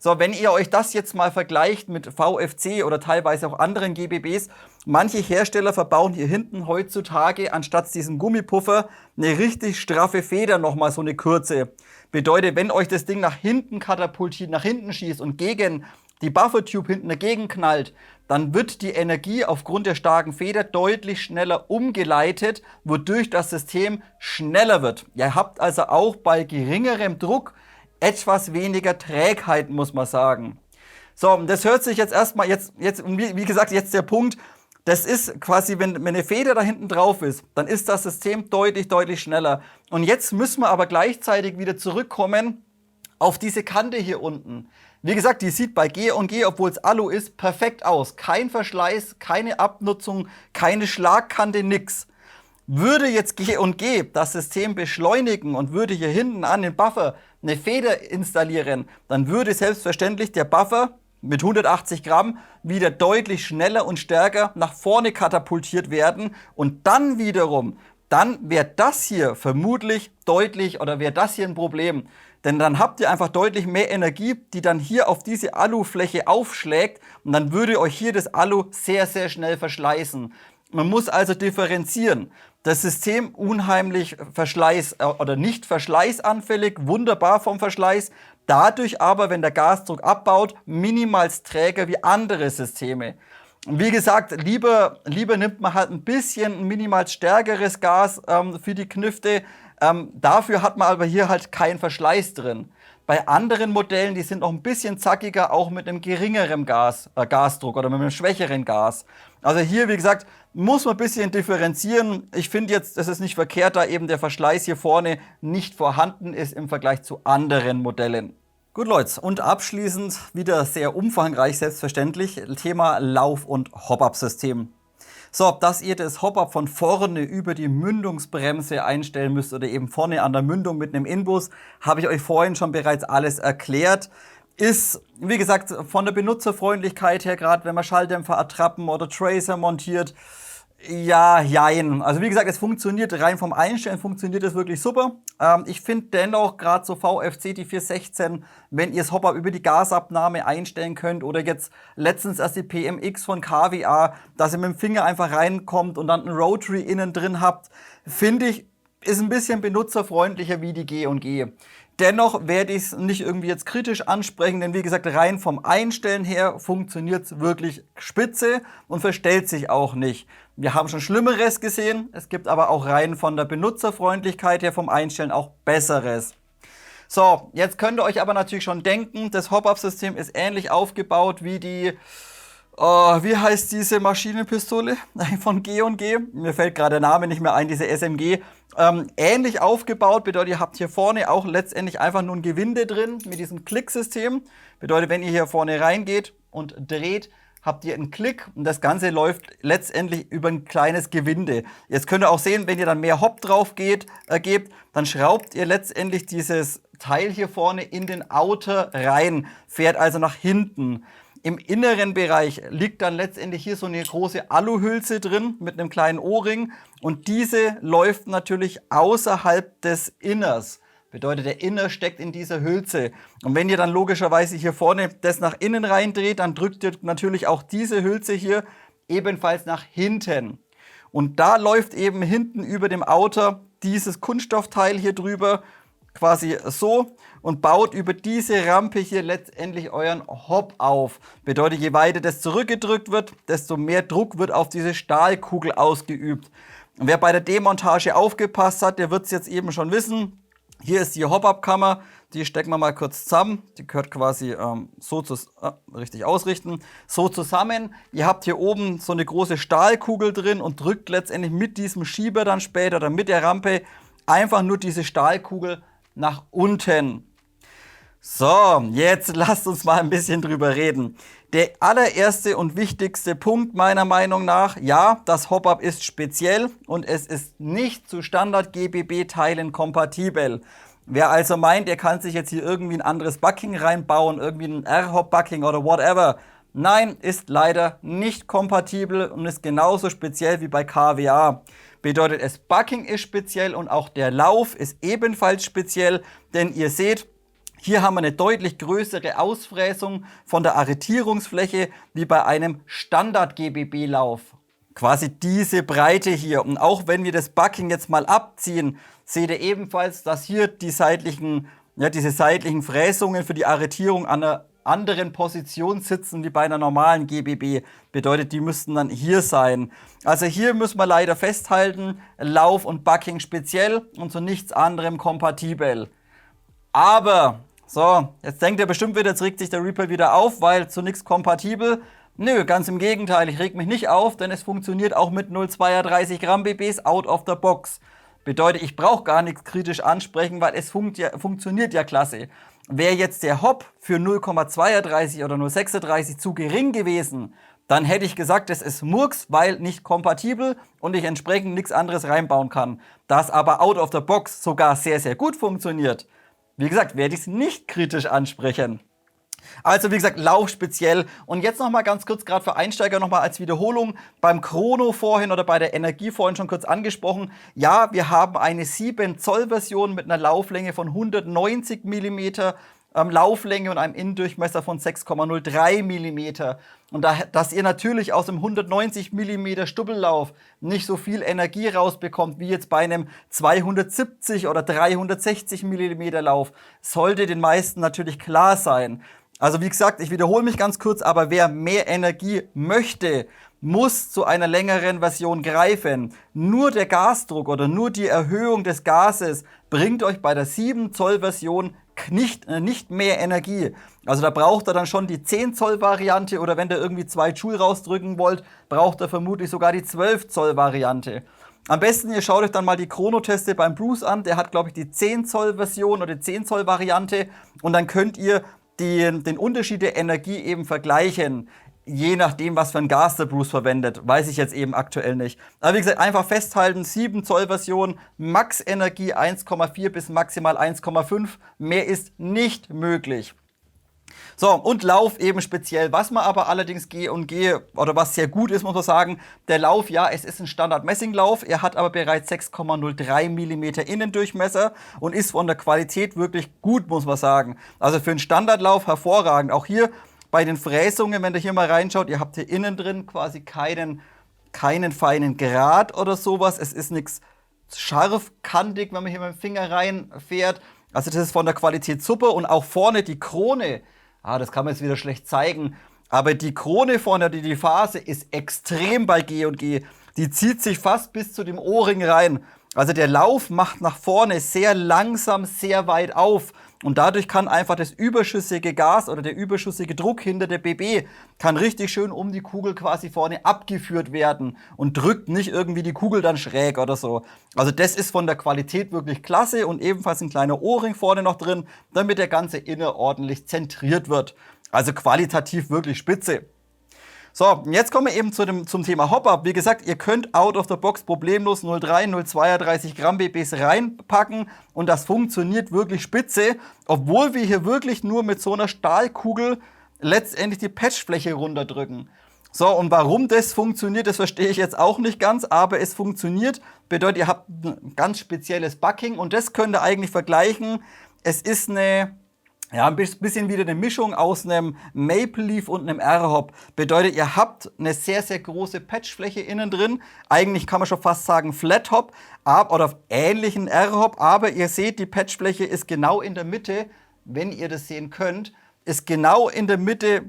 Speaker 1: So, wenn ihr euch das jetzt mal vergleicht mit VFC oder teilweise auch anderen GBBs, manche Hersteller verbauen hier hinten heutzutage anstatt diesem Gummipuffer eine richtig straffe Feder, nochmal so eine kurze. Bedeutet, wenn euch das Ding nach hinten katapultiert, nach hinten schießt und gegen die Buffer Tube hinten dagegen knallt, dann wird die Energie aufgrund der starken Feder deutlich schneller umgeleitet, wodurch das System schneller wird. Ihr habt also auch bei geringerem Druck etwas weniger Trägheit, muss man sagen. So, das hört sich jetzt erstmal, wie gesagt, jetzt der Punkt, das ist quasi, wenn eine Feder da hinten drauf ist, dann ist das System deutlich schneller. Und jetzt müssen wir aber gleichzeitig wieder zurückkommen auf diese Kante hier unten. Wie gesagt, die sieht bei G&G, obwohl es Alu ist, perfekt aus. Kein Verschleiß, keine Abnutzung, keine Schlagkante, nix. Würde jetzt G&G das System beschleunigen und würde hier hinten an den Buffer eine Feder installieren, dann würde selbstverständlich der Buffer mit 180 Gramm wieder deutlich schneller und stärker nach vorne katapultiert werden. Und dann wiederum, dann wäre das hier vermutlich deutlich oder wäre das hier ein Problem. Denn dann habt ihr einfach deutlich mehr Energie, die dann hier auf diese Alufläche aufschlägt und dann würde euch hier das Alu sehr schnell verschleißen. Man muss also differenzieren. Das System unheimlich oder nicht verschleißanfällig, wunderbar vom Verschleiß. Dadurch aber, wenn der Gasdruck abbaut, minimals träger wie andere Systeme. Und wie gesagt, lieber nimmt man halt ein bisschen minimal stärkeres Gas für die Knifte. Dafür hat man aber hier halt keinen Verschleiß drin. Bei anderen Modellen, die sind noch ein bisschen zackiger, auch mit einem geringeren Gasdruck oder mit einem schwächeren Gas. Also hier, wie gesagt, muss man ein bisschen differenzieren. Ich finde jetzt, es ist nicht verkehrt, da eben der Verschleiß hier vorne nicht vorhanden ist im Vergleich zu anderen Modellen. Gut, Leute, und abschließend wieder sehr umfangreich, selbstverständlich, Thema Lauf- und Hop-Up-System. So, dass ihr das Hop-Up von vorne über die Mündungsbremse einstellen müsst oder eben vorne an der Mündung mit einem Inbus, habe ich euch vorhin schon bereits alles erklärt. Ist, wie gesagt, von der Benutzerfreundlichkeit her, gerade wenn man Schalldämpfer, Attrappen oder Tracer montiert, ja, jein. Also wie gesagt, es funktioniert rein vom Einstellen, funktioniert es wirklich super. Ich finde dennoch gerade so VFC, die 416, wenn ihr das Hop-Up über die Gasabnahme einstellen könnt oder jetzt letztens erst die PMX von KWA, dass ihr mit dem Finger einfach reinkommt und dann ein Rotary innen drin habt, finde ich, ist ein bisschen benutzerfreundlicher wie die G&G. Dennoch werde ich es nicht irgendwie jetzt kritisch ansprechen, denn wie gesagt, rein vom Einstellen her funktioniert es wirklich spitze und verstellt sich auch nicht. Wir haben schon Schlimmeres gesehen, es gibt aber auch rein von der Benutzerfreundlichkeit her vom Einstellen auch Besseres. So, jetzt könnt ihr euch aber natürlich schon denken, das Hop-Up-System ist ähnlich aufgebaut wie die, wie heißt diese Maschinenpistole von G&G? Mir fällt gerade der Name nicht mehr ein, diese SMG. Ähnlich aufgebaut, bedeutet, ihr habt hier vorne auch letztendlich einfach nur ein Gewinde drin mit diesem Klicksystem. Bedeutet, wenn ihr hier vorne reingeht und dreht, habt ihr einen Klick und das Ganze läuft letztendlich über ein kleines Gewinde. Jetzt könnt ihr auch sehen, wenn ihr dann mehr Hop drauf gebt, dann schraubt ihr letztendlich dieses Teil hier vorne in den Outer rein, fährt also nach hinten. Im inneren Bereich liegt dann letztendlich hier so eine große Aluhülse drin mit einem kleinen O-Ring und diese läuft natürlich außerhalb des Inners. Bedeutet, der Inner steckt in dieser Hülse. Und wenn ihr dann logischerweise hier vorne das nach innen reindreht, dann drückt ihr natürlich auch diese Hülse hier ebenfalls nach hinten. Und da läuft eben hinten über dem Outer dieses Kunststoffteil hier drüber. quasi so und baut über diese Rampe hier letztendlich euren Hop auf. Bedeutet, je weiter das zurückgedrückt wird, desto mehr Druck wird auf diese Stahlkugel ausgeübt. Und wer bei der Demontage aufgepasst hat, der wird es jetzt eben schon wissen. Hier ist die Hop-Up-Kammer, die stecken wir mal kurz zusammen. Die gehört quasi richtig ausrichten. So zusammen. Ihr habt hier oben so eine große Stahlkugel drin und drückt letztendlich mit diesem Schieber dann später oder mit der Rampe einfach nur diese Stahlkugel nach unten. So, jetzt lasst uns mal ein bisschen drüber reden. Der allererste und wichtigste Punkt meiner Meinung nach, ja, das Hop-Up ist speziell und es ist nicht zu Standard-GBB-Teilen kompatibel. Wer also meint, er kann sich jetzt hier irgendwie ein anderes Bucking reinbauen, irgendwie ein R-Hop-Bucking oder whatever, nein, ist leider nicht kompatibel und ist genauso speziell wie bei KWA. Bedeutet, das Bucking ist speziell und auch der Lauf ist ebenfalls speziell, denn ihr seht, hier haben wir eine deutlich größere Ausfräsung von der Arretierungsfläche wie bei einem Standard-GBB-Lauf. Quasi diese Breite hier. Und auch wenn wir das Bucking jetzt mal abziehen, seht ihr ebenfalls, dass hier die diese seitlichen Fräsungen für die Arretierung an einer anderen Position sitzen wie bei einer normalen GBB. Bedeutet, die müssten dann hier sein. Also hier müssen wir leider festhalten, Lauf und Bucking speziell und zu nichts anderem kompatibel. Aber, so, jetzt denkt ihr bestimmt wieder, jetzt regt sich der Reaper wieder auf, weil zu nichts kompatibel. Nö, ganz im Gegenteil, ich reg mich nicht auf, denn es funktioniert auch mit 0,32 Gramm BBs out of the box. Bedeutet, ich brauche gar nichts kritisch ansprechen, weil es funktioniert ja klasse. Wäre jetzt der Hop für 0,32 oder 0,36 zu gering gewesen, dann hätte ich gesagt, es ist Murks, weil nicht kompatibel und ich entsprechend nichts anderes reinbauen kann. Da es aber out of the box sogar sehr, sehr gut funktioniert, wie gesagt, werde ich es nicht kritisch ansprechen. Also wie gesagt, Lauf speziell. Und jetzt nochmal ganz kurz, gerade für Einsteiger nochmal als Wiederholung, beim Chrono vorhin oder bei der Energie vorhin schon kurz angesprochen. Ja, wir haben eine 7 Zoll Version mit einer Lauflänge von 190 mm Lauflänge und einem Innendurchmesser von 6,03 mm. Und dass ihr natürlich aus dem 190 mm Stubbellauf nicht so viel Energie rausbekommt wie jetzt bei einem 270 oder 360 mm Lauf, sollte den meisten natürlich klar sein. Also wie gesagt, ich wiederhole mich ganz kurz, aber wer mehr Energie möchte, muss zu einer längeren Version greifen. Nur der Gasdruck oder nur die Erhöhung des Gases bringt euch bei der 7 Zoll Version nicht mehr Energie. Also da braucht ihr dann schon die 10 Zoll Variante oder wenn ihr irgendwie 2 Joule rausdrücken wollt, braucht ihr vermutlich sogar die 12 Zoll Variante. Am besten, ihr schaut euch dann mal die Chronoteste beim Bruce an. Der hat, glaube ich, die 10 Zoll Version oder die 10 Zoll Variante. Und dann könnt ihr den Unterschied der Energie eben vergleichen. Je nachdem, was für ein Gas der Bruce verwendet, weiß ich jetzt eben aktuell nicht. Aber wie gesagt, einfach festhalten, 7 Zoll Version, Max Energie 1,4 bis maximal 1,5. Mehr ist nicht möglich. So, und Lauf eben speziell. Was man aber allerdings oder was sehr gut ist, muss man sagen, der Lauf, ja, es ist ein Standard-Messinglauf. Er hat aber bereits 6,03 mm Innendurchmesser und ist von der Qualität wirklich gut, muss man sagen. Also für einen Standardlauf hervorragend. Auch hier bei den Fräsungen, wenn ihr hier mal reinschaut, ihr habt hier innen drin quasi keinen feinen Grat oder sowas. Es ist nichts scharfkantig, wenn man hier mit dem Finger reinfährt. Also das ist von der Qualität super. Und auch vorne die Krone, das kann man jetzt wieder schlecht zeigen, aber die Krone vorne, die Phase ist extrem bei G&G. Die zieht sich fast bis zu dem Ohrring rein. Also der Lauf macht nach vorne sehr langsam, sehr weit auf. Und dadurch kann einfach das überschüssige Gas oder der überschüssige Druck hinter der BB kann richtig schön um die Kugel quasi vorne abgeführt werden und drückt nicht irgendwie die Kugel dann schräg oder so. Also das ist von der Qualität wirklich klasse und ebenfalls ein kleiner Ohrring vorne noch drin, damit der ganze Inner ordentlich zentriert wird. Also qualitativ wirklich spitze. So, und jetzt kommen wir eben zum Thema Hop-Up. Wie gesagt, ihr könnt out of the box problemlos 0,3, 0,32 Gramm BBs reinpacken und das funktioniert wirklich spitze, obwohl wir hier wirklich nur mit so einer Stahlkugel letztendlich die Patchfläche runterdrücken. So, und warum das funktioniert, das verstehe ich jetzt auch nicht ganz, aber es funktioniert. Bedeutet, ihr habt ein ganz spezielles Bucking und das könnt ihr eigentlich vergleichen. Es ist eine Ja, ein bisschen wieder eine Mischung aus einem Maple Leaf und einem R-Hop. Bedeutet, ihr habt eine sehr, sehr große Patchfläche innen drin. Eigentlich kann man schon fast sagen Flat Hop oder ähnlichen R-Hop. Aber ihr seht, die Patchfläche ist genau in der Mitte, wenn ihr das sehen könnt, ist genau in der Mitte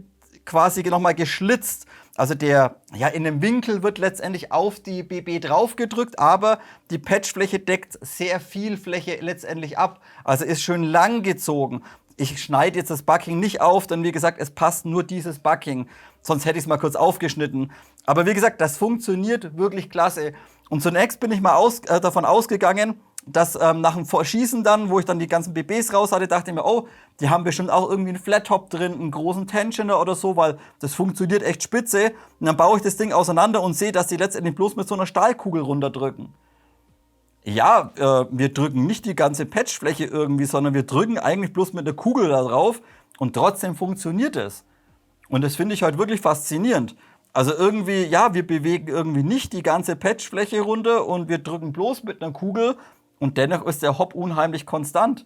Speaker 1: quasi nochmal geschlitzt. Also in dem Winkel wird letztendlich auf die BB draufgedrückt, aber die Patchfläche deckt sehr viel Fläche letztendlich ab. Also ist schön lang gezogen. Ich schneide jetzt das Bucking nicht auf, denn wie gesagt, es passt nur dieses Bucking. Sonst hätte ich es mal kurz aufgeschnitten. Aber wie gesagt, das funktioniert wirklich klasse. Und zunächst bin ich mal davon ausgegangen, dass nach dem Schießen dann, wo ich dann die ganzen BBs raus hatte, dachte ich mir, oh, die haben bestimmt auch irgendwie einen Flat-Top drin, einen großen Tensioner oder so, weil das funktioniert echt spitze. Und dann baue ich das Ding auseinander und sehe, dass die letztendlich bloß mit so einer Stahlkugel runterdrücken. Ja, wir drücken nicht die ganze Patchfläche irgendwie, sondern wir drücken eigentlich bloß mit einer Kugel da drauf und trotzdem funktioniert es. Und das finde ich halt wirklich faszinierend. Also irgendwie, ja, wir bewegen irgendwie nicht die ganze Patchfläche runter und wir drücken bloß mit einer Kugel und dennoch ist der Hop unheimlich konstant.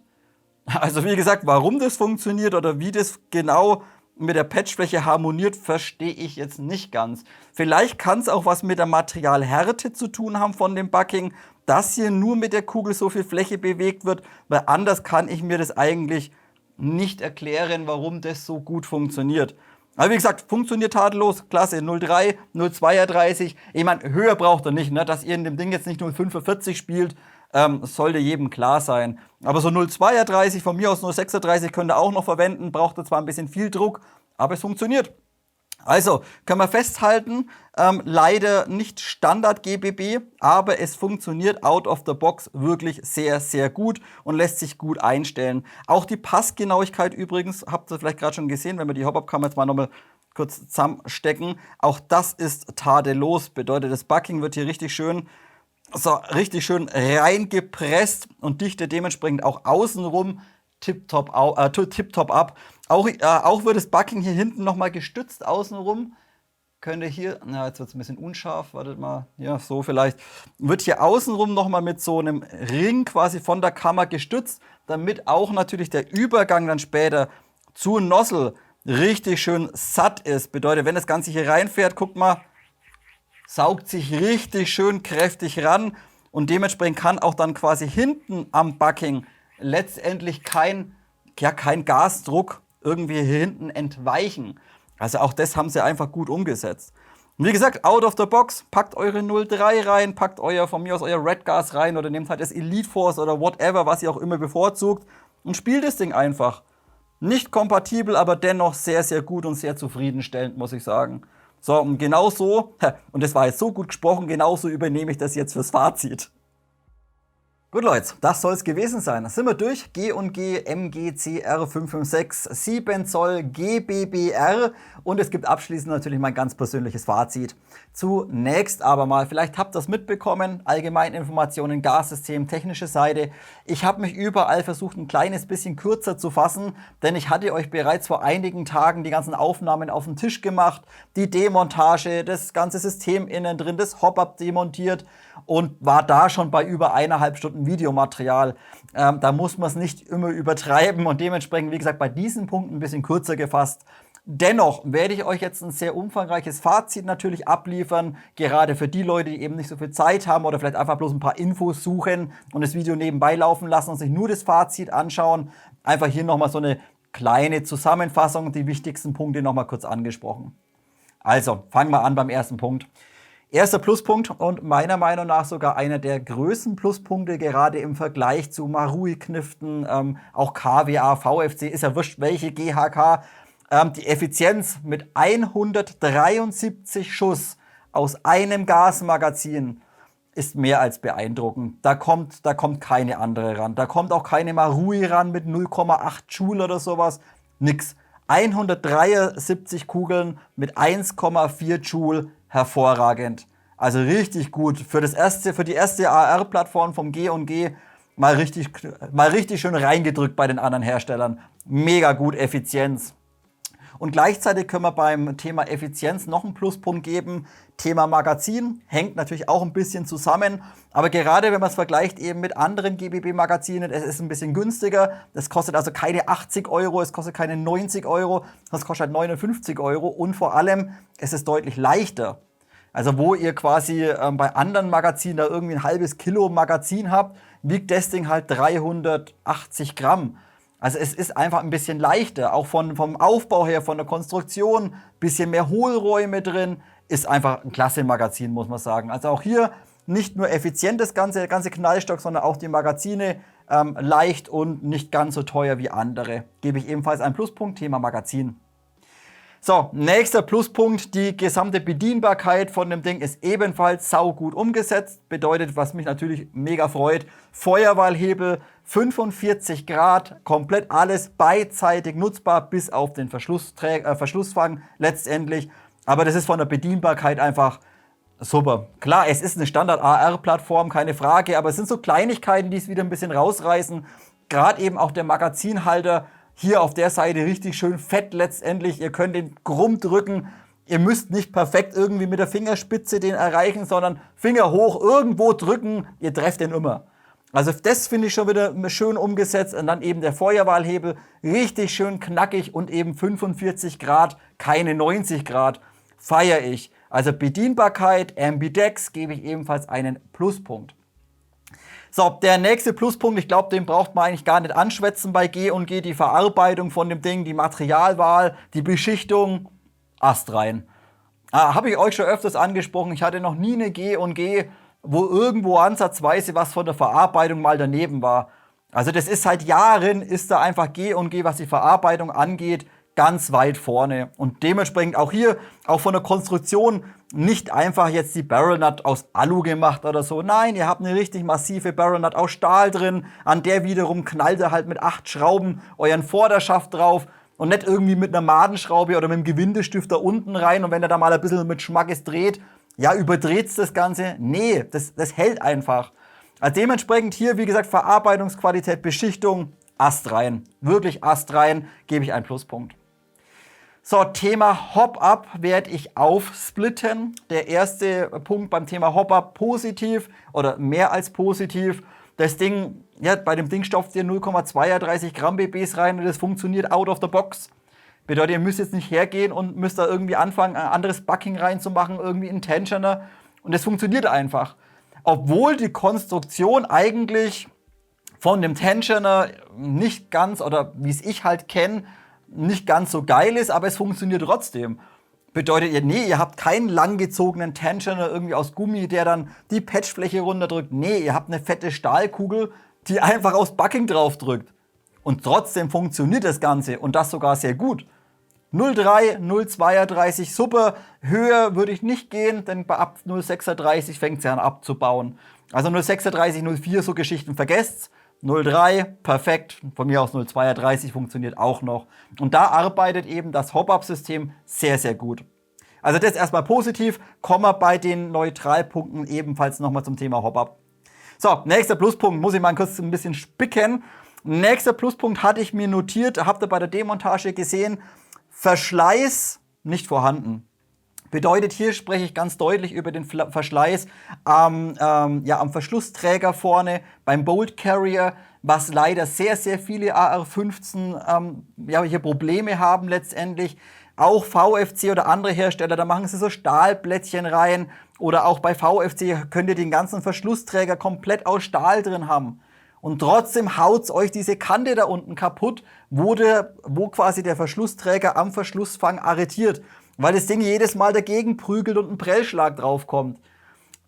Speaker 1: Also wie gesagt, warum das funktioniert oder wie das genau mit der Patchfläche harmoniert, verstehe ich jetzt nicht ganz. Vielleicht kann es auch was mit der Materialhärte zu tun haben von dem Bucking, dass hier nur mit der Kugel so viel Fläche bewegt wird, weil anders kann ich mir das eigentlich nicht erklären, warum das so gut funktioniert. Aber wie gesagt, funktioniert tadellos, klasse, 0,3, 0,32. Ich meine, höher braucht er nicht, ne? Dass ihr in dem Ding jetzt nicht 0,45 spielt, sollte jedem klar sein. Aber so 0,32, von mir aus 0,36 könnt ihr auch noch verwenden, braucht ihr zwar ein bisschen viel Druck, aber es funktioniert. Also, können wir festhalten, leider nicht Standard GBB, aber es funktioniert out of the box wirklich sehr, sehr gut und lässt sich gut einstellen. Auch die Passgenauigkeit übrigens, habt ihr vielleicht gerade schon gesehen, wenn wir die Hop-Up-Kamera jetzt mal nochmal kurz zusammenstecken, auch das ist tadellos, bedeutet das Bucking wird hier richtig schön reingepresst und dichtet dementsprechend auch außenrum tipptopp ab. Auch wird das Bucking hier hinten nochmal gestützt außenrum. Könnt ihr hier, na, jetzt wird es ein bisschen unscharf, wartet mal, ja, so vielleicht. Wird hier außenrum nochmal mit so einem Ring quasi von der Kammer gestützt, damit auch natürlich der Übergang dann später zu Nozzle richtig schön satt ist. Bedeutet, wenn das Ganze hier reinfährt, guckt mal, saugt sich richtig schön kräftig ran und dementsprechend kann auch dann quasi hinten am Bucking letztendlich kein Gasdruck irgendwie hier hinten entweichen. Also auch das haben sie einfach gut umgesetzt. Und wie gesagt, out of the box, packt eure 0,3 rein, packt von mir aus euer Red Gas rein oder nehmt halt das Elite Force oder whatever, was ihr auch immer bevorzugt und spielt das Ding einfach. Nicht kompatibel, aber dennoch sehr, sehr gut und sehr zufriedenstellend, muss ich sagen. So, und genau so, und das war jetzt so gut gesprochen, genauso übernehme ich das jetzt fürs Fazit. Gut Leute, das soll es gewesen sein. Sind wir durch. G&G MGCR 556, 7 Zoll GBBR und es gibt abschließend natürlich mein ganz persönliches Fazit. Zunächst aber mal, vielleicht habt ihr das mitbekommen, Allgemeininformationen, Gassystem, technische Seite. Ich habe mich überall versucht, ein kleines bisschen kürzer zu fassen, denn ich hatte euch bereits vor einigen Tagen die ganzen Aufnahmen auf den Tisch gemacht, die Demontage, das ganze System innen drin, das Hop-Up demontiert und war da schon bei über 1,5 Stunden Videomaterial. Da muss man es nicht immer übertreiben und dementsprechend, wie gesagt, bei diesen Punkten ein bisschen kürzer gefasst. Dennoch werde ich euch jetzt ein sehr umfangreiches Fazit natürlich abliefern, gerade für die Leute, die eben nicht so viel Zeit haben oder vielleicht einfach bloß ein paar Infos suchen und das Video nebenbei laufen lassen und sich nur das Fazit anschauen. Einfach hier nochmal so eine kleine Zusammenfassung, die wichtigsten Punkte nochmal kurz angesprochen. Also, fangen wir an beim ersten Punkt. Erster Pluspunkt und meiner Meinung nach sogar einer der größten Pluspunkte, gerade im Vergleich zu Marui-Kniften, auch KWA, VFC, ist ja wurscht, welche GHK. Die Effizienz mit 173 Schuss aus einem Gasmagazin ist mehr als beeindruckend. Da kommt keine andere ran. Da kommt auch keine Marui ran mit 0,8 Joule oder sowas. Nix. 173 Kugeln mit 1,4 Joule, hervorragend. Also richtig gut. Für die erste AR-Plattform vom G&G mal richtig schön reingedrückt bei den anderen Herstellern. Mega gut Effizienz. Und gleichzeitig können wir beim Thema Effizienz noch einen Pluspunkt geben. Thema Magazin hängt natürlich auch ein bisschen zusammen, aber gerade wenn man es vergleicht eben mit anderen GBB-Magazinen, es ist ein bisschen günstiger. Es kostet also keine 80 Euro, es kostet keine 90 Euro, das kostet halt 59 Euro und vor allem, es ist deutlich leichter. Also wo ihr quasi bei anderen Magazinen da irgendwie ein halbes Kilo Magazin habt, wiegt das Ding halt 380 Gramm. Also es ist einfach ein bisschen leichter, auch vom Aufbau her, von der Konstruktion, bisschen mehr Hohlräume drin, ist einfach ein klasse Magazin, muss man sagen. Also auch hier nicht nur effizient der ganze Knallstock, sondern auch die Magazine leicht und nicht ganz so teuer wie andere. Gebe ich ebenfalls einen Pluspunkt, Thema Magazin. So, nächster Pluspunkt, die gesamte Bedienbarkeit von dem Ding ist ebenfalls saugut umgesetzt. Bedeutet, was mich natürlich mega freut, Feuerwahlhebel, 45 Grad, komplett alles beidseitig nutzbar, bis auf den Verschlussfang letztendlich. Aber das ist von der Bedienbarkeit einfach super. Klar, es ist eine Standard-AR-Plattform, keine Frage, aber es sind so Kleinigkeiten, die es wieder ein bisschen rausreißen. Gerade eben auch der Magazinhalter, hier auf der Seite richtig schön fett letztendlich. Ihr könnt den krumm drücken. Ihr müsst nicht perfekt irgendwie mit der Fingerspitze den erreichen, sondern Finger hoch, irgendwo drücken, ihr trefft den immer. Also das finde ich schon wieder schön umgesetzt. Und dann eben der Feuerwahlhebel, richtig schön knackig und eben 45 Grad, keine 90 Grad, feiere ich. Also Bedienbarkeit, Ambidex gebe ich ebenfalls einen Pluspunkt. So, der nächste Pluspunkt, ich glaube, den braucht man eigentlich gar nicht anschwätzen bei G&G, die Verarbeitung von dem Ding, die Materialwahl, die Beschichtung, astrein. Habe ich euch schon öfters angesprochen, ich hatte noch nie eine G&G, wo irgendwo ansatzweise was von der Verarbeitung mal daneben war. Also das ist seit Jahren, ist da einfach G&G, was die Verarbeitung angeht, ganz weit vorne. Und dementsprechend auch hier, auch von der Konstruktion, nicht einfach jetzt die Barrel Nut aus Alu gemacht oder so. Nein, ihr habt eine richtig massive Barrel Nut aus Stahl drin. An der wiederum knallt ihr halt mit 8 Schrauben euren Vorderschaft drauf. Und nicht irgendwie mit einer Madenschraube oder mit einem Gewindestifter unten rein. Und wenn ihr da mal ein bisschen mit Schmackes dreht, ja, überdreht's das Ganze. Nee, das hält einfach. Also dementsprechend hier, wie gesagt, Verarbeitungsqualität, Beschichtung, astrein. Wirklich astrein, gebe ich einen Pluspunkt. So, Thema Hop-Up werde ich aufsplitten. Der erste Punkt beim Thema Hop-Up positiv oder mehr als positiv. Das Ding, ja, bei dem Ding stopft ihr 0,32 Gramm BBs rein und das funktioniert out of the box. Bedeutet, ihr müsst jetzt nicht hergehen und müsst da irgendwie anfangen, ein anderes Bucking reinzumachen, irgendwie einen Tensioner. Und das funktioniert einfach. Obwohl die Konstruktion eigentlich von dem Tensioner nicht ganz, oder wie es ich halt kenne, nicht ganz so geil ist, aber es funktioniert trotzdem. Bedeutet ihr, nee, ihr habt keinen langgezogenen Tensioner irgendwie aus Gummi, der dann die Patchfläche runterdrückt. Nee, ihr habt eine fette Stahlkugel, die einfach aufs Bucking draufdrückt. Und trotzdem funktioniert das Ganze und das sogar sehr gut. 0,3, 0,32, super. Höher würde ich nicht gehen, denn bei ab 0,36 fängt es ja an abzubauen. Also 0,36, 0,4, so Geschichten vergesst's. 0,3, perfekt. Von mir aus 0,32 funktioniert auch noch. Und da arbeitet eben das Hop-Up-System sehr, sehr gut. Also das erstmal positiv. Kommen wir bei den Neutralpunkten ebenfalls nochmal zum Thema Hop-Up. So, nächster Pluspunkt, muss ich mal kurz ein bisschen spicken. Nächster Pluspunkt hatte ich mir notiert, habt ihr bei der Demontage gesehen, Verschleiß nicht vorhanden. Bedeutet, hier spreche ich ganz deutlich über den Verschleiß am Verschlussträger vorne, beim Bolt Carrier, was leider sehr, sehr viele AR-15 hier Probleme haben letztendlich. Auch VFC oder andere Hersteller, da machen sie so Stahlplättchen rein. Oder auch bei VFC könnt ihr den ganzen Verschlussträger komplett aus Stahl drin haben. Und trotzdem haut's euch diese Kante da unten kaputt, wo quasi der Verschlussträger am Verschlussfang arretiert. Weil das Ding jedes Mal dagegen prügelt und ein Prellschlag draufkommt.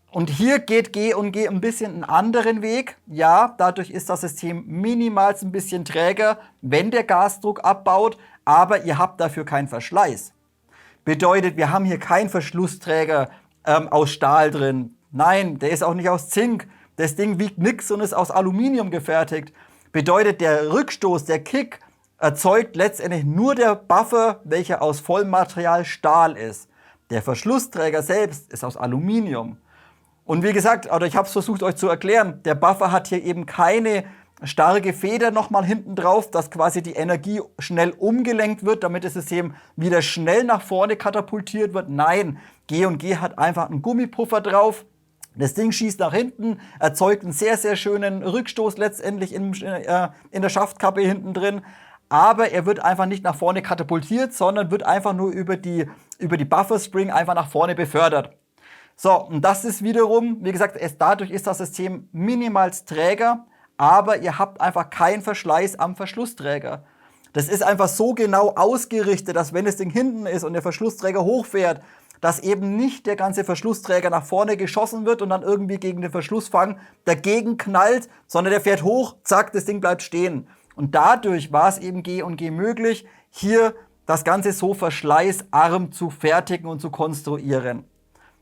Speaker 1: Und hier geht G&G ein bisschen einen anderen Weg. Ja, dadurch ist das System minimals ein bisschen träger, wenn der Gasdruck abbaut, aber ihr habt dafür keinen Verschleiß. Bedeutet, wir haben hier keinen Verschlussträger aus Stahl drin. Nein, der ist auch nicht aus Zink. Das Ding wiegt nix und ist aus Aluminium gefertigt. Bedeutet, der Rückstoß, der Kick, erzeugt letztendlich nur der Buffer, welcher aus Vollmaterial Stahl ist. Der Verschlussträger selbst ist aus Aluminium. Und wie gesagt, oder ich habe es versucht euch zu erklären, der Buffer hat hier eben keine starke Feder nochmal hinten drauf, dass quasi die Energie schnell umgelenkt wird, damit das System wieder schnell nach vorne katapultiert wird. Nein, G&G hat einfach einen Gummipuffer drauf. Das Ding schießt nach hinten, erzeugt einen sehr, sehr schönen Rückstoß letztendlich in der Schaftkappe hinten drin. Aber er wird einfach nicht nach vorne katapultiert, sondern wird einfach nur über die Buffer Spring einfach nach vorne befördert. So, und das ist wiederum, wie gesagt, dadurch ist das System minimalst träger, aber ihr habt einfach keinen Verschleiß am Verschlussträger. Das ist einfach so genau ausgerichtet, dass wenn das Ding hinten ist und der Verschlussträger hochfährt, dass eben nicht der ganze Verschlussträger nach vorne geschossen wird und dann irgendwie gegen den Verschlussfang dagegen knallt, sondern der fährt hoch, zack, das Ding bleibt stehen. Und dadurch war es eben G&G möglich, hier das Ganze so verschleißarm zu fertigen und zu konstruieren.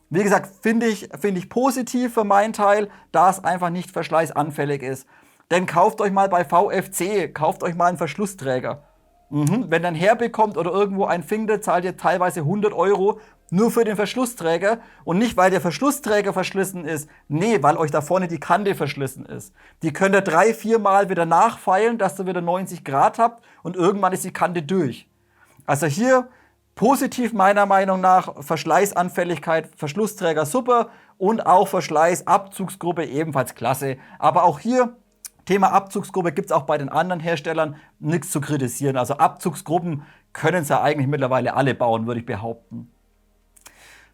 Speaker 1: Wie gesagt, finde ich positiv für meinen Teil, da es einfach nicht verschleißanfällig ist. Denn kauft euch mal bei VFC, kauft euch mal einen Verschlussträger. Wenn ihr einen herbekommt oder irgendwo einen findet, zahlt ihr teilweise 100 € nur für den Verschlussträger. Und nicht, weil der Verschlussträger verschlissen ist, nee, weil euch da vorne die Kante verschlissen ist. Die könnt ihr 3-4 Mal wieder nachfeilen, dass ihr wieder 90 Grad habt und irgendwann ist die Kante durch. Also hier positiv meiner Meinung nach, Verschleißanfälligkeit, Verschlussträger super und auch Verschleißabzugsgruppe ebenfalls klasse. Aber auch hier, Thema Abzugsgruppe, gibt es auch bei den anderen Herstellern nichts zu kritisieren. Also Abzugsgruppen können es ja eigentlich mittlerweile alle bauen, würde ich behaupten.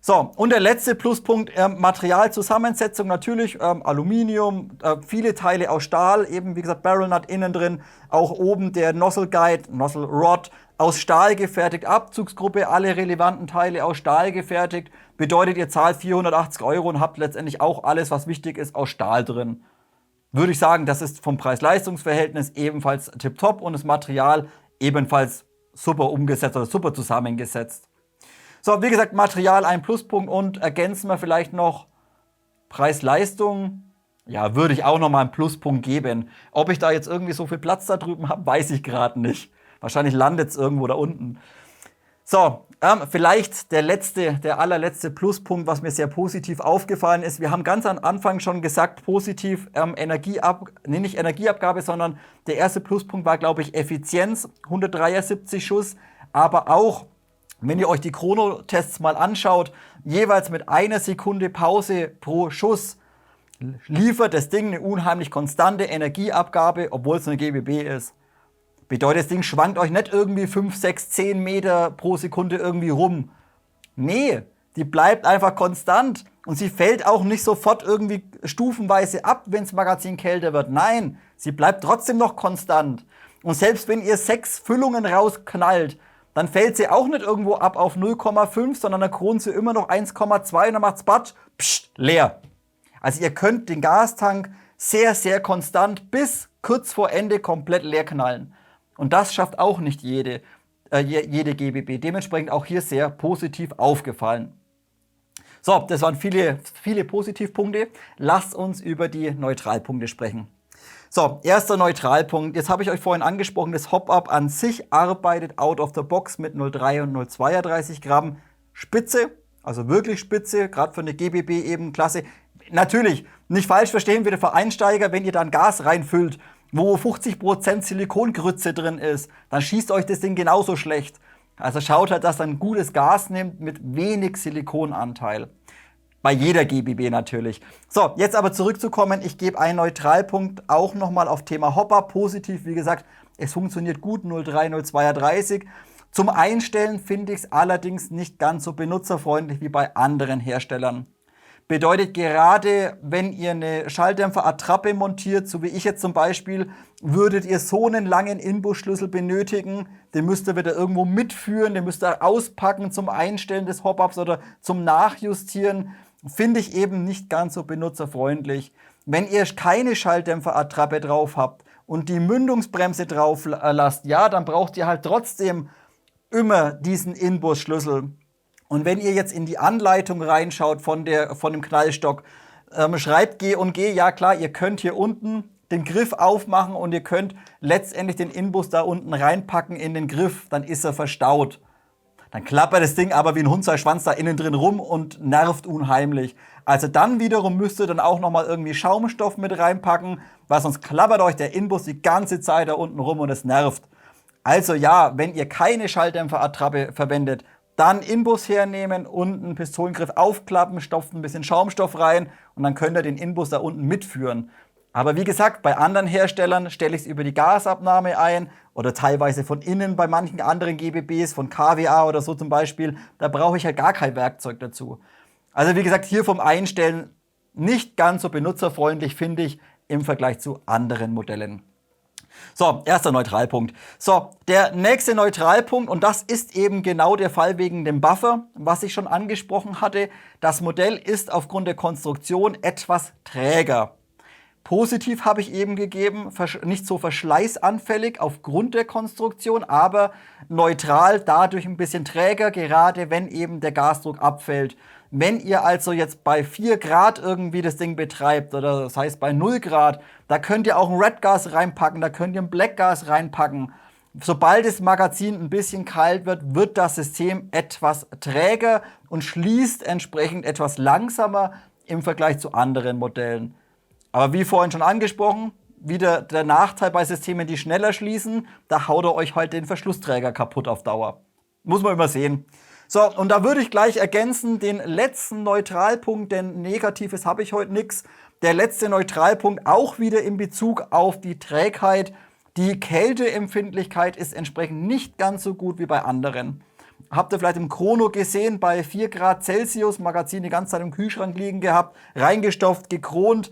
Speaker 1: So, und der letzte Pluspunkt, Materialzusammensetzung natürlich, Aluminium, viele Teile aus Stahl, eben wie gesagt Barrel Nut innen drin, auch oben der Nozzle Guide, Nozzle Rod, aus Stahl gefertigt, Abzugsgruppe, alle relevanten Teile aus Stahl gefertigt, bedeutet ihr zahlt 480 € und habt letztendlich auch alles, was wichtig ist, aus Stahl drin. Würde ich sagen, das ist vom Preis-Leistungs-Verhältnis ebenfalls tipptopp und das Material ebenfalls super umgesetzt oder super zusammengesetzt. So, wie gesagt, Material ein Pluspunkt und ergänzen wir vielleicht noch Preis-Leistung. Ja, würde ich auch noch mal einen Pluspunkt geben. Ob ich da jetzt irgendwie so viel Platz da drüben habe, weiß ich gerade nicht. Wahrscheinlich landet es irgendwo da unten. So, vielleicht der allerletzte Pluspunkt, was mir sehr positiv aufgefallen ist. Wir haben ganz am Anfang schon gesagt, positiv nicht Energieabgabe, sondern der erste Pluspunkt war, glaube ich, Effizienz, 173 Schuss, aber auch wenn ihr euch die Chronotests mal anschaut, jeweils mit 1 Sekunde Pause pro Schuss liefert das Ding eine unheimlich konstante Energieabgabe, obwohl es eine GBB ist. Bedeutet, das Ding schwankt euch nicht irgendwie 5, 6, 10 Meter pro Sekunde irgendwie rum. Nee, die bleibt einfach konstant und sie fällt auch nicht sofort irgendwie stufenweise ab, wenn das Magazin kälter wird. Nein, sie bleibt trotzdem noch konstant. Und selbst wenn ihr 6 Füllungen rausknallt, dann fällt sie auch nicht irgendwo ab auf 0,5, sondern dann kront sie immer noch 1,2 und dann macht's Batsch, leer. Also ihr könnt den Gastank sehr, sehr konstant bis kurz vor Ende komplett leer knallen. Und das schafft auch nicht jede GBB. Dementsprechend auch hier sehr positiv aufgefallen. So, das waren viele Positivpunkte. Lasst uns über die Neutralpunkte sprechen. So, erster Neutralpunkt. Jetzt habe ich euch vorhin angesprochen, das Hop-Up an sich arbeitet out of the box mit 0,3 und 0,32 Gramm Spitze, also wirklich Spitze, gerade für eine GBB eben klasse. Natürlich, nicht falsch verstehen bitte für Einsteiger, wenn ihr dann Gas reinfüllt, wo 50% Silikongrütze drin ist, dann schießt euch das Ding genauso schlecht. Also schaut halt, dass ihr ein gutes Gas nehmt mit wenig Silikonanteil. Bei jeder GBB natürlich. So, jetzt aber zurückzukommen. Ich gebe einen Neutralpunkt auch nochmal auf Thema Hopper. Positiv, wie gesagt, es funktioniert gut, 0,3, 0,32. Zum Einstellen finde ich es allerdings nicht ganz so benutzerfreundlich wie bei anderen Herstellern. Bedeutet, gerade wenn ihr eine Schalldämpfer-Attrappe montiert, so wie ich jetzt zum Beispiel, würdet ihr so einen langen Inbusschlüssel benötigen. Den müsst ihr wieder irgendwo mitführen, den müsst ihr auspacken zum Einstellen des Hop-Ups oder zum Nachjustieren. Finde ich eben nicht ganz so benutzerfreundlich. Wenn ihr keine Schalldämpfer-Attrappe drauf habt und die Mündungsbremse drauf lasst, ja, dann braucht ihr halt trotzdem immer diesen Inbusschlüssel. Und wenn ihr jetzt in die Anleitung reinschaut von dem Knallstock, schreibt G&G, ja klar, ihr könnt hier unten den Griff aufmachen und ihr könnt letztendlich den Inbus da unten reinpacken in den Griff, dann ist er verstaut. dann klappert das Ding aber wie ein Hundsschwanz da innen drin rum und nervt unheimlich. Also dann wiederum müsst ihr dann auch nochmal irgendwie Schaumstoff mit reinpacken, weil sonst klappert euch der Inbus die ganze Zeit da unten rum und es nervt. Also ja, wenn ihr keine Schalldämpferattrappe verwendet, dann Inbus hernehmen, unten Pistolengriff aufklappen, stopft ein bisschen Schaumstoff rein und dann könnt ihr den Inbus da unten mitführen. Aber wie gesagt, bei anderen Herstellern stelle ich es über die Gasabnahme ein oder teilweise von innen bei manchen anderen GBBs, von KWA oder so zum Beispiel. Da brauche ich halt gar kein Werkzeug dazu. Also wie gesagt, hier vom Einstellen nicht ganz so benutzerfreundlich, finde ich, im Vergleich zu anderen Modellen. So, erster Neutralpunkt. So, der nächste Neutralpunkt, und das ist eben genau der Fall wegen dem Buffer, was ich schon angesprochen hatte. Das Modell ist aufgrund der Konstruktion etwas träger. Positiv habe ich eben gegeben, nicht so verschleißanfällig aufgrund der Konstruktion, aber neutral, dadurch ein bisschen träger, gerade wenn eben der Gasdruck abfällt. Wenn ihr also jetzt bei 4 Grad irgendwie das Ding betreibt, oder das heißt bei 0 Grad, da könnt ihr auch ein Redgas reinpacken, da könnt ihr ein Blackgas reinpacken. Sobald das Magazin ein bisschen kalt wird, wird das System etwas träger und schließt entsprechend etwas langsamer im Vergleich zu anderen Modellen. Aber wie vorhin schon angesprochen, wieder der Nachteil bei Systemen, die schneller schließen, da haut ihr euch halt den Verschlussträger kaputt auf Dauer. Muss man immer sehen. So, und da würde ich gleich ergänzen, den letzten Neutralpunkt, denn Negatives habe ich heute nichts. Der letzte Neutralpunkt auch wieder in Bezug auf die Trägheit. Die Kälteempfindlichkeit ist entsprechend nicht ganz so gut wie bei anderen. Habt ihr vielleicht im Chrono gesehen, bei 4 Grad Celsius, Magazin die ganze Zeit im Kühlschrank liegen gehabt, reingestopft, gekront.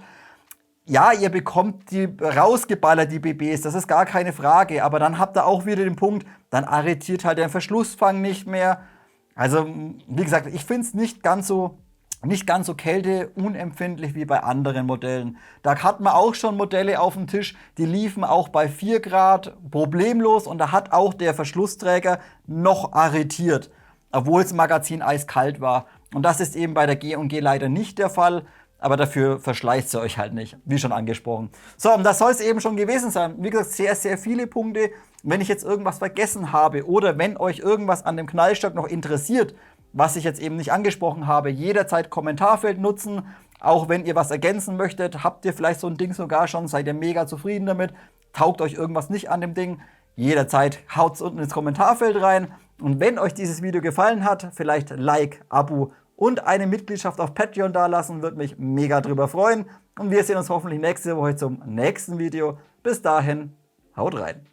Speaker 1: Ja, ihr bekommt die rausgeballert, die BBs, das ist gar keine Frage. Aber dann habt ihr auch wieder den Punkt, dann arretiert halt der Verschlussfang nicht mehr. Also, wie gesagt, ich finde es nicht ganz so kälteunempfindlich wie bei anderen Modellen. Da hat man auch schon Modelle auf dem Tisch, die liefen auch bei 4 Grad problemlos und da hat auch der Verschlussträger noch arretiert, obwohl das Magazin eiskalt war. Und das ist eben bei der G&G leider nicht der Fall. Aber dafür verschleißt ihr euch halt nicht, wie schon angesprochen. So, und das soll es eben schon gewesen sein. Wie gesagt, sehr, sehr viele Punkte. Wenn ich jetzt irgendwas vergessen habe oder wenn euch irgendwas an dem Knallstock noch interessiert, was ich jetzt eben nicht angesprochen habe, jederzeit Kommentarfeld nutzen. Auch wenn ihr was ergänzen möchtet, habt ihr vielleicht so ein Ding sogar schon, seid ihr mega zufrieden damit, taugt euch irgendwas nicht an dem Ding, jederzeit haut es unten ins Kommentarfeld rein. Und wenn euch dieses Video gefallen hat, vielleicht Like, Abo und eine Mitgliedschaft auf Patreon dalassen, würde mich mega drüber freuen. Und wir sehen uns hoffentlich nächste Woche zum nächsten Video. Bis dahin, haut rein.